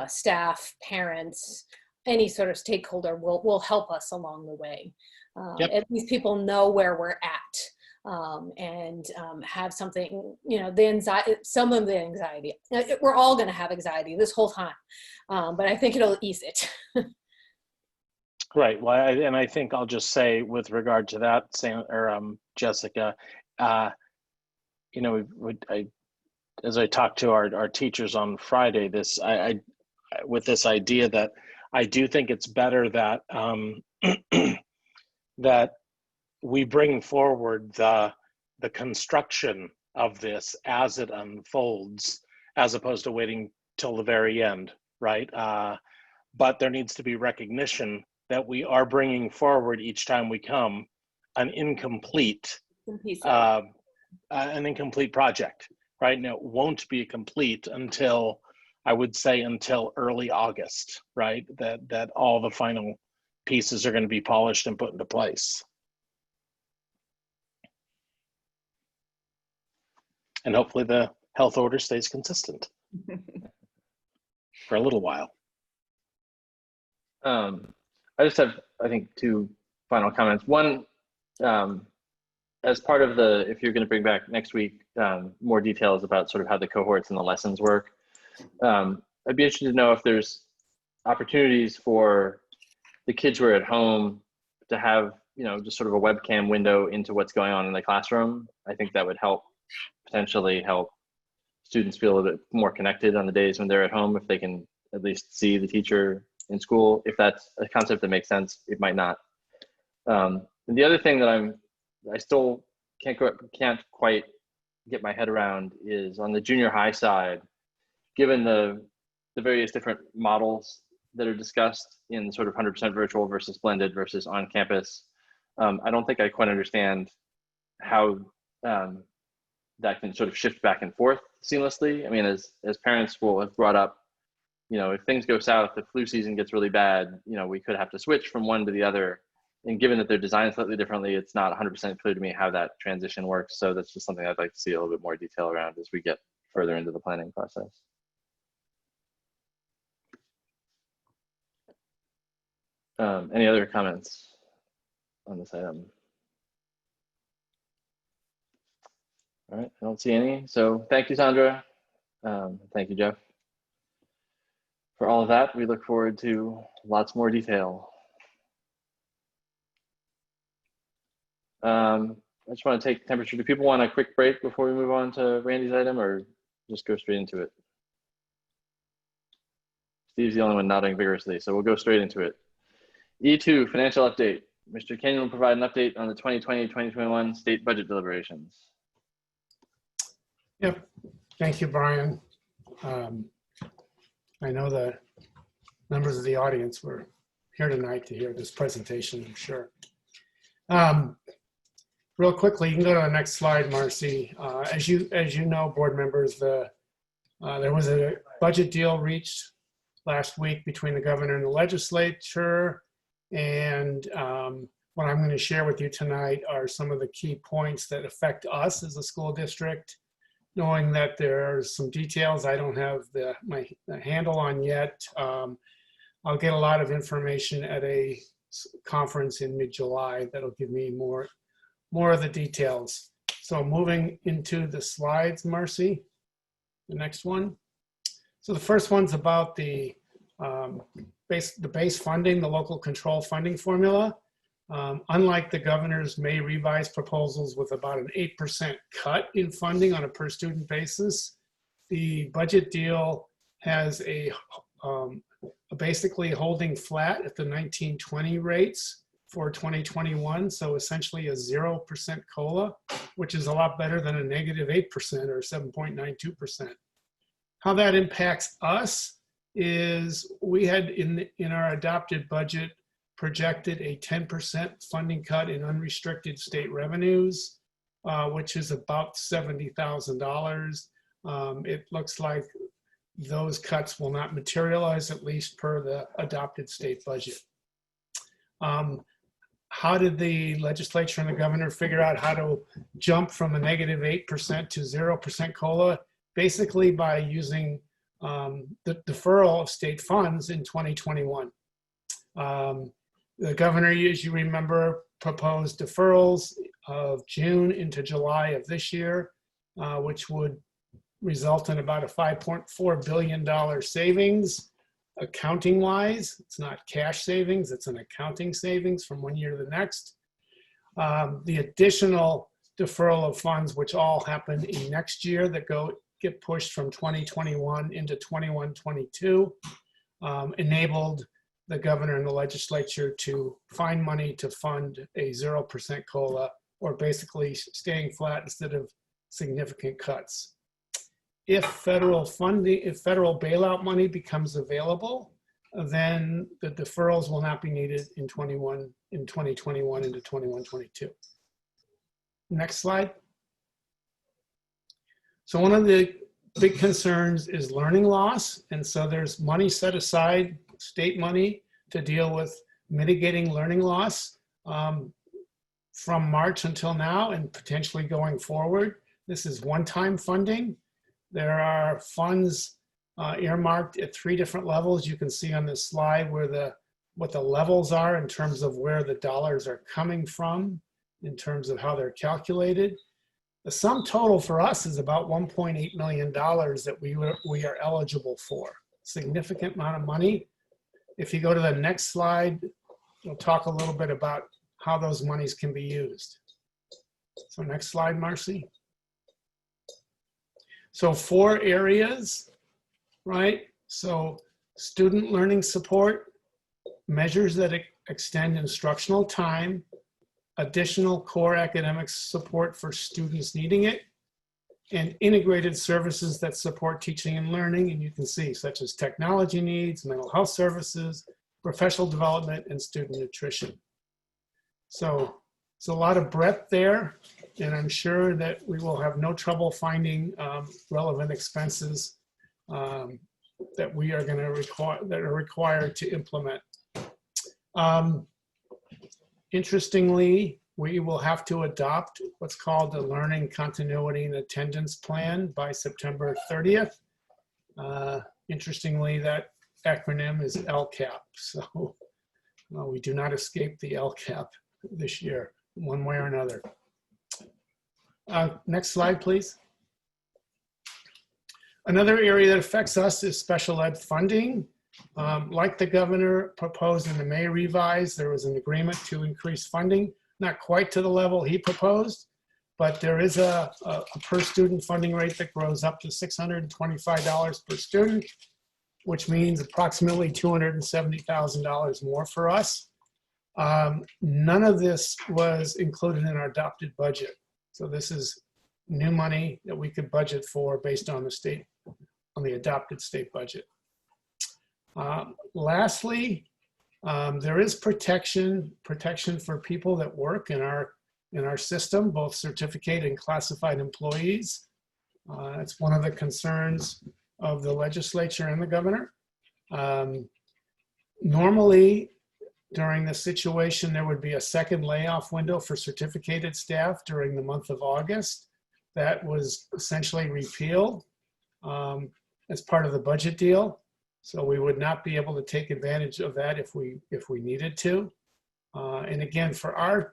staff, parents, any sort of stakeholder will help us along the way. At least people know where we're at. And have something, you know, the anxiety, some of the anxiety. We're all going to have anxiety this whole time, but I think it'll ease it. Right. Well, and I think I'll just say with regard to that, Jessica, you know, as I talked to our teachers on Friday, with this idea that I do think it's better that that we bring forward the construction of this as it unfolds, as opposed to waiting till the very end, right? But there needs to be recognition that we are bringing forward each time we come an incomplete project, right? Now, it won't be complete until, I would say, until early August, right? That all the final pieces are going to be polished and put into place. And hopefully the health order stays consistent for a little while. I just have, I think, two final comments. One, as part of the, if you're going to bring back next week more details about sort of how the cohorts and the lessons work, I'd be interested to know if there's opportunities for the kids who are at home to have, you know, just sort of a webcam window into what's going on in the classroom. I think that would help, potentially help students feel a bit more connected on the days when they're at home, if they can at least see the teacher in school. If that's a concept that makes sense, it might not. And the other thing that I still can't quite get my head around is on the junior high side, given the various different models that are discussed in sort of 100% virtual versus blended versus on campus. I don't think I quite understand how that can sort of shift back and forth seamlessly. I mean, as parents will have brought up, you know, if things go south, if flu season gets really bad, you know, we could have to switch from one to the other. And given that they're designed slightly differently, it's not 100% clear to me how that transition works. So that's just something I'd like to see a little bit more detail around as we get further into the planning process. Any other comments on this item? All right, I don't see any. So thank you, Sandra. Thank you, Jeff. For all of that, we look forward to lots more detail. I just want to take temperature. Do people want a quick break before we move on to Randy's item, or just go straight into it? Steve's the only one nodding vigorously, so we'll go straight into it. E2, financial update. Mr. Kenyon will provide an update on the 2020-2021 state budget deliberations. Yep, thank you, Brian. I know the members of the audience were here tonight to hear this presentation, I'm sure. Real quickly, you can go to the next slide, Marcy. As you know, board members, there was a budget deal reached last week between the governor and the legislature. And what I'm going to share with you tonight are some of the key points that affect us as a school district, knowing that there are some details I don't have the handle on yet. I'll get a lot of information at a conference in mid-July that'll give me more of the details. So moving into the slides, Marcy, the next one. So the first one's about the base funding, the local control funding formula. Unlike the governor's May revised proposals with about an 8% cut in funding on a per student basis, the budget deal has a basically holding flat at the 1920 rates for 2021. So essentially a 0% COLA, which is a lot better than a negative 8% or 7.92%. How that impacts us is we had in our adopted budget projected a 10% funding cut in unrestricted state revenues, which is about $70,000. It looks like those cuts will not materialize, at least per the adopted state budget. How did the legislature and the governor figure out how to jump from a negative 8% to 0% COLA? Basically by using the deferral of state funds in 2021. The governor, as you remember, proposed deferrals of June into July of this year, which would result in about a $5.4 billion savings accounting wise. It's not cash savings, it's an accounting savings from one year to the next. The additional deferral of funds, which all happen in next year that get pushed from 2021 into 21-22, enabled the governor and the legislature to find money to fund a 0% COLA, or basically staying flat instead of significant cuts. If federal funding, if federal bailout money becomes available, then the deferrals will not be needed in 2021 into 21-22. Next slide. So one of the big concerns is learning loss. And so there's money set aside, state money, to deal with mitigating learning loss from March until now and potentially going forward. This is one-time funding. There are funds earmarked at 3 different levels. You can see on this slide what the levels are in terms of where the dollars are coming from, in terms of how they're calculated. The sum total for us is about $1.8 million that we are eligible for. Significant amount of money. If you go to the next slide, we'll talk a little bit about how those monies can be used. So next slide, Marcy. So 4 areas, right? So student learning support, measures that extend instructional time, additional core academic support for students needing it, and integrated services that support teaching and learning. And you can see, such as technology needs, mental health services, professional development, and student nutrition. So it's a lot of breadth there, and I'm sure that we will have no trouble finding relevant expenses that we are going to require, that are required to implement. Interestingly, we will have to adopt what's called the Learning Continuity and Attendance Plan by September 30th. Interestingly, that acronym is LCAP. So we do not escape the LCAP this year, one way or another. Next slide, please. Another area that affects us is special ed funding. Like the governor proposed in the May revise, there was an agreement to increase funding, not quite to the level he proposed, but there is a per student funding rate that grows up to $625 per student, which means approximately $270,000 more for us. None of this was included in our adopted budget. So this is new money that we could budget for based on the adopted state budget. Lastly, there is protection for people that work in our system, both certificated and classified employees. It's one of the concerns of the legislature and the governor. Normally, during this situation, there would be a second layoff window for certificated staff during the month of August. That was essentially repealed as part of the budget deal. So we would not be able to take advantage of that if we needed to. And again, for our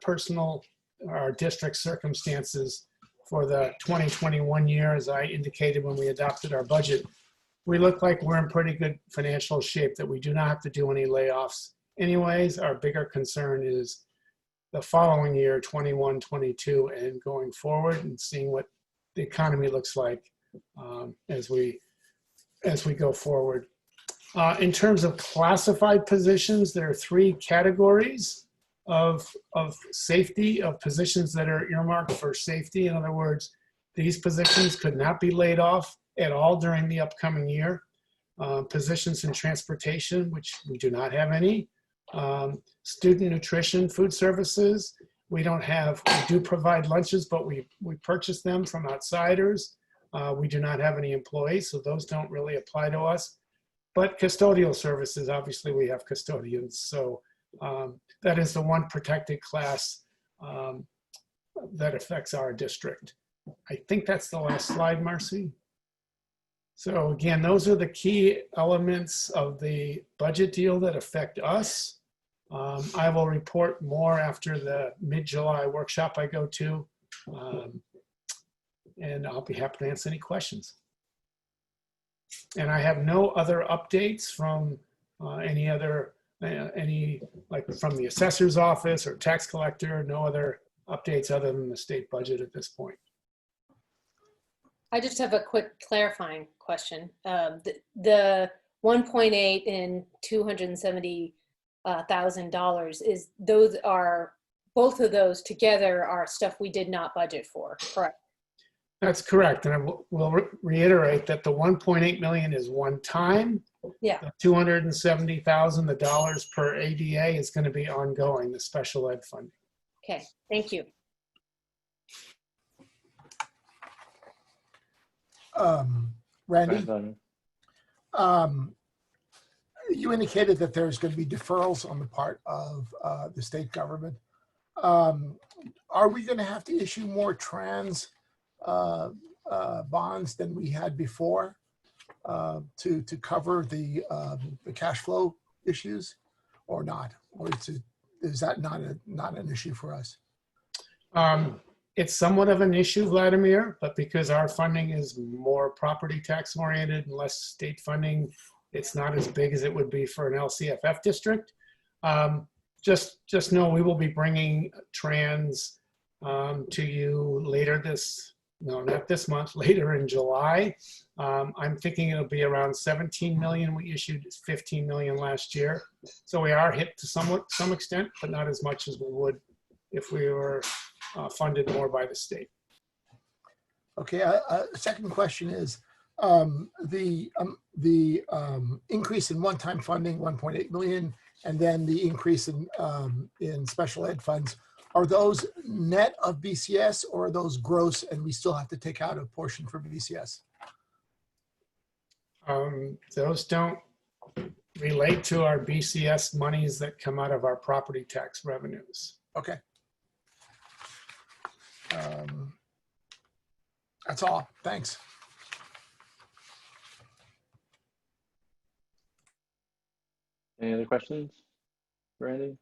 district circumstances for the 2021 year, as I indicated when we adopted our budget, we look like we're in pretty good financial shape that we do not have to do any layoffs. Anyways, our bigger concern is the following year, 21, 22, and going forward, and seeing what the economy looks like as we go forward. In terms of classified positions, there are 3 categories of safety, of positions that are earmarked for safety. In other words, these positions could not be laid off at all during the upcoming year. Positions in transportation, which we do not have any. Student nutrition, food services. We do provide lunches, but we purchase them from outsiders. We do not have any employees, so those don't really apply to us. But custodial services, obviously we have custodians. So that is the one protected class that affects our district. I think that's the last slide, Marcy. So again, those are the key elements of the budget deal that affect us. I will report more after the mid-July workshop I go to, and I'll be happy to answer any questions. And I have no other updates from like from the assessor's office or tax collector, no other updates other than the state budget at this point. I just have a quick clarifying question. The 1.8 and 270 $1,000 is those are, both of those together are stuff we did not budget for, correct? That's correct. And I will reiterate that the 1.8 million is one time. Yeah. The 270,000, the dollars per ADA is going to be ongoing, the special ed funding. Okay, thank you. Randy, you indicated that there's going to be deferrals on the part of the state government. Are we going to have to issue more trans bonds than we had before to cover the cash flow issues, or not? Or is that not an issue for us? It's somewhat of an issue, Vladimir, but because our funding is more property tax oriented and less state funding, it's not as big as it would be for an LCFF district. Just know we will be bringing trans to you later not this month, later in July. I'm thinking it'll be around 17 million. We issued 15 million last year. So we are hit to some extent, but not as much as we would if we were funded more by the state. Okay, second question is the increase in one-time funding, 1.8 million, and then the increase in special ed funds. Are those net of BCS, or are those gross and we still have to take out a portion for BCS? Those don't relate to our BCS monies that come out of our property tax revenues. Okay. That's all. Thanks. Any other questions for Randy?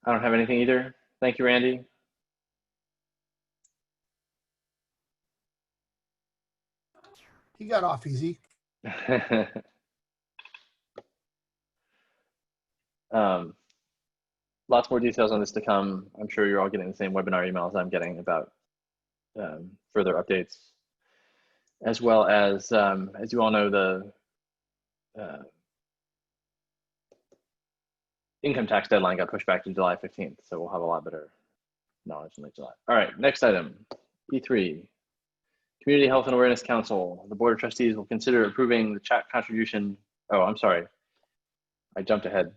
I don't have anything either. Thank you, Randy. He got off easy. Lots more details on this to come. I'm sure you're all getting the same webinar emails I'm getting about further updates, as well as you all know, the income tax deadline got pushed back to July 15th, so we'll have a lot better knowledge in late July. All right, next item, E3. Community Health and Awareness Council. The Board of Trustees will consider approving the chat contribution. Oh, I'm sorry. I jumped ahead.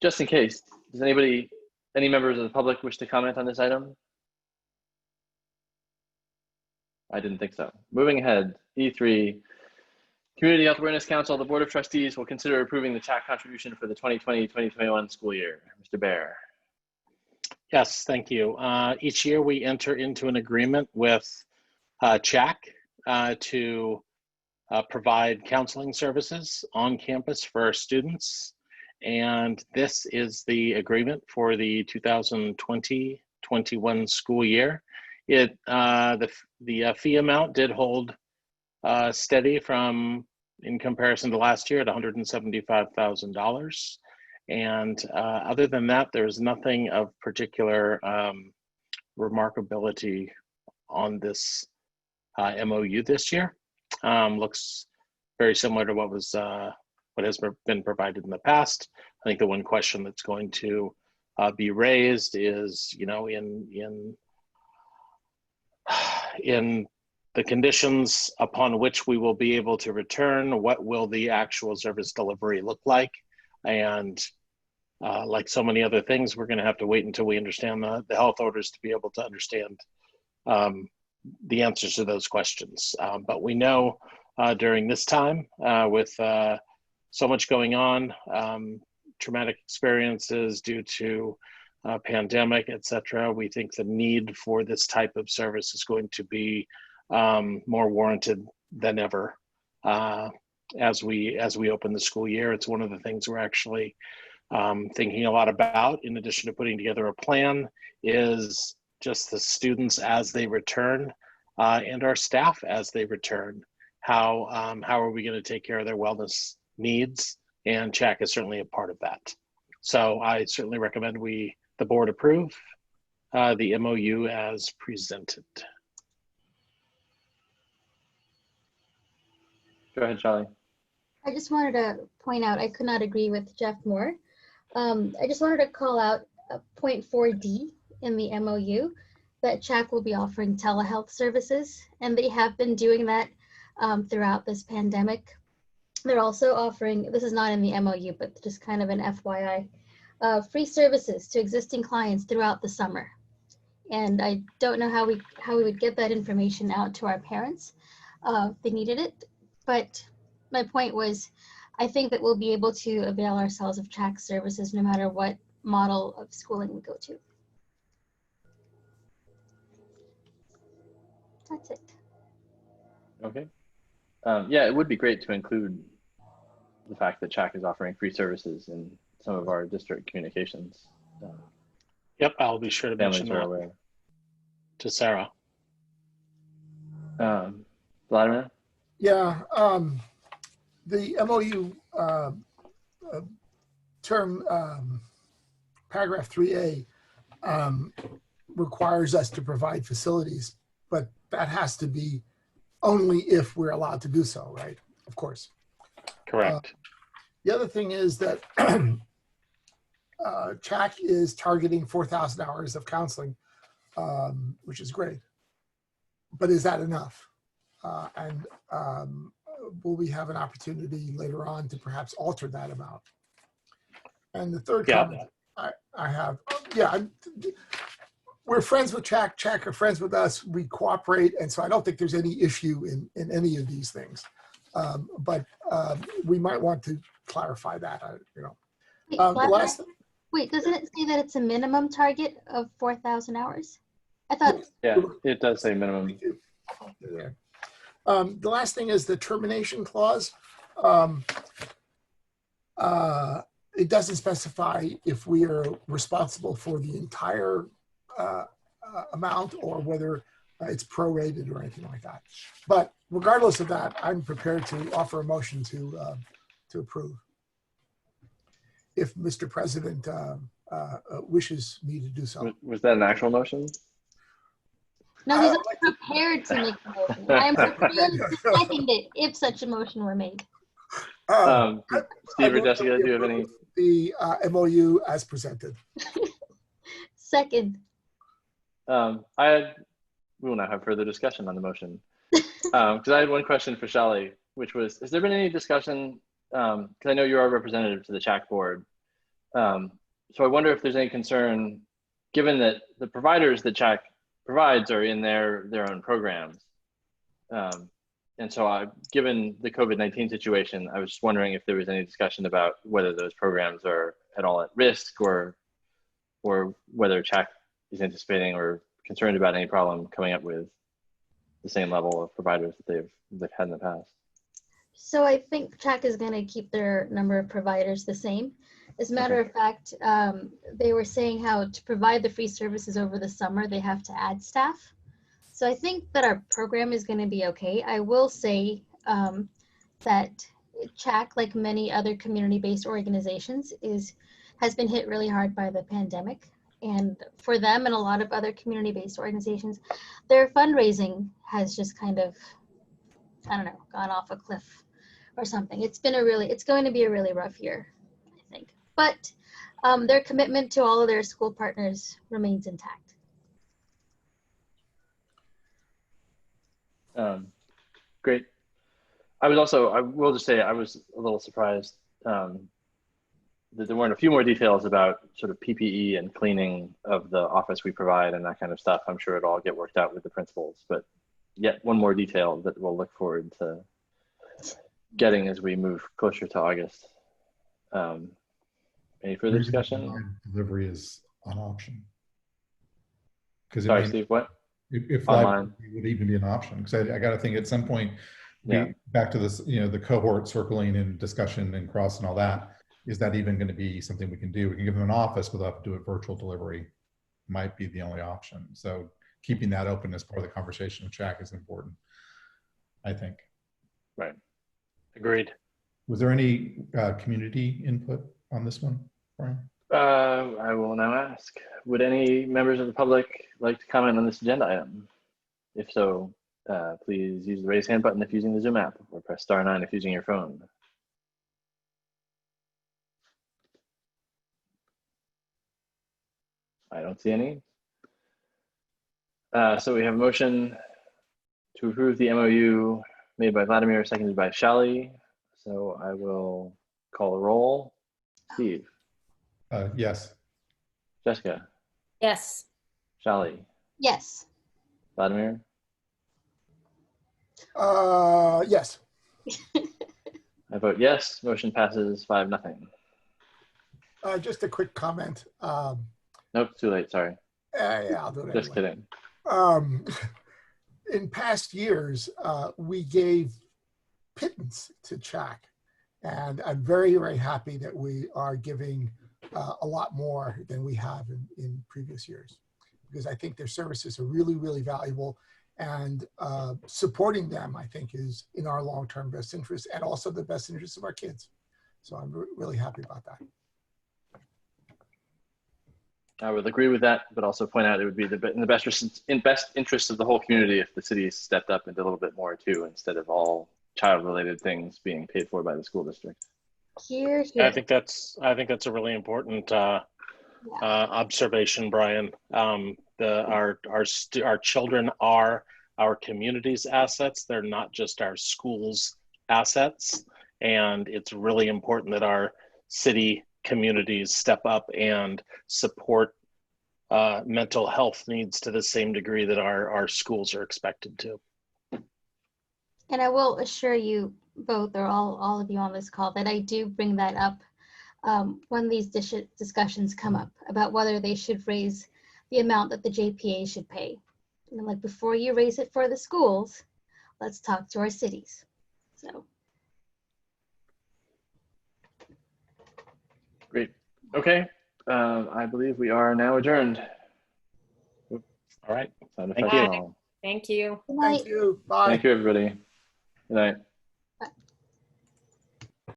Just in case, does any members of the public wish to comment on this item? I didn't think so. Moving ahead, E3. Community Health Awareness Council, the Board of Trustees will consider approving the chat contribution for the 2020-2021 school year. Mr. Baer. Yes, thank you. Each year we enter into an agreement with CHAC to provide counseling services on campus for our students. And this is the agreement for the 2020-21 school year. The fee amount did hold steady in comparison to last year at $175,000. And other than that, there's nothing of particular remarkability on this MOU this year. Looks very similar to what has been provided in the past. I think the one question that's going to be raised is, in the conditions upon which we will be able to return, what will the actual service delivery look like? And like so many other things, we're going to have to wait until we understand the health orders to be able to understand the answers to those questions. But we know during this time, with so much going on, traumatic experiences due to pandemic, et cetera, we think the need for this type of service is going to be more warranted than ever as we open the school year. It's one of the things we're actually thinking a lot about, in addition to putting together a plan, is just the students as they return and our staff as they return. How are we going to take care of their wellness needs? And CHAC is certainly a part of that. So I certainly recommend the board approve the MOU as presented. Go ahead, Charlie. I just wanted to point out, I could not agree with Jeff more. I just wanted to call out point 4D in the MOU that CHAC will be offering telehealth services, and they have been doing that throughout this pandemic. They're also offering, this is not in the MOU, but just kind of an FYI, free services to existing clients throughout the summer. And I don't know how we would get that information out to our parents if they needed it. But my point was, I think that we'll be able to avail ourselves of CHAC services no matter what model of schooling we go to. That's it. Okay. Yeah, it would be great to include the fact that CHAC is offering free services in some of our district communications. Yep, I'll be sure to mention Families are that aware. to Sarah. Vladimir? Yeah, the MOU term, paragraph 3A, requires us to provide facilities, but that has to be only if we're allowed to do so, right? Of course. Correct. The other thing is that CHAC is targeting 4,000 hours of counseling, which is great. But is that enough? And will we have an opportunity later on to perhaps alter that amount? And the third comment I have, we're friends with CHAC, CHAC are friends with us, we cooperate, and so I don't think there's any issue in any of these things. But we might want to clarify that, you know. Wait, doesn't it say that it's a minimum target of 4,000 hours? I thought. Yeah, it does say minimum. Yeah. The last thing is the termination clause. It doesn't specify if we are responsible for the entire amount or whether it's prorated or anything like that. But regardless of that, I'm prepared to offer a motion to approve, if Mr. President wishes me to do so. Was that an actual motion? No, he's not prepared to make the motion. I am prepared to second it if such a motion were made. Steve or Jessica, do you have any? The MOU as presented. Second. We will now have further discussion on the motion. Because I had one question for Shelley, which was, has there been any discussion, because I know you are representative to the CHAC board, so I wonder if there's any concern, given that the providers that CHAC provides are in their own programs. And so given the COVID-19 situation, I was just wondering if there was any discussion about whether those programs are at all at risk, or whether CHAC is anticipating or concerned about any problem coming up with the same level of providers that they've had in the past. So I think CHAC is going to keep their number of providers the same. As a matter of fact, they were saying how to provide the free services over the summer, they have to add staff. So I think that our program is going to be okay. I will say that CHAC, like many other community-based organizations, has been hit really hard by the pandemic. And for them and a lot of other community-based organizations, their fundraising has just kind of, I don't know, gone off a cliff or something. It's going to be a really rough year, I think. But their commitment to all of their school partners remains intact. Great. I will just say I was a little surprised that there weren't a few more details about sort of PPE and cleaning of the office we provide and that kind of stuff. I'm sure it'll all get worked out with the principals, but yet one more detail that we'll look forward to getting as we move closer to August. Any further discussion? Delivery is an option. Sorry, Steve, what? If online would even be an option, because I got to think at some point, back to this, the cohort circling and discussion and cross and all that, is that even going to be something we can do? We can give them an office, but they'll have to do it virtual delivery. Might be the only option. So keeping that open as part of the conversation with CHAC is important, I think. Right. Agreed. Was there any community input on this one, Brian? I will now ask, would any members of the public like to comment on this agenda item? If so, please use the raise hand button if using the Zoom app, or press *9 if using your phone. I don't see any. So we have a motion to approve the MOU made by Vladimir, seconded by Shally. So I will call a roll. Steve. Yes. Jessica. Yes. Shally. Yes. Vladimir. Yes. I vote yes. Motion passes 5-0. Just a quick comment. Nope, too late. Sorry. Yeah, I'll do it Just anyway. kidding. In past years, we gave pittance to CHAC, and I'm very, very happy that we are giving a lot more than we have in previous years, because I think their services are really, really valuable, and supporting them, I think, is in our long-term best interest and also the best interest of our kids. So I'm really happy about that. I would agree with that, but also point out it would be in the best interest of the whole community if the city stepped up and did a little bit more too, instead of all child-related things being paid for by the school district. Here, here. I think that's a really important observation, Brian. Our children are our community's assets. They're not just our school's assets, and it's really important that our city communities step up and support mental health needs to the same degree that our schools are expected to. And I will assure you both, or all of you on this call, that I do bring that up when these discussions come up about whether they should raise the amount that the JPA should pay. And I'm like, before you raise it for the schools, let's talk to our cities. So. Great. Okay. I believe we are now adjourned. All right. Thank Thank you. you. All. Thank you. Thank you. Bye. Thank you, everybody. Good night.